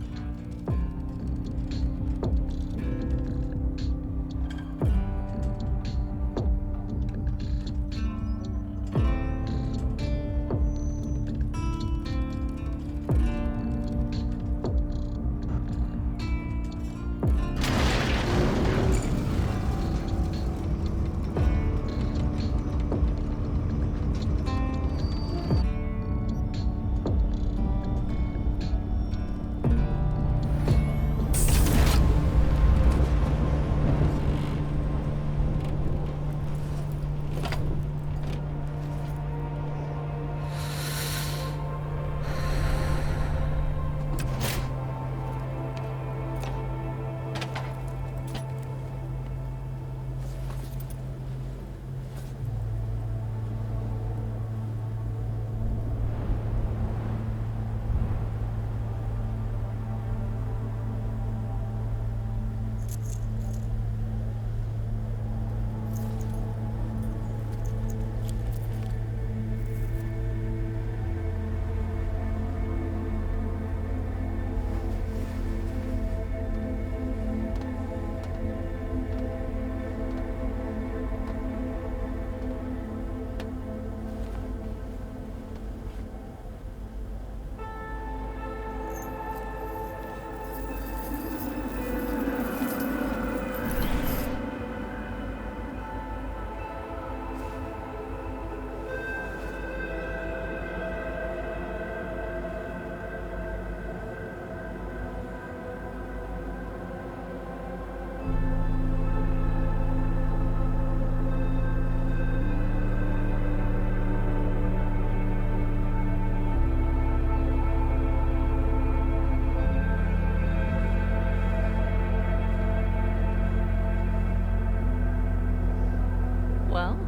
Well?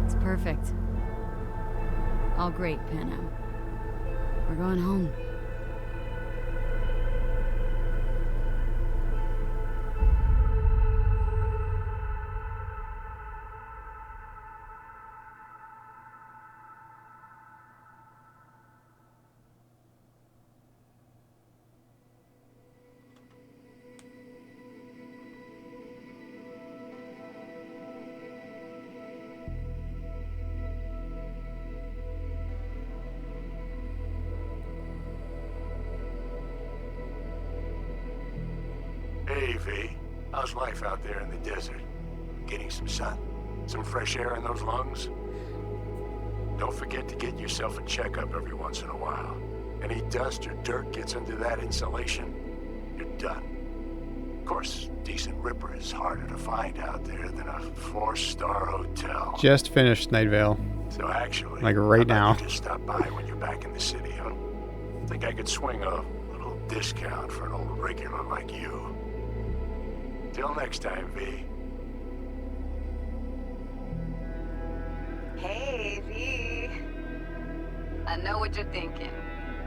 It's perfect. All great, Pan Am. We're going home. Hey, V. How's life out there in the desert? Getting some sun? Some fresh air in those lungs? Don't forget to get yourself a checkup every once in a while. Any dust or dirt gets into that insulation, you're done. Of course, decent ripper is harder to find out there than a 4-star hotel. Just finished Night Vale. So actually, Like right now. you just stop by when you're back in the city, huh? Think I could swing a little discount for an old regular like you. Till next time, V. Hey, V. I know what you're thinking.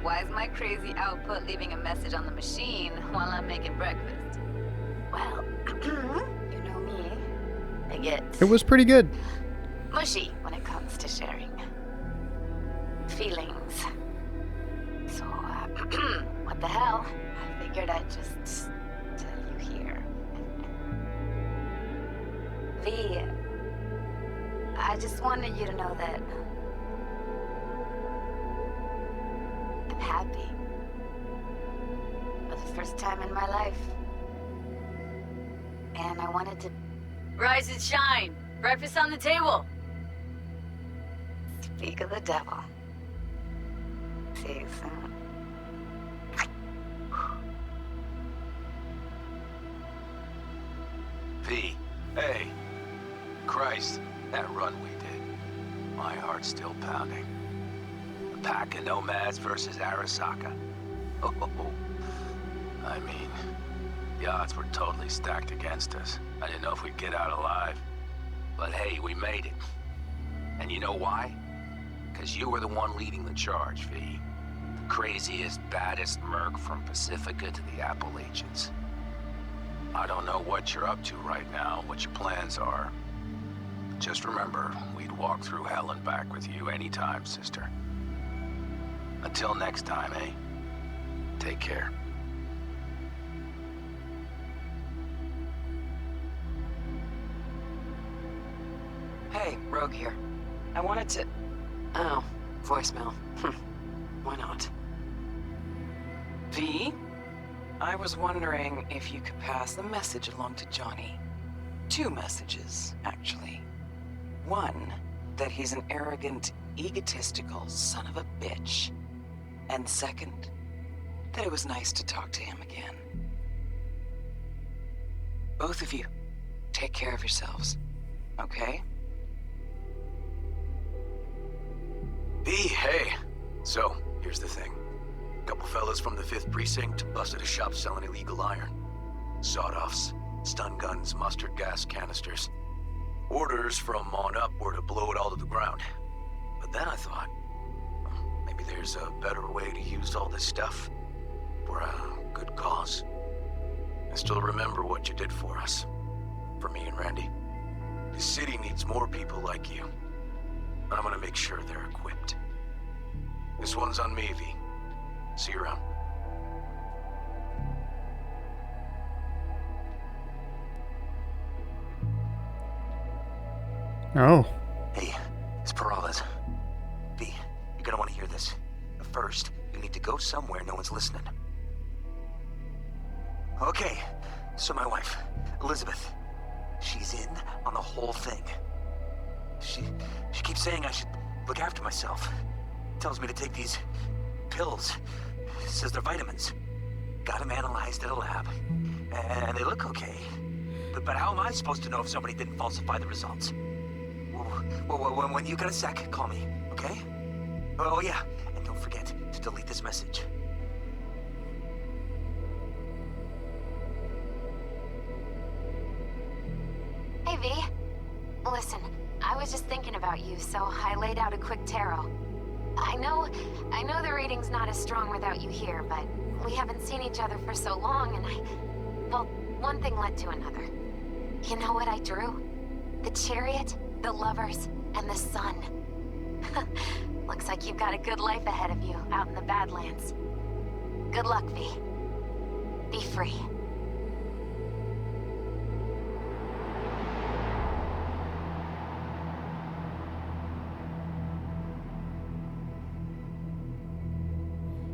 Why is my crazy output leaving a message on the machine while I'm making breakfast? Well, you know me. I get It was pretty good. mushy when it comes to sharing feelings. So, what the hell? I figured I'd just tell you here. V, I just wanted you to know that I'm happy. For the first time in my life. And I wanted to Rise and shine. Breakfast on the table. speak of the devil. See you soon. V. Hey. Christ, that run we did. My heart's still pounding. A pack of nomads versus Arasaka. Oh, I mean, the odds were totally stacked against us. I didn't know if we'd get out alive. But hey, we made it. And you know why? Because you were the one leading the charge, V. The craziest, baddest merc from Pacifica to the Appalachians. I don't know what you're up to right now, what your plans are. But just remember, we'd walk through hell and back with you anytime, sister. Until next time, eh? Take care. Hey, Rogue here. I wanted to... Oh, voicemail. Why not? V? I was wondering if you could pass the message along to Johnny. 2 messages, actually. One, that he's an arrogant, egotistical son of a bitch. And second, that it was nice to talk to him again. Both of you, take care of yourselves, okay? V, hey. So, here's the thing. A couple fellas from the 5th Precinct busted a shop selling illegal iron. Sawed-offs, stun guns, mustard gas canisters. Orders from on up were to blow it all to the ground. But then I thought, maybe there's a better way to use all this stuff for a good cause. I still remember what you did for us. For me and Randy. The city needs more people like you. I'm gonna make sure they're equipped. This one's on me, V. See you around. Oh. Hey, it's Peralez. V, you're gonna want to hear this. But first, you need to go somewhere no one's listening. Okay, so my wife, Elizabeth, she's in on the whole thing. She keeps saying I should look after myself. Tells me to take these pills. Says they're vitamins. Got them analyzed at a lab. And they look okay. But how am I supposed to know if somebody didn't falsify the results? When you got a sec, call me, okay? Oh yeah, and don't forget to delete this message. Hey, V. Listen, I was just thinking about you, so I laid out a quick tarot. I know the reading's not as strong without you here, but we haven't seen each other for so long, and well, one thing led to another. You know what I drew? The chariot, the lovers, and the sun. Looks like you've got a good life ahead of you out in the Badlands. Good luck, V. Be free.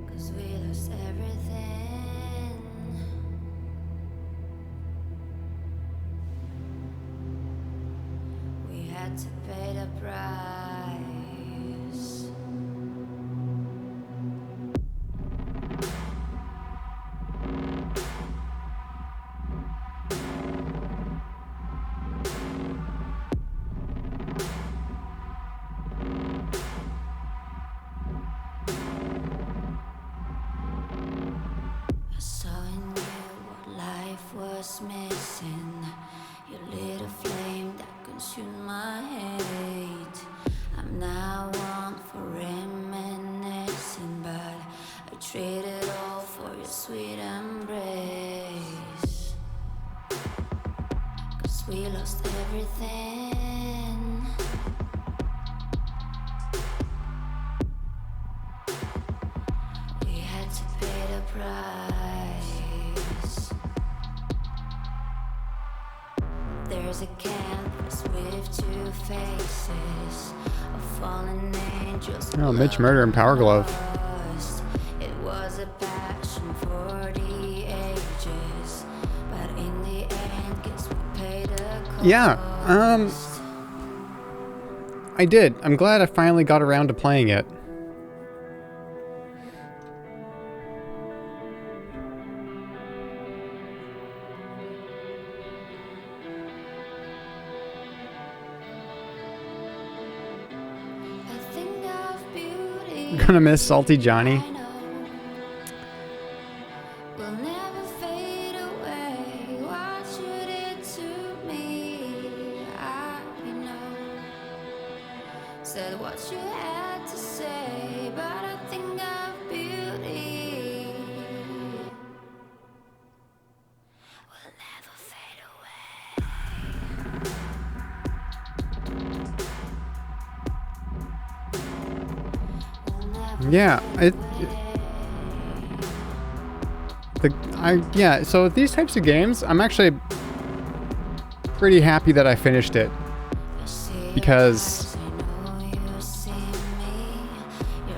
Cause we lost everything. had to pay the price. I saw in you what life was missing. You lit a flame that consumed my hate. I'm now one for reminiscing, but I traded all for your sweet embrace. 'Cause we lost everything. We had to pay the price. There's a canvas with two faces, a fallen angel's Oh, Mitch Murder and Power Glove. lost. It was a passion for the ages, but in the end, guess we paid the cost. Yeah, I did. I'm glad I finally got around to playing it. A thing of beauty I'm gonna miss Salty Johnny. will never fade away. What you did to me, I know. Said what you had to say, but a thing of beauty will never fade away. Yeah, yeah, so these types of games, I'm actually pretty happy that I finished it. Because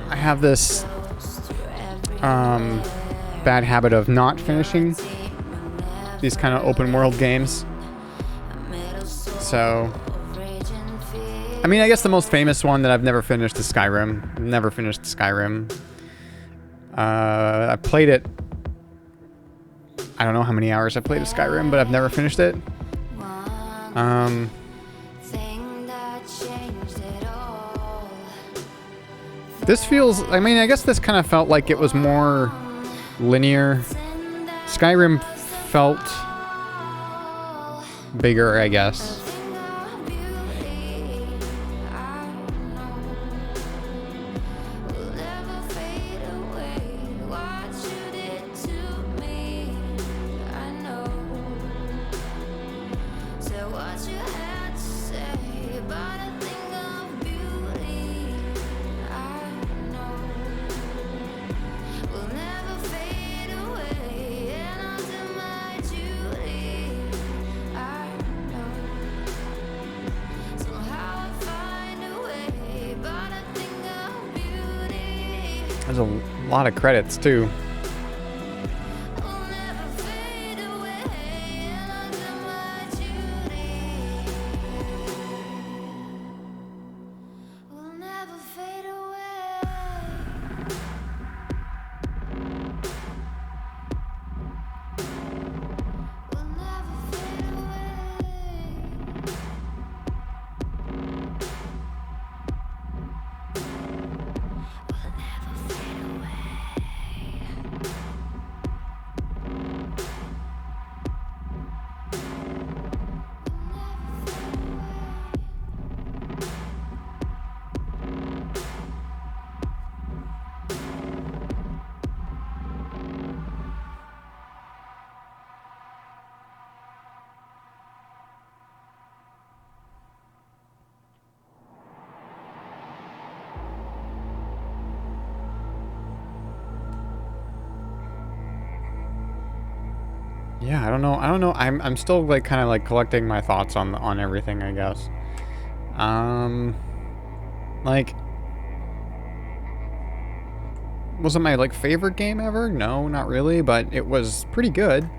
I have this bad habit of not finishing these kind of open world games. So, I mean, I guess the most famous one that I've never finished is Skyrim. Never finished Skyrim. I played it. I don't know how many hours I played of Skyrim, but I've never finished it. This feels, I mean, I guess this kind of felt like it was more linear. Skyrim felt bigger, I guess. There's a lot of credits too. Yeah, I don't know. I'm still like kind of like collecting my thoughts on everything, I guess. Like, was it my like favorite game ever? No, not really, but it was pretty good.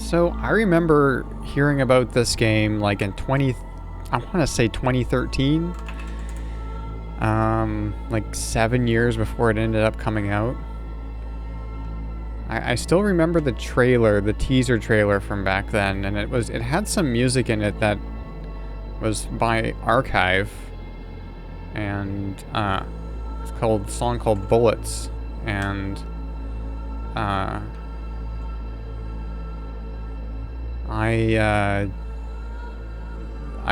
So I remember hearing about this game like in I want to say 2013. Like 7 years before it ended up coming out. I still remember the trailer, the teaser trailer from back then, and it had some music in it that was by Archive, and it's called a song called Bullets, and I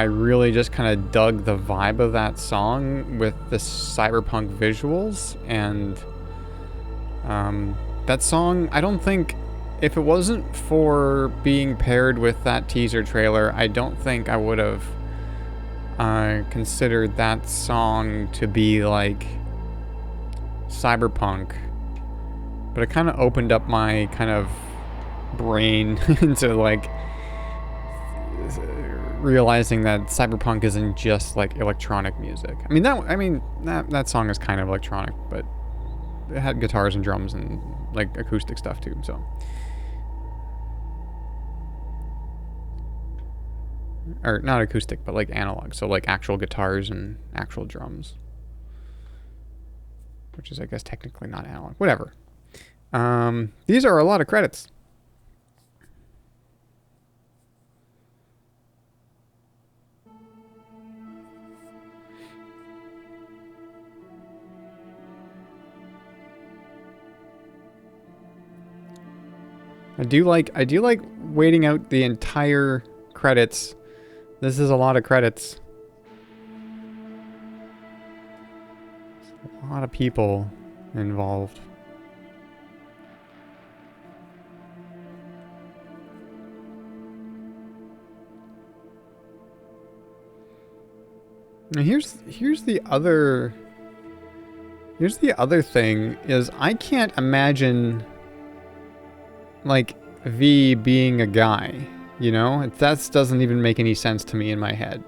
really just kind of dug the vibe of that song with the cyberpunk visuals, and that song, I don't think, if it wasn't for being paired with that teaser trailer, I don't think I would have considered that song to be like cyberpunk. But it kind of opened up my kind of brain into like realizing that cyberpunk isn't just like electronic music. I mean that song is kind of electronic, but it had guitars and drums and like acoustic stuff too, so. Or not acoustic, but like analog, so like actual guitars and actual drums. Which is, I guess, technically not analog. Whatever. These are a lot of credits. I do like waiting out the entire credits. This is a lot of credits. A lot of people involved. Now here's the other thing is I can't imagine like V being a guy, you know? That doesn't even make any sense to me in my head.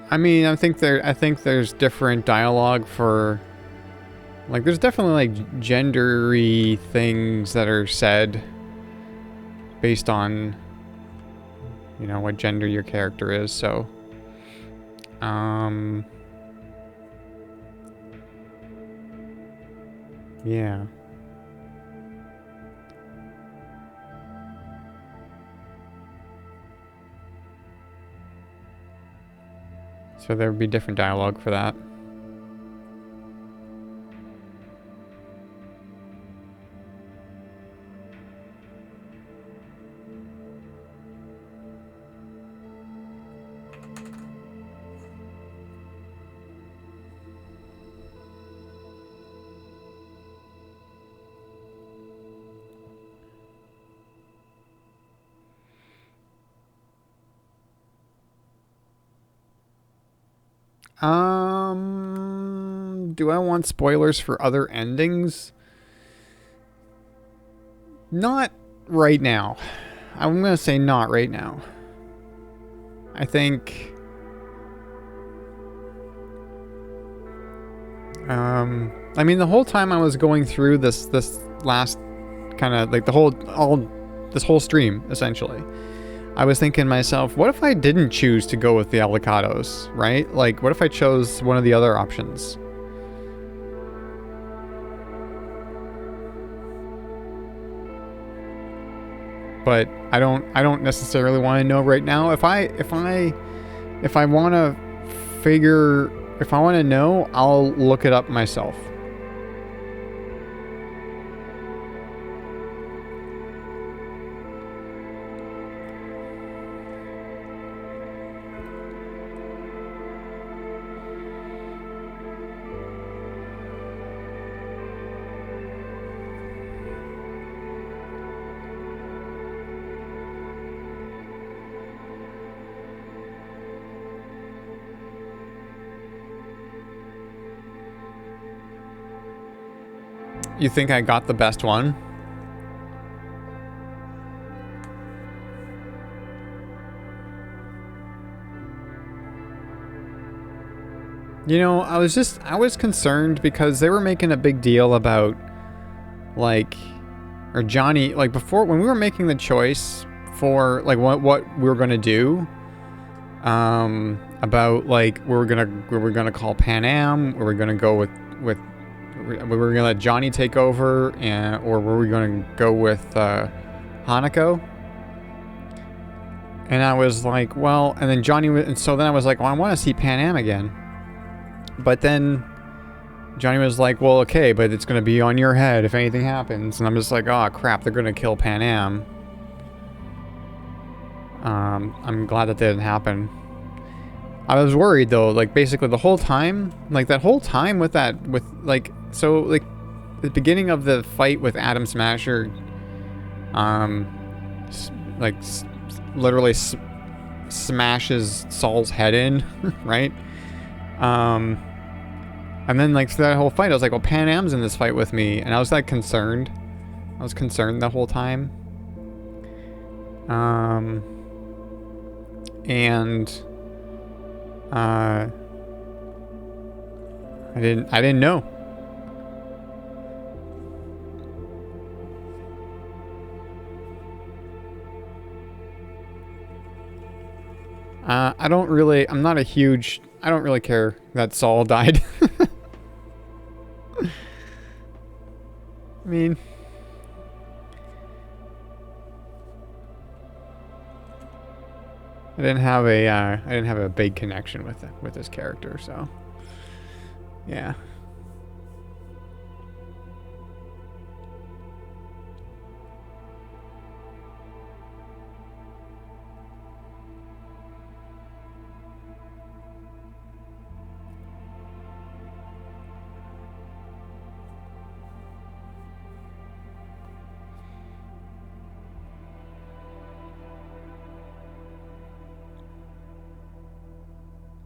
I mean, I think there's different dialogue for, like, there's definitely like gendery things that are said based on, you know, what gender your character is. So, yeah. So there would be different dialogue for that. Do I want spoilers for other endings? Not right now. I'm gonna say not right now. I think... I mean, the whole time I was going through this last kind of like this whole stream, essentially, I was thinking to myself, what if I didn't choose to go with the avocados, right? Like, what if I chose one of the other options? But I don't necessarily want to know right now. If I want to know, I'll look it up myself. You think I got the best one? You know, I was concerned because they were making a big deal about, like, or Johnny, like, before, when we were making the choice for, like, what we were gonna do, about, like, we were gonna call Pan Am, we were gonna go with, we were gonna let Johnny take over, or were we gonna go with, Hanako? And I was like, well, and then and so then I was like, well, I want to see Pan Am again. But then Johnny was like, well, okay, but it's going to be on your head if anything happens. And I'm just like, oh, crap, they're going to kill Pan Am. I'm glad that didn't happen. I was worried, though, like, basically the whole time, like, that whole time with that, so, like, the beginning of the fight with Atom Smasher, literally smashes Saul's head in, right? And then, like, through that whole fight, I was like, well, Pan Am's in this fight with me. And I was, like, concerned. I was concerned the whole time. I didn't know. I don't really care that Saul died. I mean, I didn't have a big connection with this character, so yeah.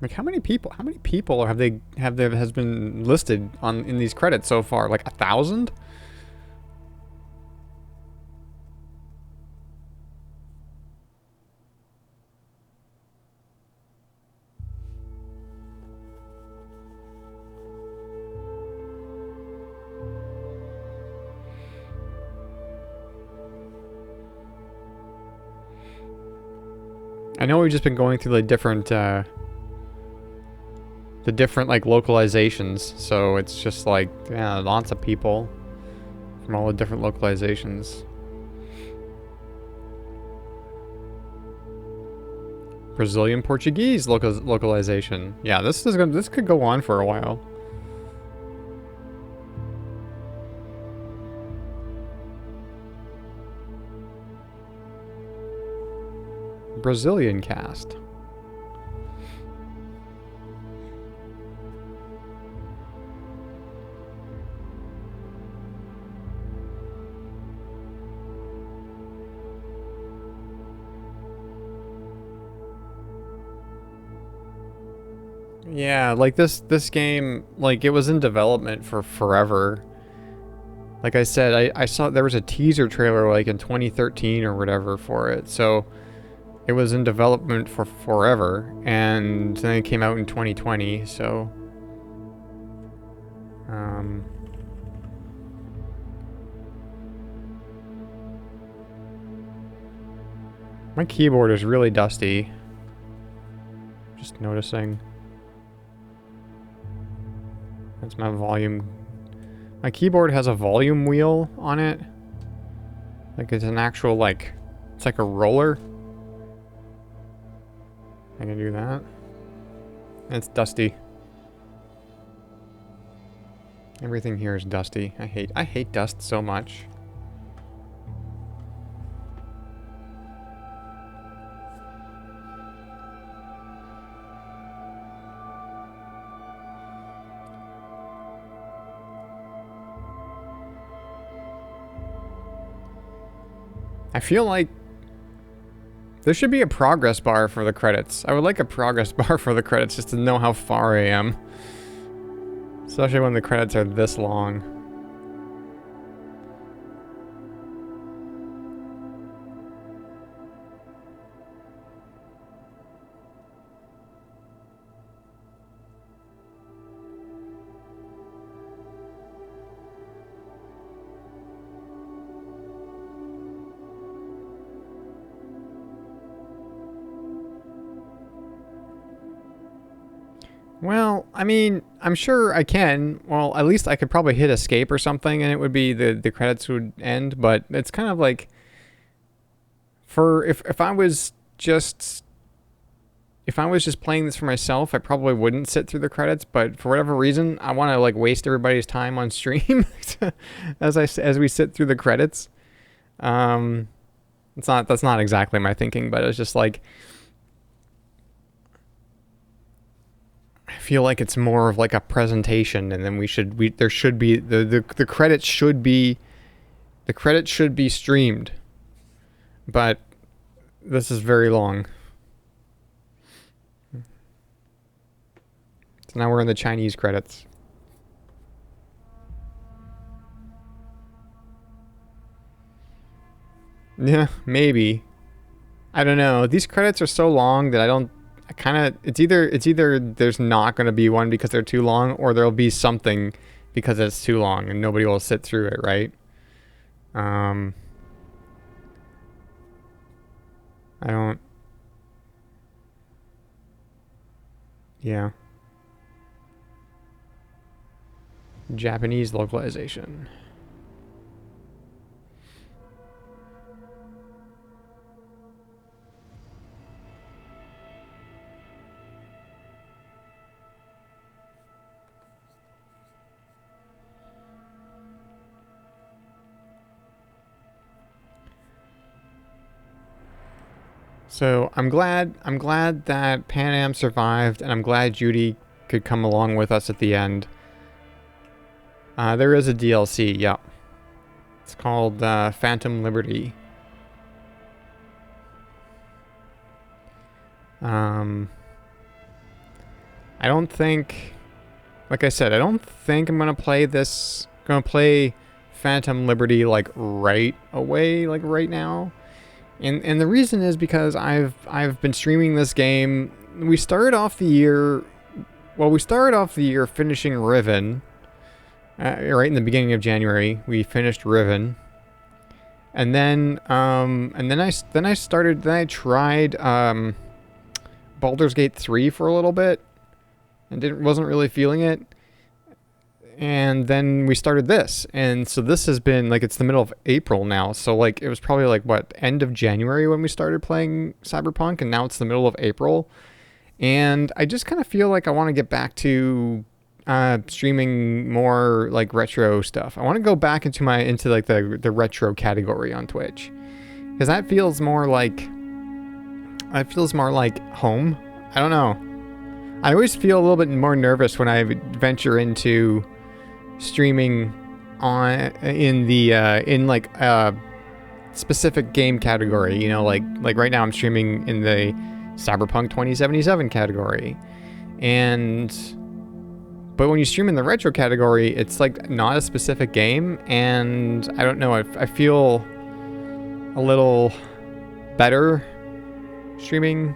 Like, how many people has been listed in these credits so far? Like 1,000? I know we've just been going through the different like localizations, so it's just like, yeah, lots of people from all the different localizations. Brazilian Portuguese localization. Yeah, this could go on for a while. Brazilian cast. Yeah, like this game, like, it was in development for forever. Like I said, I saw there was a teaser trailer like in 2013 or whatever for it, so it was in development for forever, and then it came out in 2020, so my keyboard is really dusty. Just noticing. That's my volume. My keyboard has a volume wheel on it. Like, it's an actual, like, it's like a roller. I can do that. And it's dusty. Everything here is dusty. I hate dust so much. I feel like there should be a progress bar for the credits. I would like a progress bar for the credits just to know how far I am. Especially when the credits are this long. Well, I mean, I'm sure I can. Well, at least I could probably hit escape or something and it would be the credits would end, but it's kind of like for if I was just playing this for myself, I probably wouldn't sit through the credits, but for whatever reason, I want to like waste everybody's time on stream as we sit through the credits. That's not exactly my thinking, but it's just like I feel like it's more of like a presentation, and then there should be the credits should be streamed, but this is very long. So now we're in the Chinese credits. Yeah, maybe. I don't know. These credits are so long that it's either there's not going to be one because they're too long, or there'll be something because it's too long and nobody will sit through it, right? Yeah. Japanese localization. So I'm glad that Pan Am survived, and I'm glad Judy could come along with us at the end. There is a DLC, yeah. It's called Phantom Liberty. I don't think, like I said, I don't think I'm gonna play Phantom Liberty like right away, like right now. And the reason is because I've been streaming this game. We started off the year finishing Riven. Right in the beginning of January, we finished Riven. And then I tried Baldur's Gate 3 for a little bit and wasn't really feeling it. And then we started this, and so this has been like, it's the middle of April now, so like it was probably like what, end of January when we started playing Cyberpunk, and now it's the middle of April, and I just kind of feel like I want to get back to streaming more like retro stuff. I want to go back into like the retro category on Twitch, because that feels more like home. I don't know. I always feel a little bit more nervous when I venture into streaming in like a specific game category, you know, like right now I'm streaming in the Cyberpunk 2077 category, but when you stream in the retro category, it's like not a specific game, and I don't know, I feel a little better streaming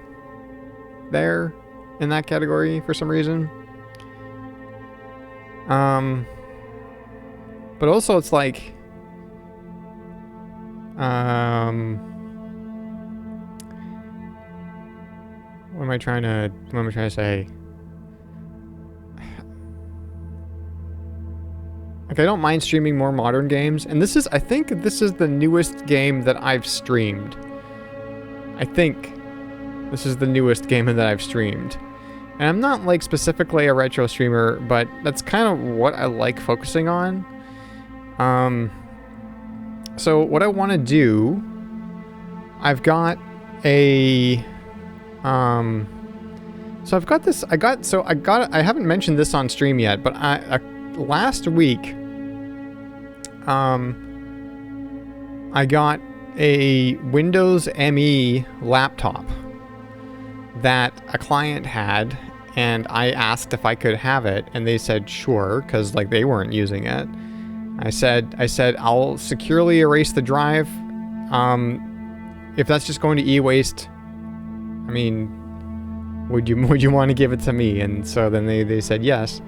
there in that category for some reason. But also it's like, what am I trying to say? Like, I don't mind streaming more modern games, and I think this is the newest game that I've streamed. I think this is the newest game that I've streamed. And I'm not like specifically a retro streamer, but that's kind of what I like focusing on. So what I want to do, I haven't mentioned this on stream yet, but last week, I got a Windows ME laptop that a client had, and I asked if I could have it, and they said sure, because like they weren't using it. I said I'll securely erase the drive. If that's just going to e-waste, I mean, would you want to give it to me? And so then they said yes.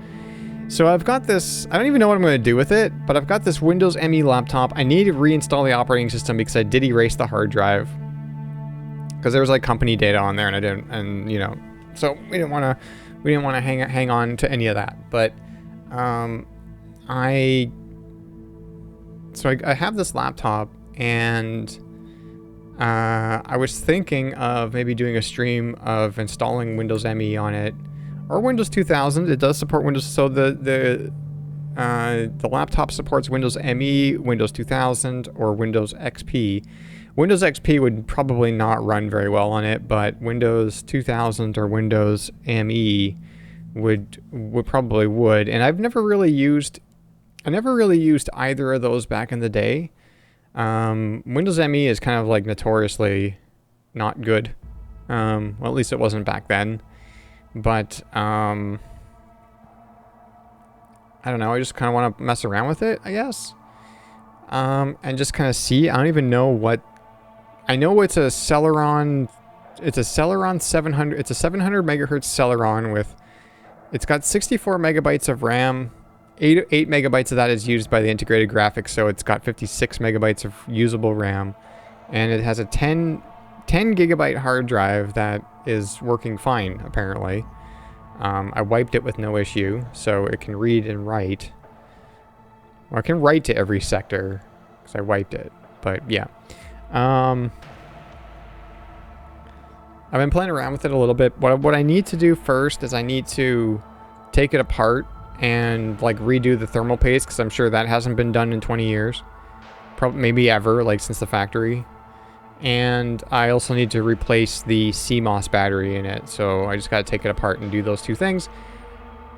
So I've got this, I don't even know what I'm going to do with it, but I've got this Windows ME laptop. I need to reinstall the operating system because I did erase the hard drive, because there was like company data on there, and I didn't, and you know, so we didn't want to we didn't want to hang on to any of that. But I have this laptop, and I was thinking of maybe doing a stream of installing Windows ME on it, or Windows 2000. It does support Windows, so the laptop supports Windows ME, Windows 2000, or Windows XP. Windows XP would probably not run very well on it, but Windows 2000 or Windows ME would probably would. And I never really used either of those back in the day. Windows ME is kind of like notoriously not good. Well, at least it wasn't back then. But I don't know. I just kind of want to mess around with it, I guess. And just kind of see. I don't even know what. I know it's a Celeron. It's a Celeron 700. It's a 700 megahertz Celeron with. It's got 64 megabytes of RAM. 8 megabytes of that is used by the integrated graphics, so it's got 56 megabytes of usable RAM, and it has a 10 gigabyte hard drive that is working fine apparently. I wiped it with no issue, so it can read and write. Well, I can write to every sector because I wiped it, but yeah. I've been playing around with it a little bit. What I need to do first is I need to take it apart and like redo the thermal paste, because I'm sure that hasn't been done in 20 years. Probably maybe ever, like since the factory. And I also need to replace the CMOS battery in it. So I just got to take it apart and do those two things.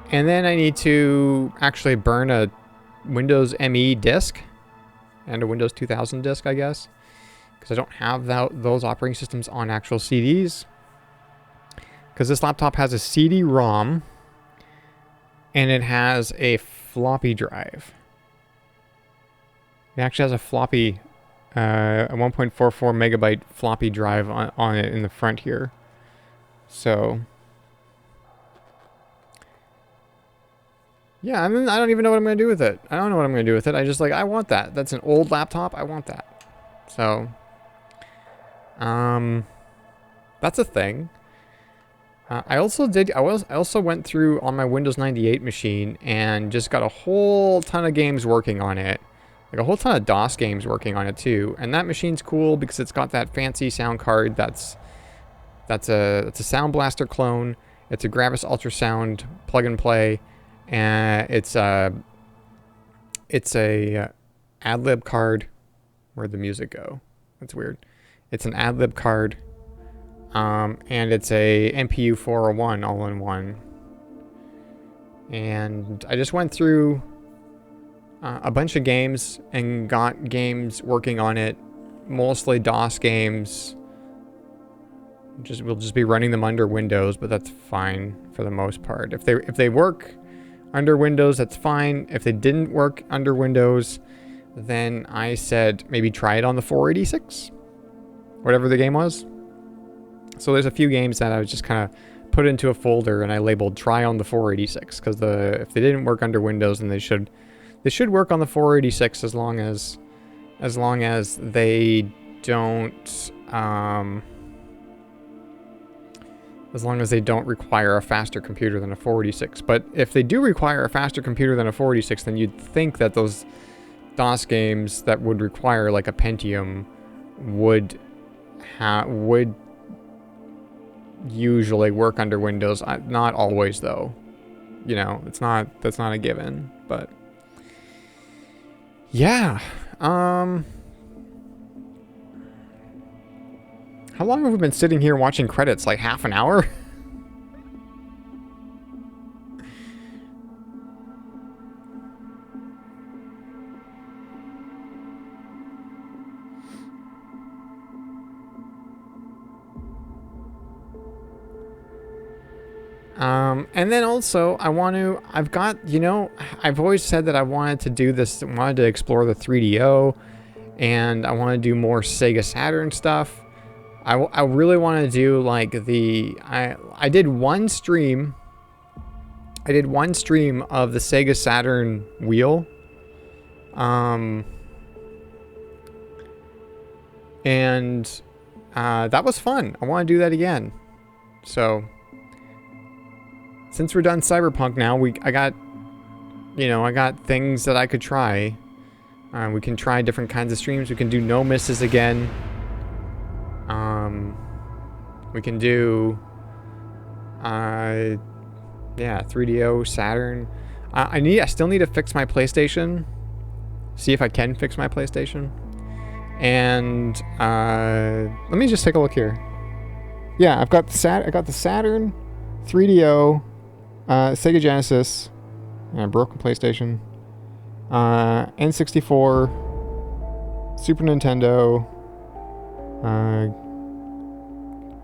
And then I need to actually burn a Windows ME disk and a Windows 2000 disk, I guess, because I don't have those operating systems on actual CDs. Because this laptop has a CD-ROM and it has a floppy drive. It actually has a floppy, a 1.44 megabyte floppy drive on it in the front here. So, yeah, I mean, I don't even know what I'm going to do with it. I don't know what I'm going to do with it. I just like, I want that. That's an old laptop. I want that. So, that's a thing. I also went through on my Windows 98 machine and just got a whole ton of games working on it. Like a whole ton of DOS games working on it too. And that machine's cool because it's got that fancy sound card that's a Sound Blaster clone. It's a Gravis Ultrasound plug and play. And it's a AdLib card. Where'd the music go? That's weird. It's an AdLib card. And it's a MPU 401 all-in-one. And I just went through a bunch of games and got games working on it, mostly DOS games. We'll just be running them under Windows, but that's fine for the most part. If they work under Windows, that's fine. If they didn't work under Windows, then I said maybe try it on the 486, whatever the game was. So there's a few games that I was just kind of put into a folder and I labeled try on the 486 because if they didn't work under Windows, then they should work on the 486 as long as they don't require a faster computer than a 486. But if they do require a faster computer than a 486, then you'd think that those DOS games that would require like a Pentium would usually work under Windows. Not always though. You know, that's not a given, but yeah. How long have we been sitting here watching credits? Like half an hour? And then also I've always said that I wanted to do this, wanted to explore the 3DO, and I want to do more Sega Saturn stuff. I really want to do like I did one stream of the Sega Saturn wheel. And that was fun. I want to do that again. So since we're done Cyberpunk now, I got things that I could try. We can try different kinds of streams. We can do no misses again. We can do, yeah, 3DO, Saturn. I still need to fix my PlayStation. See if I can fix my PlayStation. And let me just take a look here. Yeah, I got the Saturn, 3DO, Sega Genesis, broken PlayStation, N64, Super Nintendo,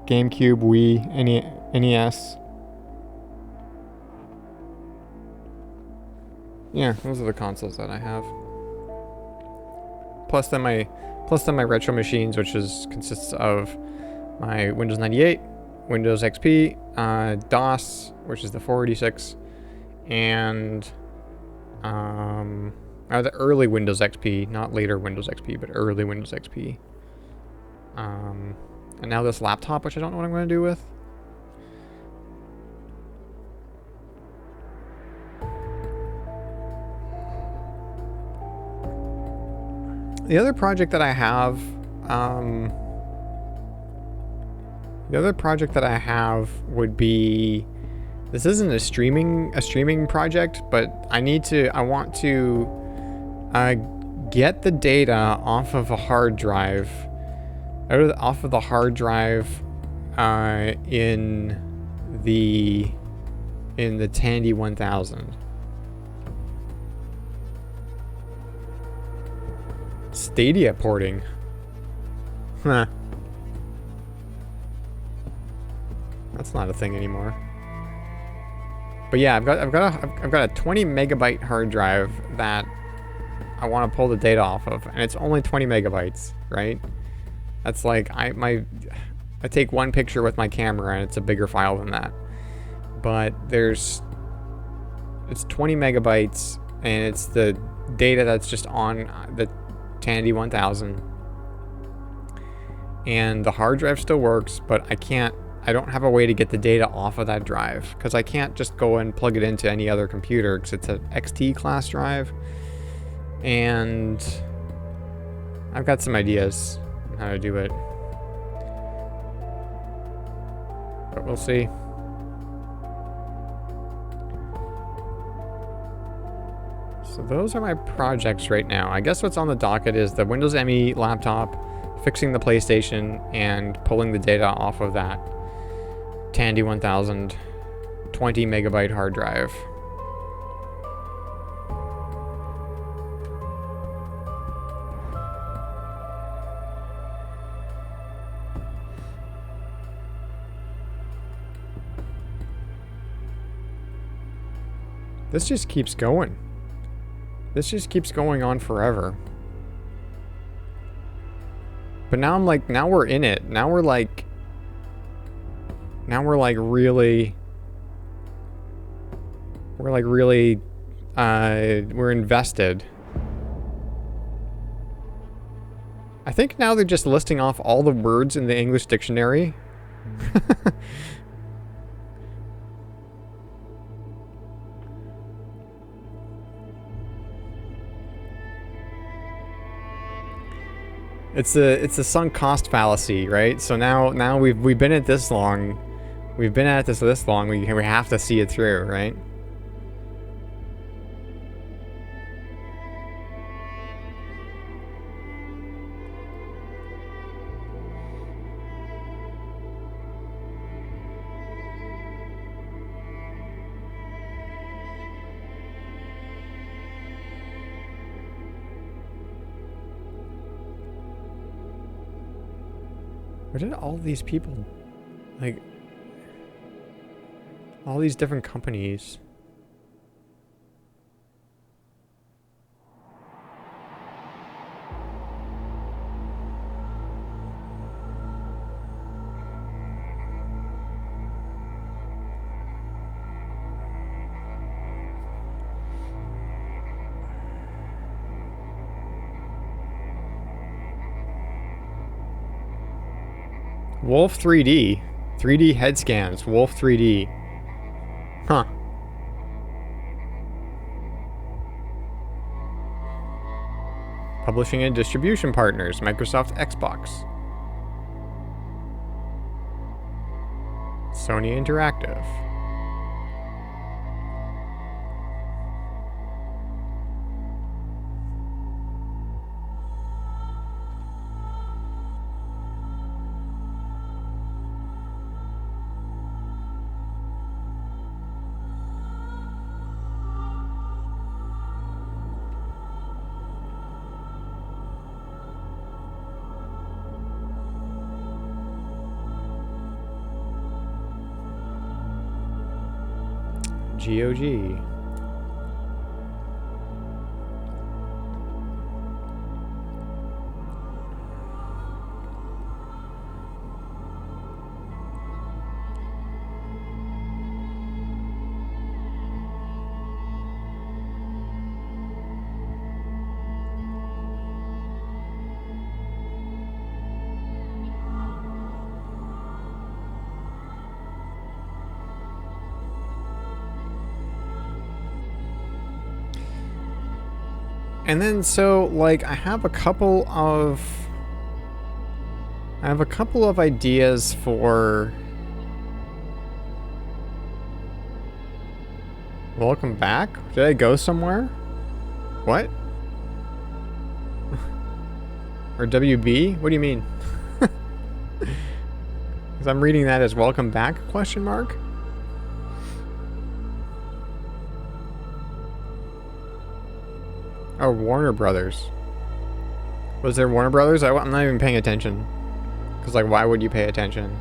GameCube, Wii, NES. Yeah, those are the consoles that I have. Plus then my retro machines, which consists of my Windows 98, Windows XP, DOS, which is the 486, and the early Windows XP, not later Windows XP, but early Windows XP. And now this laptop, which I don't know what I'm going to do with. The other project that I have, would be, this isn't a streaming project, but I want to get the data off of a hard drive, off of the hard drive in the Tandy 1000. Stadia porting. Huh. That's not a thing anymore. But yeah, I've got a 20 megabyte hard drive that I want to pull the data off of, and it's only 20 megabytes, right? That's like I take one picture with my camera and it's a bigger file than that. But it's 20 megabytes and it's the data that's just on the Tandy 1000. And the hard drive still works, but I don't have a way to get the data off of that drive because I can't just go and plug it into any other computer because it's an XT class drive. And I've got some ideas on how to do it, but we'll see. So those are my projects right now. I guess what's on the docket is the Windows ME laptop, fixing the PlayStation, and pulling the data off of that Tandy 1000 20 megabyte hard drive. This just keeps going. This just keeps going on forever. But now I'm like, now we're in it. Now we're like really, we're invested. I think now they're just listing off all the words in the English dictionary. It's a sunk cost fallacy, right? So now we've been at this long. We've been at this long. We have to see it through, right? Where did all these people, like, all these different companies? Wolf 3D. 3D head scans. Wolf 3D. Huh. Publishing and distribution partners, Microsoft, Xbox. Sony Interactive. GOG. And then, so, like, I have a couple of ideas for... Welcome back? Did I go somewhere? What? Or WB? What do you mean? Because I'm reading that as welcome back, question mark? Oh, Warner Brothers. Was there Warner Brothers? I'm not even paying attention. Because, like, why would you pay attention?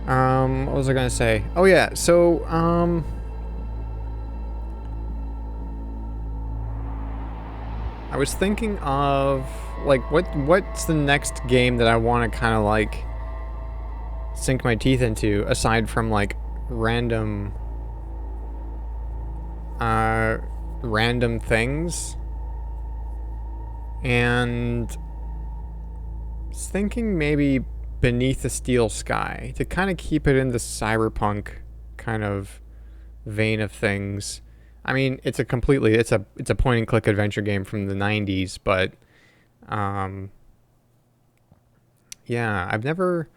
What was I gonna say? Oh, yeah, so, I was thinking of, like, what's the next game that I want to kind of, like, sink my teeth into, aside from, like, random things. And I was thinking maybe Beneath the Steel Sky, to kind of keep it in the cyberpunk kind of vein of things. I mean, it's a point and click adventure game from the 90s, but yeah, I've never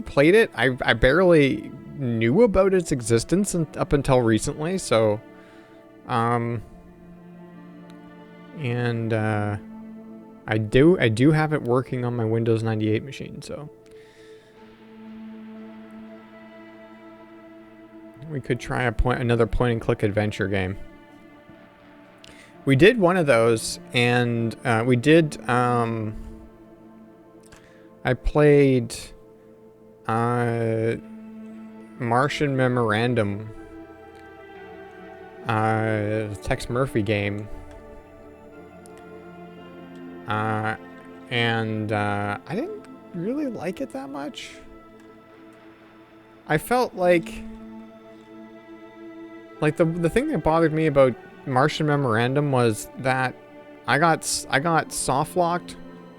played it. I barely knew about its existence up until recently, so and I do have it working on my Windows 98 machine, so we could try another point and click adventure game. We did one of those, and we did I played Martian Memorandum, Tex Murphy game, and I didn't really like it that much. I felt like the thing that bothered me about Martian Memorandum was that I got soft locked,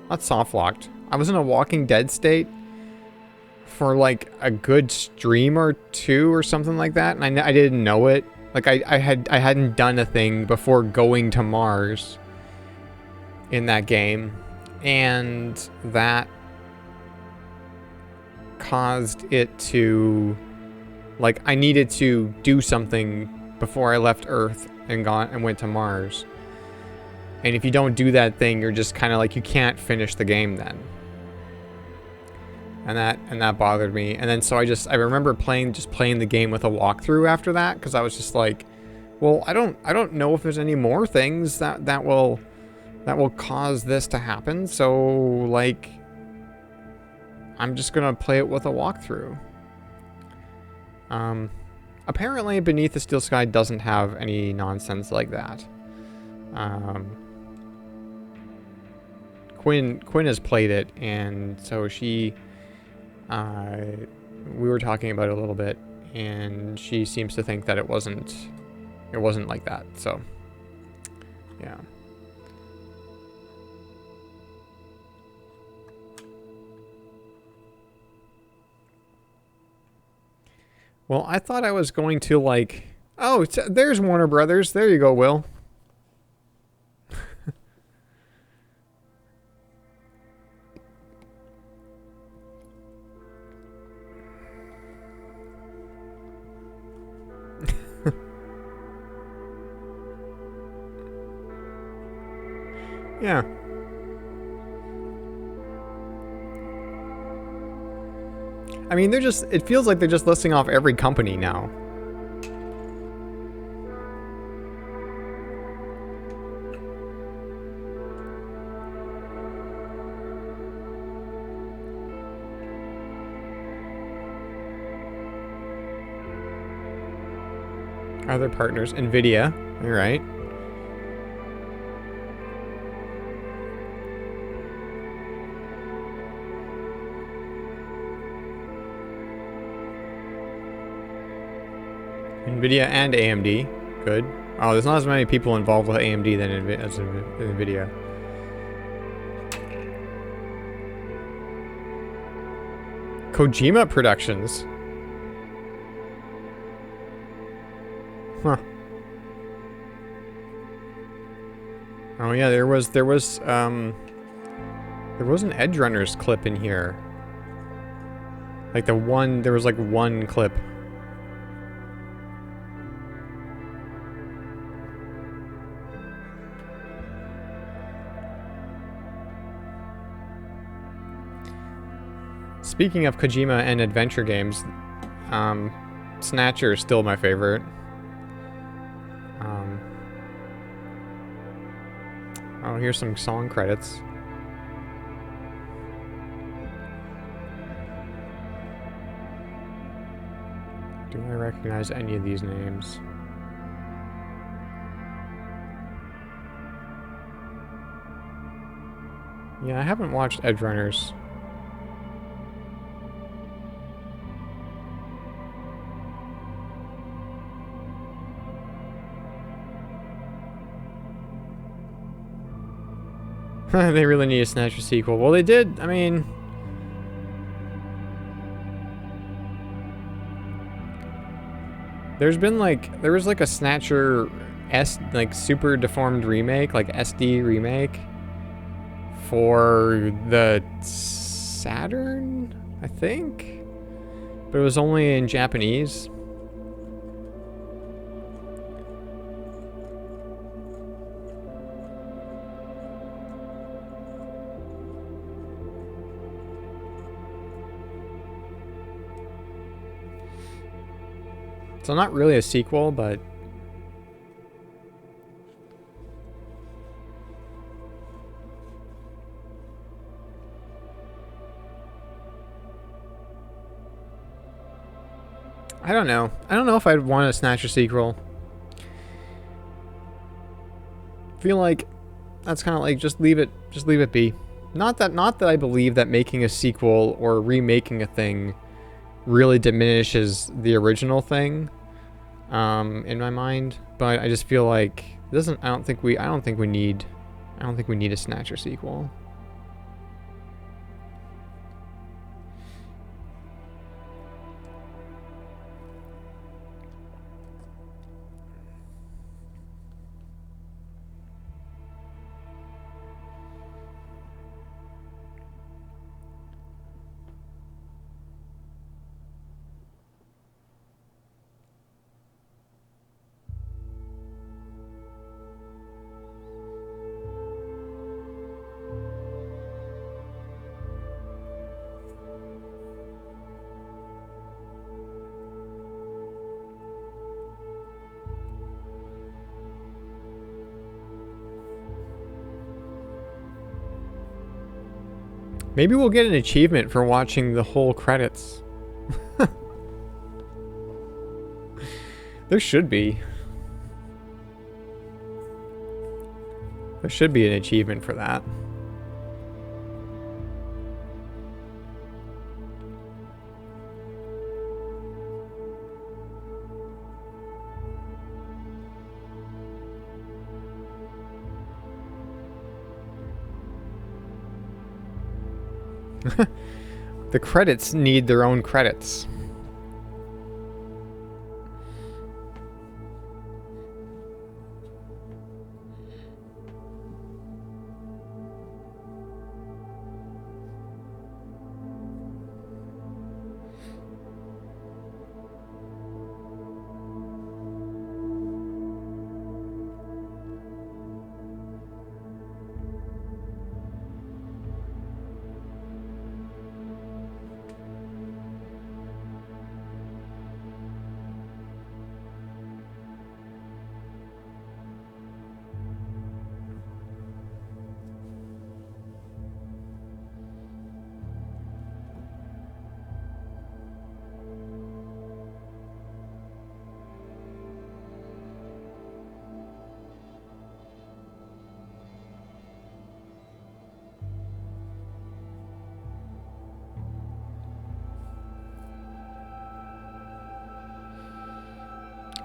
not soft locked. I was in a Walking Dead state for like a good stream or two or something like that, and I didn't know it. Like I hadn't done a thing before going to Mars in that game, and that caused it to, like, I needed to do something before I left Earth and went to Mars. And if you don't do that thing, you're just kind of like, you can't finish the game then. And that bothered me. And then so I remember playing the game with a walkthrough after that, because I was just like, well, I don't know if there's any more things that will cause this to happen. So, like, I'm just gonna play it with a walkthrough. Apparently Beneath the Steel Sky doesn't have any nonsense like that. Quinn has played it, and so she, we were talking about it a little bit, and she seems to think that it wasn't like that, so, yeah. Well, I thought I was going to like... Oh, there's Warner Brothers. There you go, Will. Yeah. I mean, they're just... It feels like they're just listing off every company now. Other partners. Nvidia. All right. Nvidia and AMD. Good. Oh, there's not as many people involved with AMD than as Nvidia. Kojima Productions. Huh. Oh yeah, there was an Edge Runners clip in here. Like there was like one clip. Speaking of Kojima and adventure games, Snatcher is still my favorite. Oh, here's some song credits. Do I recognize any of these names? Yeah, I haven't watched Edge Runners. They really need a Snatcher sequel. Well, they did. I mean... There's been like... There was like a Snatcher like super deformed remake, like SD remake for the Saturn, I think? But it was only in Japanese. So not really a sequel, but... I don't know. I don't know if I'd want a Snatcher sequel. Feel like that's kind of like just leave it be. Not that I believe that making a sequel or remaking a thing really diminishes the original thing in my mind, but I just feel like I don't think we need a Snatcher sequel. Maybe we'll get an achievement for watching the whole credits. There should be. There should be an achievement for that. The credits need their own credits.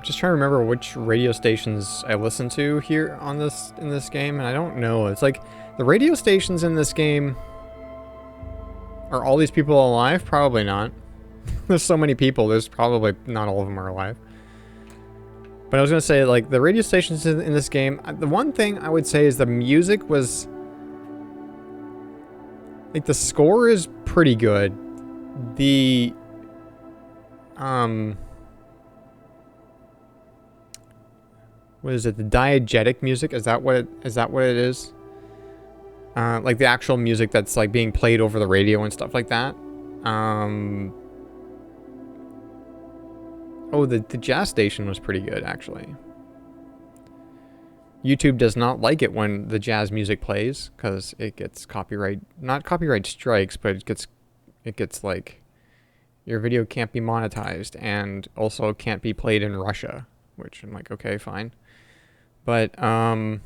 Just trying to remember which radio stations I listen to here on this in this game, and I don't know. It's like the radio stations in this game. Are all these people alive? Probably not. There's so many people. There's probably not all of them are alive. But I was gonna say, like, the radio stations in this game. The one thing I would say is the music was, like, the score is pretty good. The what is it? The diegetic music, is that what it is? Like the actual music that's like being played over the radio and stuff like that. Oh, the jazz station was pretty good, actually. YouTube does not like it when the jazz music plays because it gets not copyright strikes, but it gets like your video can't be monetized and also can't be played in Russia, which I'm like, okay, fine. But what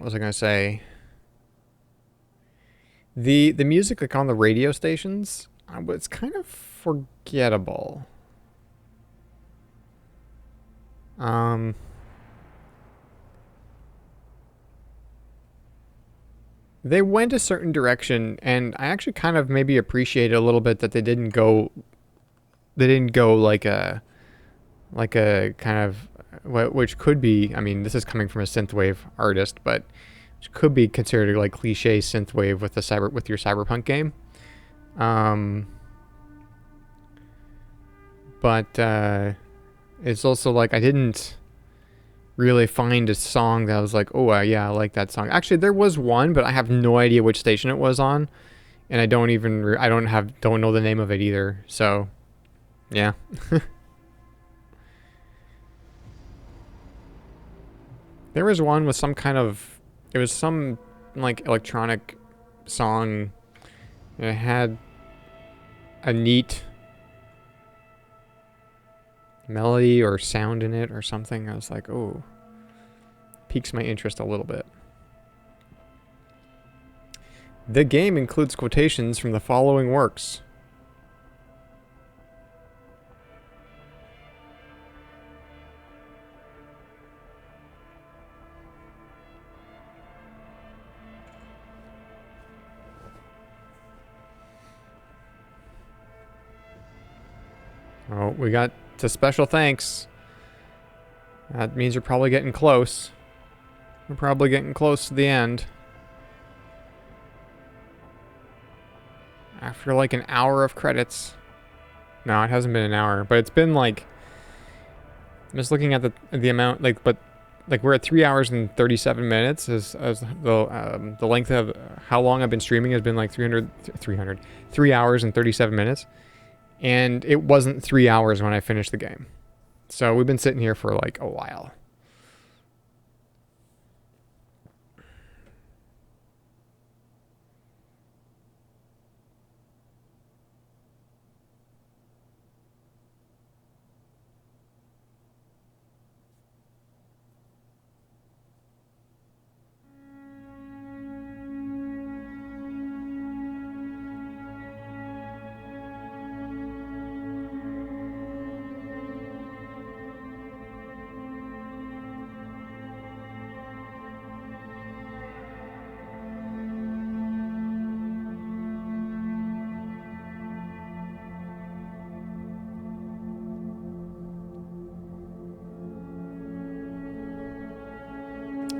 was I gonna say? The music like on the radio stations, it's kind of forgettable. They went a certain direction, and I actually kind of maybe appreciate a little bit that they didn't go like a kind of, which could be, I mean, this is coming from a synthwave artist, but which could be considered like cliche synthwave with your Cyberpunk game. But it's also like I didn't really find a song that I was like, oh yeah, I like that song. Actually, there was one, but I have no idea which station it was on, and I don't know the name of it either. So, yeah. There was one with some kind of, it was some like electronic song, and it had a neat melody or sound in it or something. I was like, oh, piques my interest a little bit. The game includes quotations from the following works. Oh, we got to special thanks. That means we're probably getting close. We're probably getting close to the end. After like an hour of credits. No, it hasn't been an hour, but it's been like, I'm just looking at the amount, like, but like we're at 3 hours and 37 minutes as the length of how long I've been streaming has been like 3 hours and 37 minutes. And it wasn't 3 hours when I finished the game. So we've been sitting here for like a while.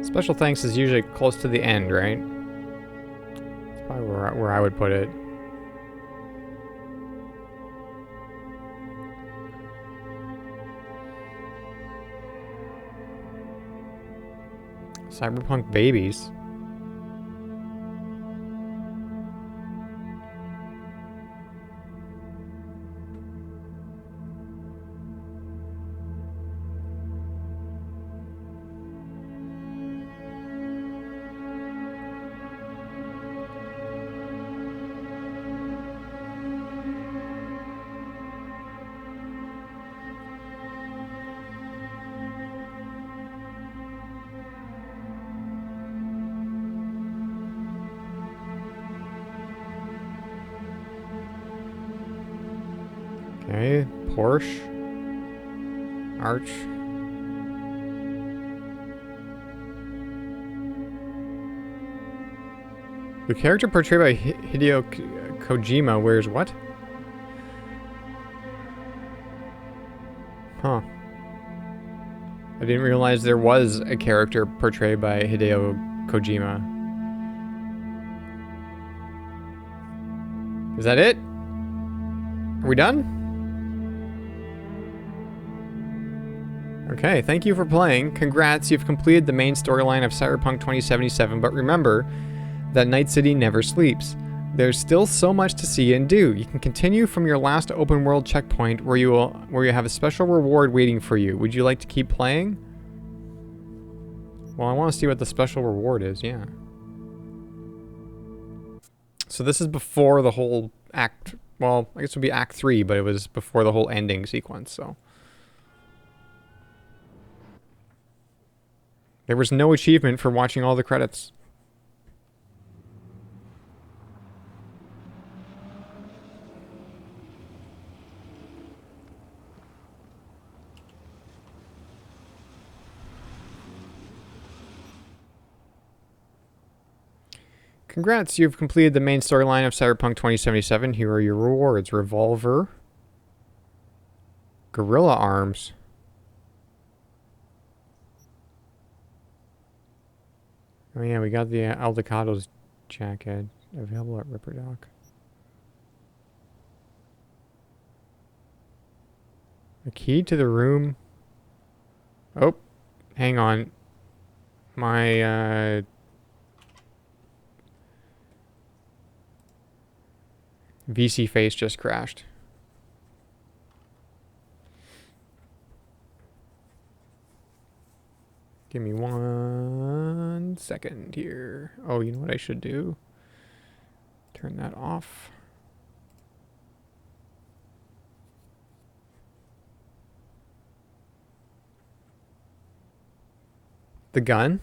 Special thanks is usually close to the end, right? That's probably where I would put it. Cyberpunk babies. Okay, Porsche. Arch. The character portrayed by Hideo Kojima wears what? Huh. I didn't realize there was a character portrayed by Hideo Kojima. Is that it? Are we done? Okay, thank you for playing. Congrats, you've completed the main storyline of Cyberpunk 2077, but remember that Night City never sleeps. There's still so much to see and do. You can continue from your last open world checkpoint where you have a special reward waiting for you. Would you like to keep playing? Well, I want to see what the special reward is, yeah. So this is before the whole act, well, I guess it would be Act 3, but it was before the whole ending sequence, so. There was no achievement for watching all the credits. Congrats, you've completed the main storyline of Cyberpunk 2077. Here are your rewards. Revolver. Gorilla arms. Oh yeah, we got the Aldecado's jacket. Available at Ripper Dock. A key to the room. Oh, hang on. My, VC face just crashed. Give me 1 second here. Oh, you know what I should do? Turn that off. The gun?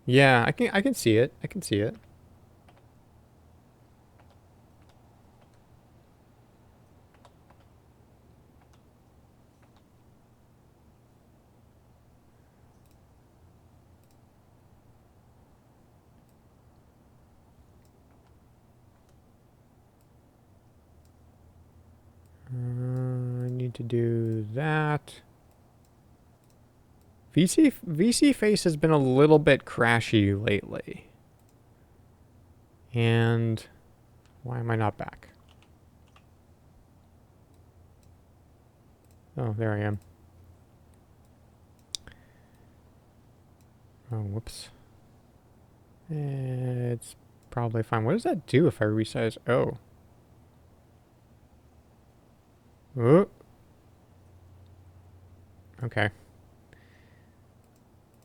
Yeah, I can see it. I can see it. I need to do that. VC face has been a little bit crashy lately. And why am I not back? Oh, there I am. Oh, whoops. It's probably fine. What does that do if I resize? Oh. Oh. Okay.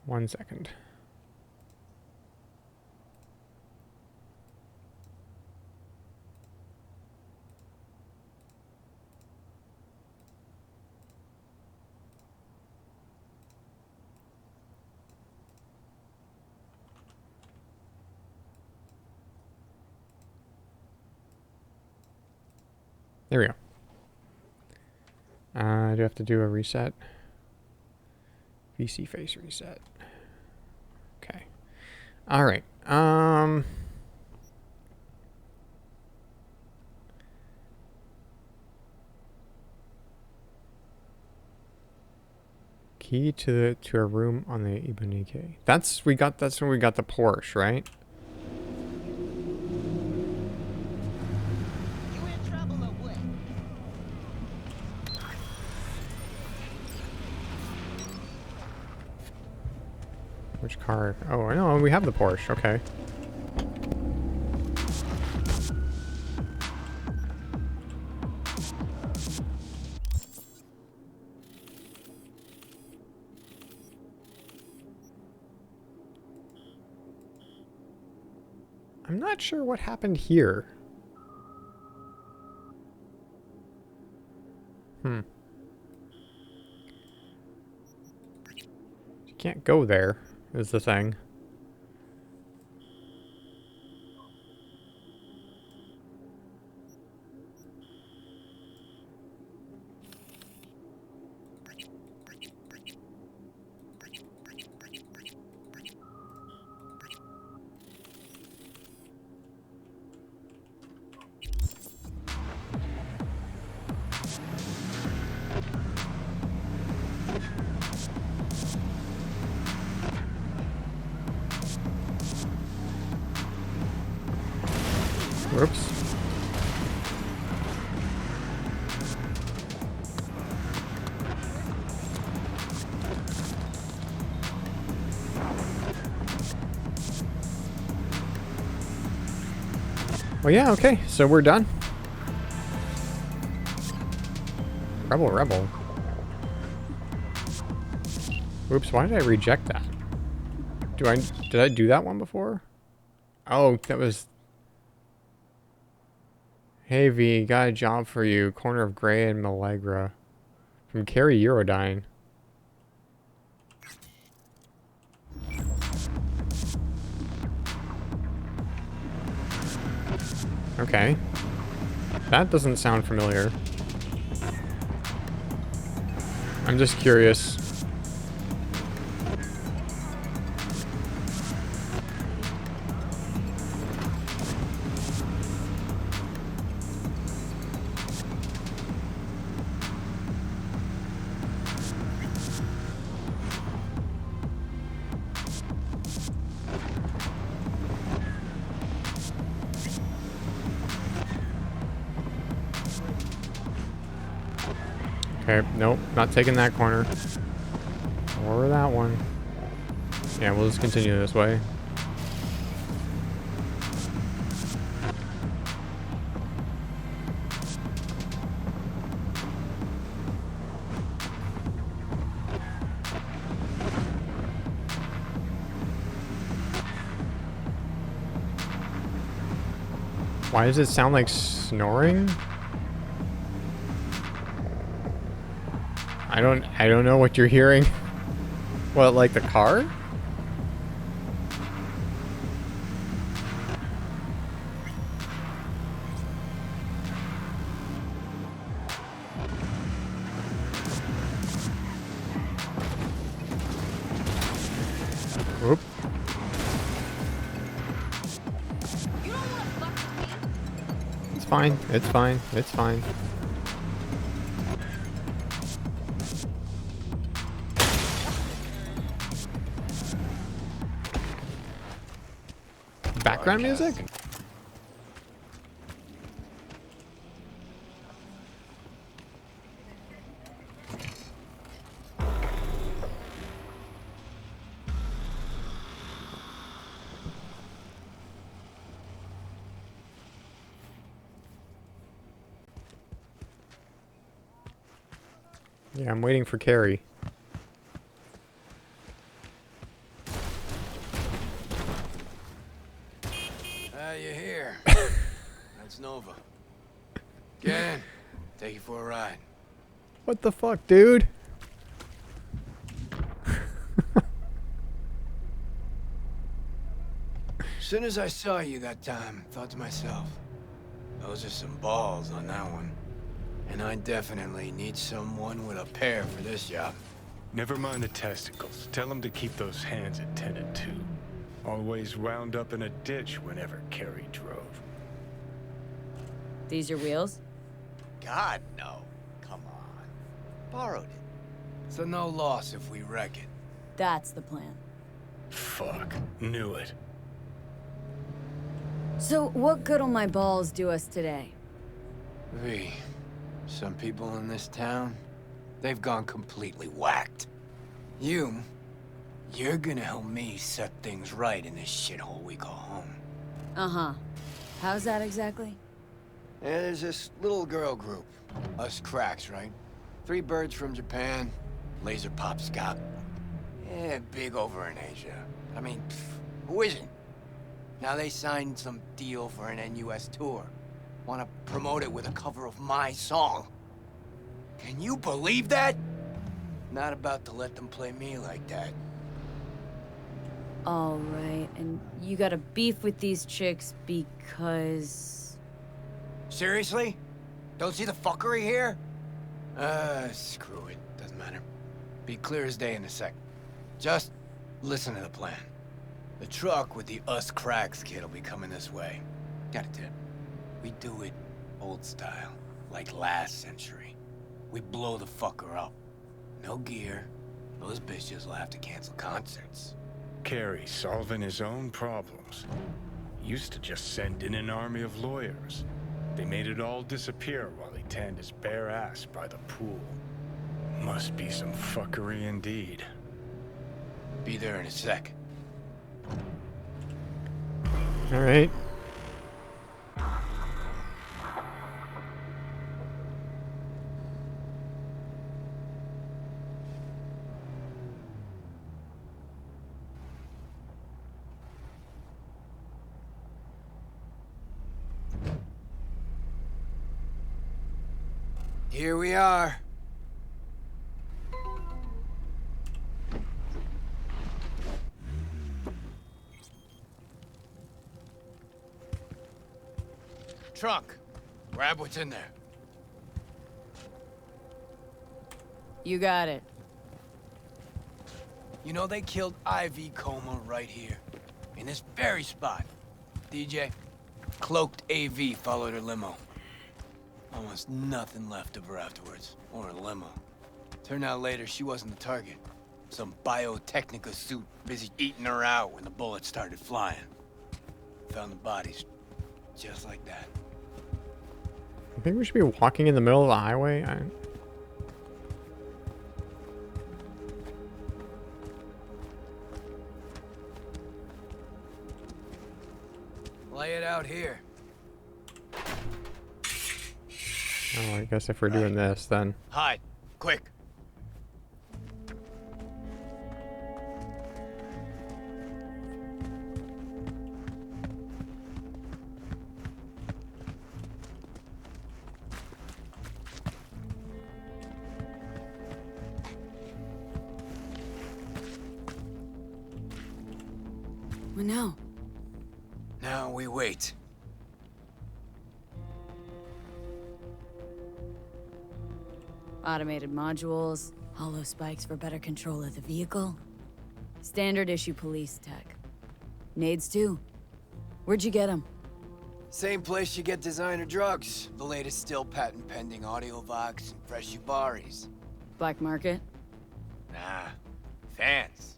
1 second. There we go. Do I have to do a reset? VC face reset. Okay. All right. Key to a room on the Ibanike. That's when we got the Porsche, right? Which car? Oh, I know, we have the Porsche. Okay. I'm not sure what happened here. Can't go there, is the thing. Whoops. Well, yeah, okay, so we're done. Rebel. Oops, why did I reject that? Did I do that one before? Oh, that was... Hey V, got a job for you. Corner of Gray and Malegra. From Carrie Eurodyne. Okay. That doesn't sound familiar. I'm just curious. Okay, nope, not taking that corner. Or that one. Yeah, we'll just continue this way. Why does it sound like snoring? I don't know what you're hearing. What, like the car? Oop. It's fine. It's fine. It's fine. Background music? Yeah, I'm waiting for Carrie. You're here. That's Nova. Get in. Take you for a ride. What the fuck, dude? As soon as I saw you that time, I thought to myself, those are some balls on that one. And I definitely need someone with a pair for this job. Never mind the testicles. Tell him to keep those hands attended to. Always wound up in a ditch whenever Carrie drove. These your wheels? God, no. Come on. Borrowed it. So no loss if we wreck it. That's the plan. Fuck. Knew it. So, what good'll my balls do us today? V, some people in this town, they've gone completely whacked. You're gonna help me set things right in this shithole we call home. Uh-huh. How's that exactly? Yeah, there's this little girl group. Us cracks, right? 3 birds from Japan, laser pop Scott. Yeah, big over in Asia. I mean, who isn't? Now they signed some deal for an NUS tour. Want to promote it with a cover of my song. Can you believe that? Not about to let them play me like that. All right, and you got a beef with these chicks because... Seriously? Don't see the fuckery here? Screw it. Doesn't matter. Be clear as day in a sec. Just listen to the plan. The truck with the Us Cracks kid will be coming this way. Got a tip. We do it old style, like last century. We blow the fucker up. No gear. Those bitches will have to cancel concerts. Carey solving his own problems. Used to just send in an army of lawyers. They made it all disappear while he tanned his bare ass by the pool. Must be some fuckery indeed. Be there in a sec. All right. Here we are. Trunk. Grab what's in there. You got it. You know they killed Ivy Coma right here. In this very spot. DJ, cloaked AV followed her limo. Almost nothing left of her afterwards, or her limo. Turned out later she wasn't the target. Some Biotechnica suit busy eating her out when the bullets started flying. Found the bodies, just like that. I think we should be walking in the middle of the highway. Lay it out here. Oh, I guess if we're doing this, then... Hide, quick. What now? Now we wait. Automated modules, hollow spikes for better control of the vehicle. Standard issue police tech. Nades too. Where'd you get them? Same place you get designer drugs. The latest still patent pending Audiovox and fresh Ubaris. Black market? Nah, fans.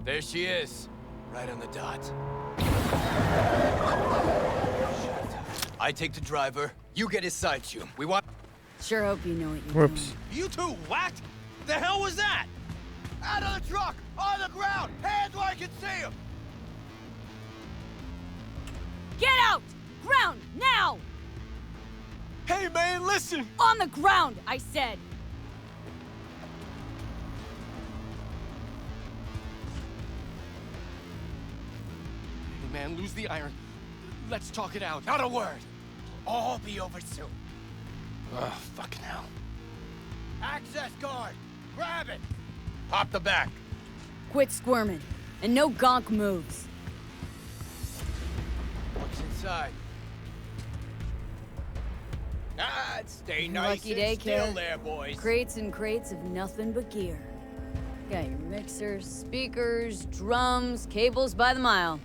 There she is, right on the dot. I take the driver, you get his side shoe. We want... Sure hope you know what you're Whoops. doing. You two whacked? The hell was that? Out of the truck! On the ground! Hands where I can see him! Get out! Ground, now! Hey man, listen! On the ground, I said! Hey man, lose the iron. Let's talk it out. Not a word! All be over soon. Ugh, fucking hell. Access guard! Grab it! Pop the back. Quit squirming, and no gonk moves. What's inside? Ah, stay nice Lucky and day, still kid. there, boys. Crates and crates of nothing but gear. Got your mixers, speakers, drums, cables by the mile.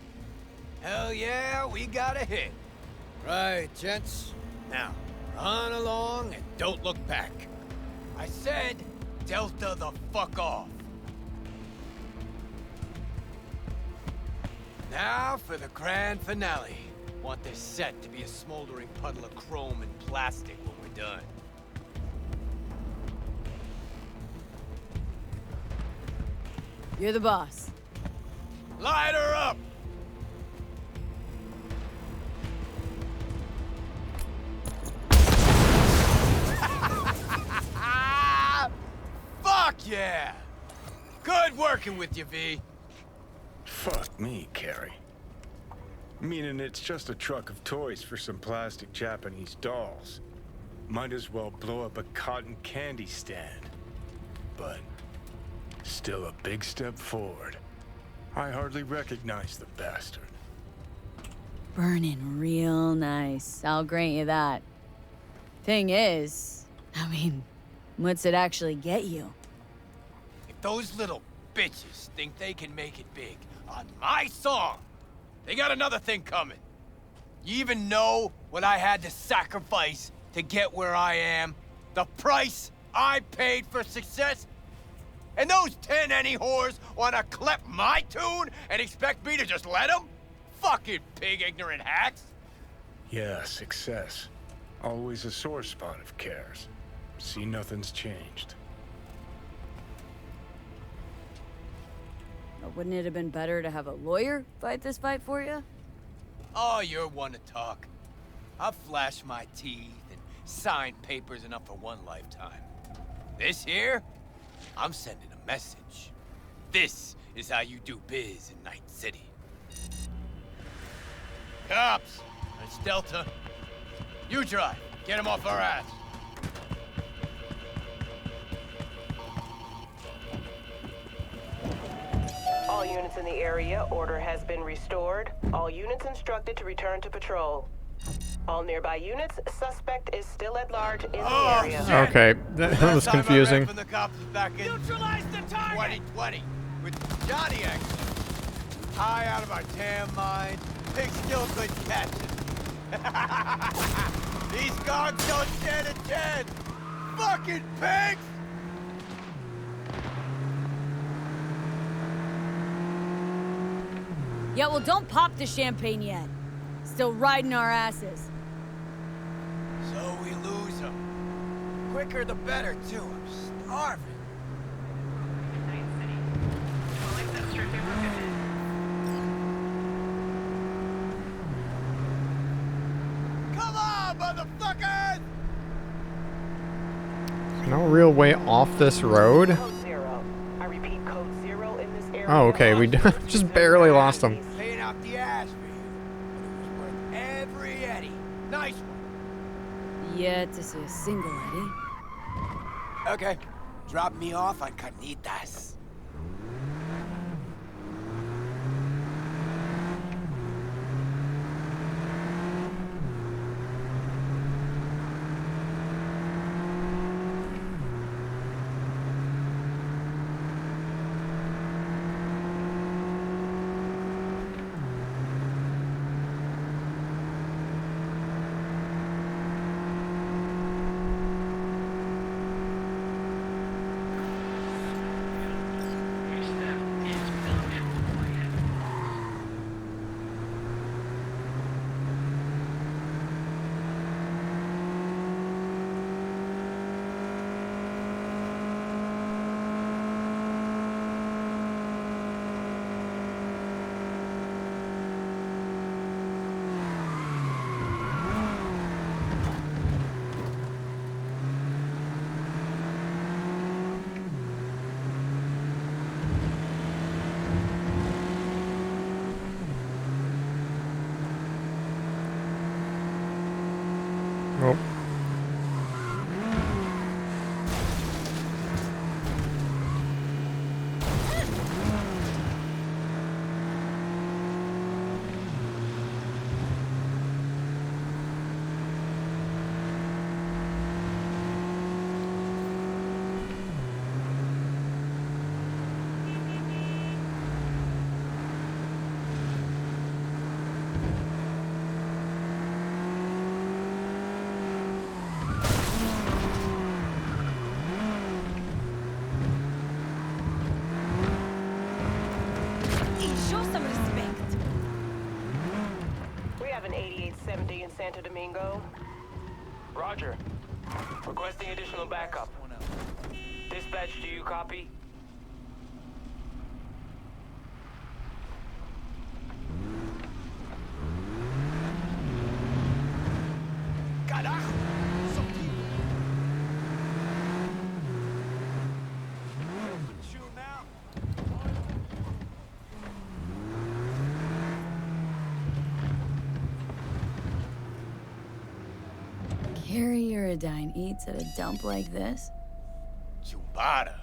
Hell yeah, we got a hit. Right, gents. Now, run along and don't look back. I said, Delta the fuck off. Now for the grand finale. Want this set to be a smoldering puddle of chrome and plastic when we're done. You're the boss. Light her up! Fuck yeah! Good working with you, V. Fuck me, Carey. Meaning it's just a truck of toys for some plastic Japanese dolls. Might as well blow up a cotton candy stand. But still a big step forward. I hardly recognize the bastard. Burning real nice. I'll grant you that. Thing is, I mean, what's it actually get you? If those little bitches think they can make it big on my song, they got another thing coming. You even know what I had to sacrifice to get where I am? The price I paid for success? And those 10 any whores wanna clip my tune and expect me to just let them? Fucking pig ignorant hacks. Yeah, success. Always a sore spot of cares. See, nothing's changed. But wouldn't it have been better to have a lawyer fight this fight for you? Oh, you're one to talk. I've flashed my teeth and signed papers enough for one lifetime. This here, I'm sending a message. This is how you do biz in Night City. Cops! It's Delta. You drive. Get him off our ass. All units in the area, order has been restored. All units instructed to return to patrol. All nearby units, suspect is still at large in the area. Okay, that was confusing. The cops is back in Neutralize the target! 2020 with Johnny X. High out of our damn mind. Pig still couldn't catch it. These guards don't stand a chance. Fucking pigs! Yeah, well, don't pop the champagne yet. Still riding our asses. So we lose them. Quicker the better, too. I'm starving. Come on, motherfuckers! There's no real way off this road. Code 0. I repeat, code 0 in this area. Oh, okay, we just barely lost them. Paying out the ass for you. But it was worth every eddy. Nice one. Yet to see a single Eddie. Okay. Drop me off on Carnitas. Oh. Show some respect. We have an 8870 in Santo Domingo. Roger. Requesting additional backup. Dispatch, do you copy? Carajo! Some people. Shoot 'em out. Gary Uridine eats at a dump like this? Chubata.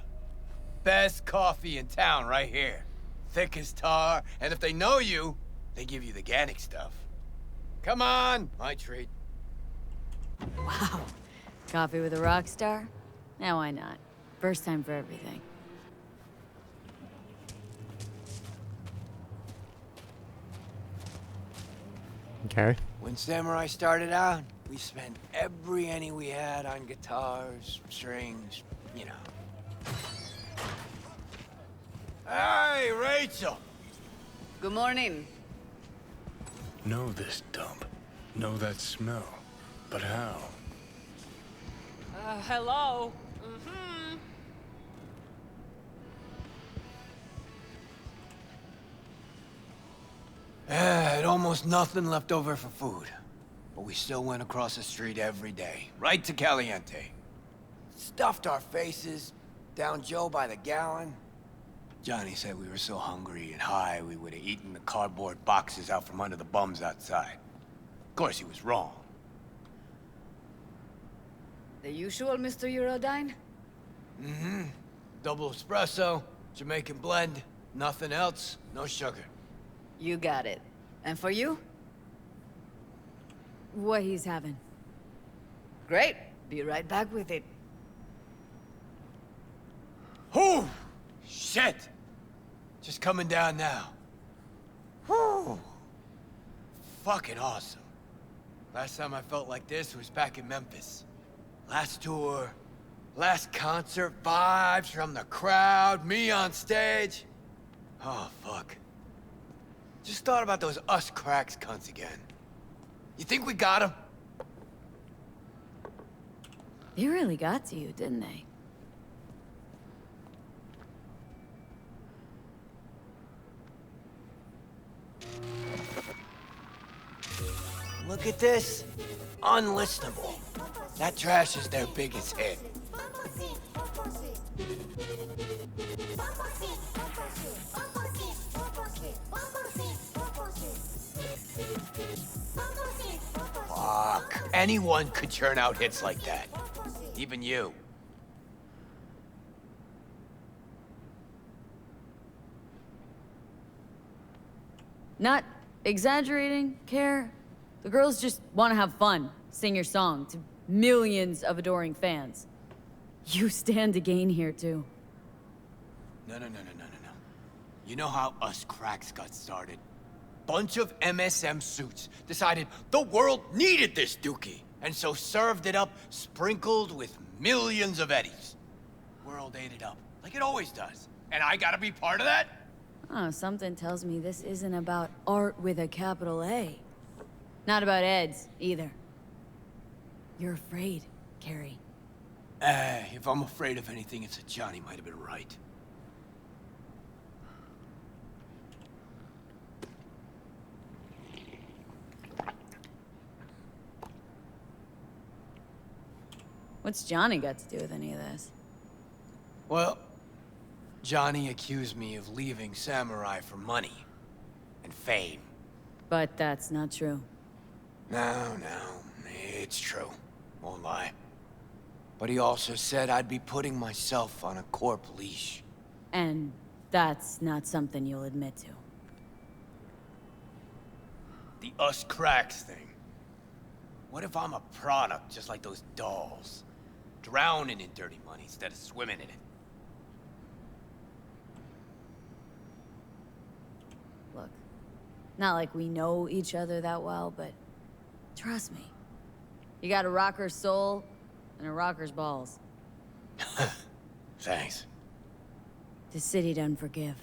Best coffee in town right here. Thick as tar, and if they know you, they give you the organic stuff. Come on, my treat. Wow. Coffee with a rock star? Now why not? First time for everything. Okay. When Samurai started out, we spent every penny we had on guitars, strings, you know. Hey, Rachel! Good morning. Know this dump. Know that smell. But how? Hello? Mm-hmm. Had almost nothing left over for food. But we still went across the street every day, right to Caliente. Stuffed our faces, down Joe by the gallon. Johnny said we were so hungry and high we would have eaten the cardboard boxes out from under the bums outside. Of course, he was wrong. The usual, Mr. Uridine? Mm-hmm. Double espresso, Jamaican blend, nothing else, no sugar. You got it. And for you? What he's having. Great. Be right back with it. Whew! Shit! Just coming down now. Whew! Fucking awesome. Last time I felt like this was back in Memphis. Last tour, last concert, vibes from the crowd, me on stage. Oh, fuck. Just thought about those us cracks cunts again. You think we got them? They really got to you, didn't they? Look at this. Unlistenable. That trash is their biggest hit. Fuck. Anyone could churn out hits like that. Even you. Not exaggerating, Care. The girls just want to have fun, sing your song to millions of adoring fans. You stand to gain here, too. No. You know how us cracks got started? Bunch of MSM suits decided the world needed this dookie, and so served it up sprinkled with millions of eddies. World ate it up, like it always does. And I gotta be part of that? Oh, something tells me this isn't about art with a capital A. Not about Eds, either. You're afraid, Carrie. If I'm afraid of anything, it's that Johnny might have been right. What's Johnny got to do with any of this? Well, Johnny accused me of leaving Samurai for money and fame. But that's not true. No, it's true. Won't lie. But he also said I'd be putting myself on a corp leash. And that's not something you'll admit to. The us cracks thing. What if I'm a product just like those dolls? Drowning in dirty money instead of swimming in it. Look, not like we know each other that well, but trust me. You got a rocker's soul and a rocker's balls. Thanks. The city doesn't forgive.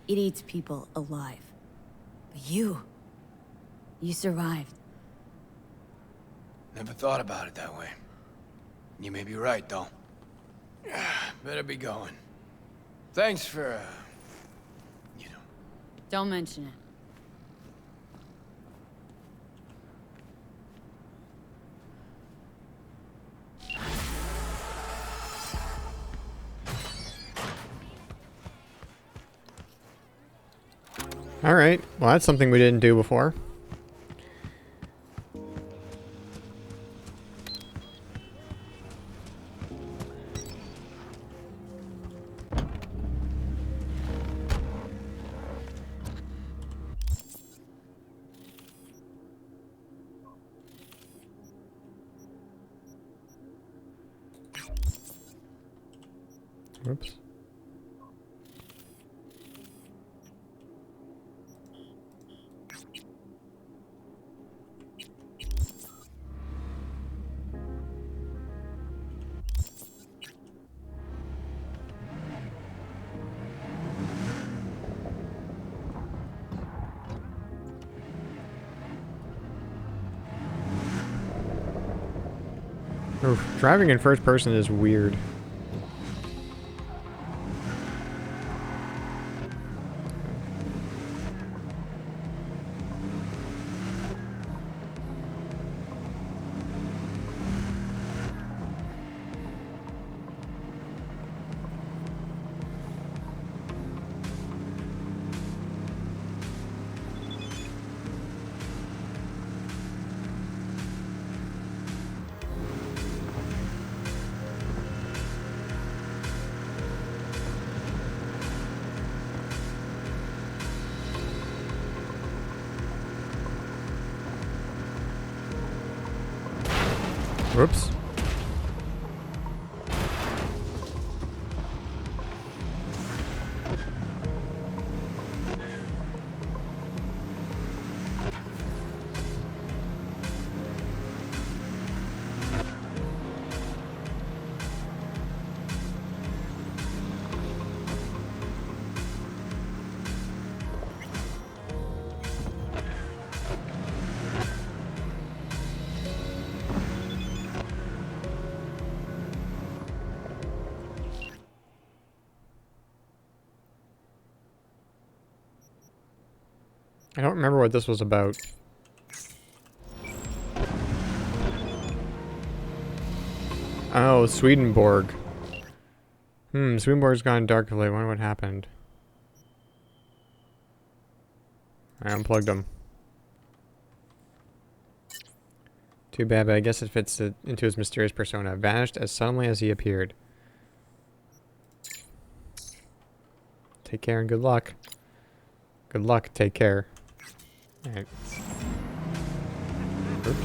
It eats people alive. But you survived. Never thought about it that way. You may be right, though. Better be going. Thanks for, Don't mention it. All right. Well, that's something we didn't do before. Whoops. Oof, driving in first person is weird. Whoops. I don't remember what this was about. Oh, Swedenborg. Swedenborg's gone dark lately. I wonder what happened. I unplugged him. Too bad, but I guess it fits into his mysterious persona. Vanished as suddenly as he appeared. Take care and good luck. Good luck, take care. Alright. Oops.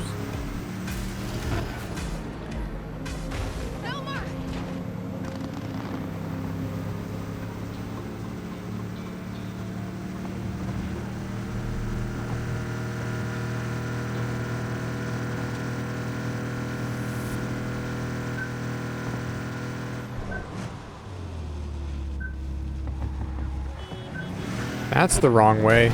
That's the wrong way.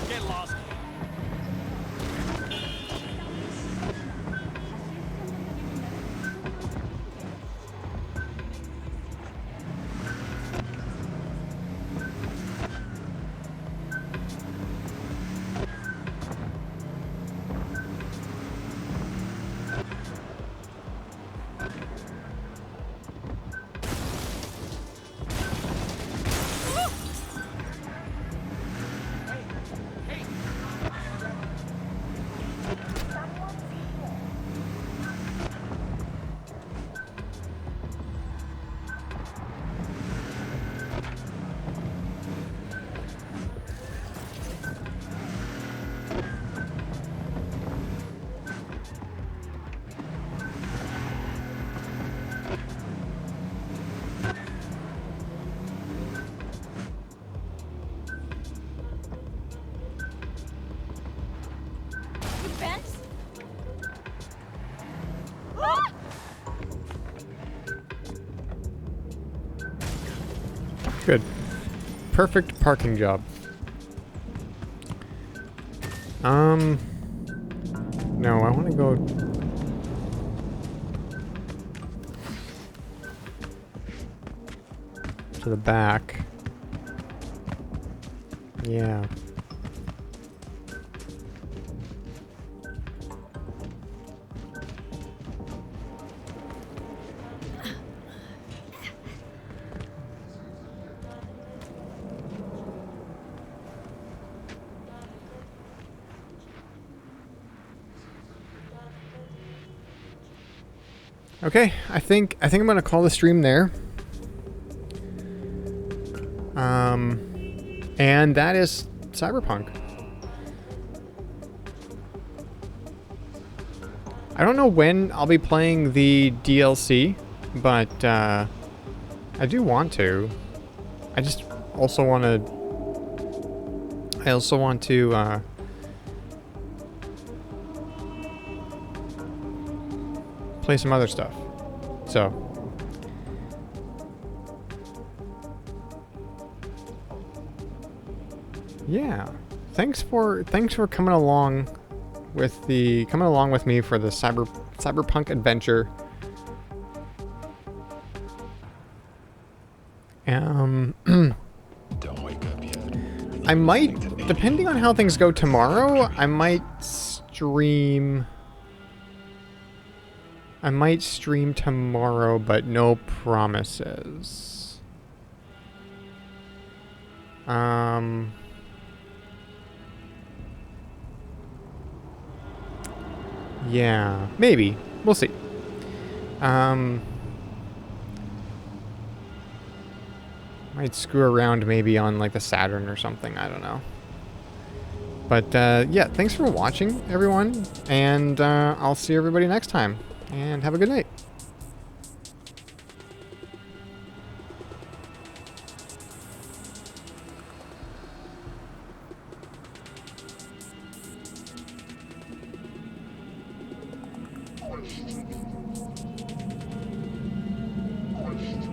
Get lost. Good. Perfect parking job. No, I want to go... to the back. Yeah. Okay, I think I'm gonna call the stream there. And that is Cyberpunk. I don't know when I'll be playing the DLC, but I do want to. I just also want to. I also want to play some other stuff. So. Yeah. Thanks for coming along with me for the Cyberpunk adventure. Don't wake up yet. I might, depending on how things go tomorrow, I might stream tomorrow, but no promises. Yeah, maybe. We'll see. Might screw around maybe on like the Saturn or something. I don't know. But yeah, thanks for watching, everyone. And I'll see everybody next time. And have a good night. Question.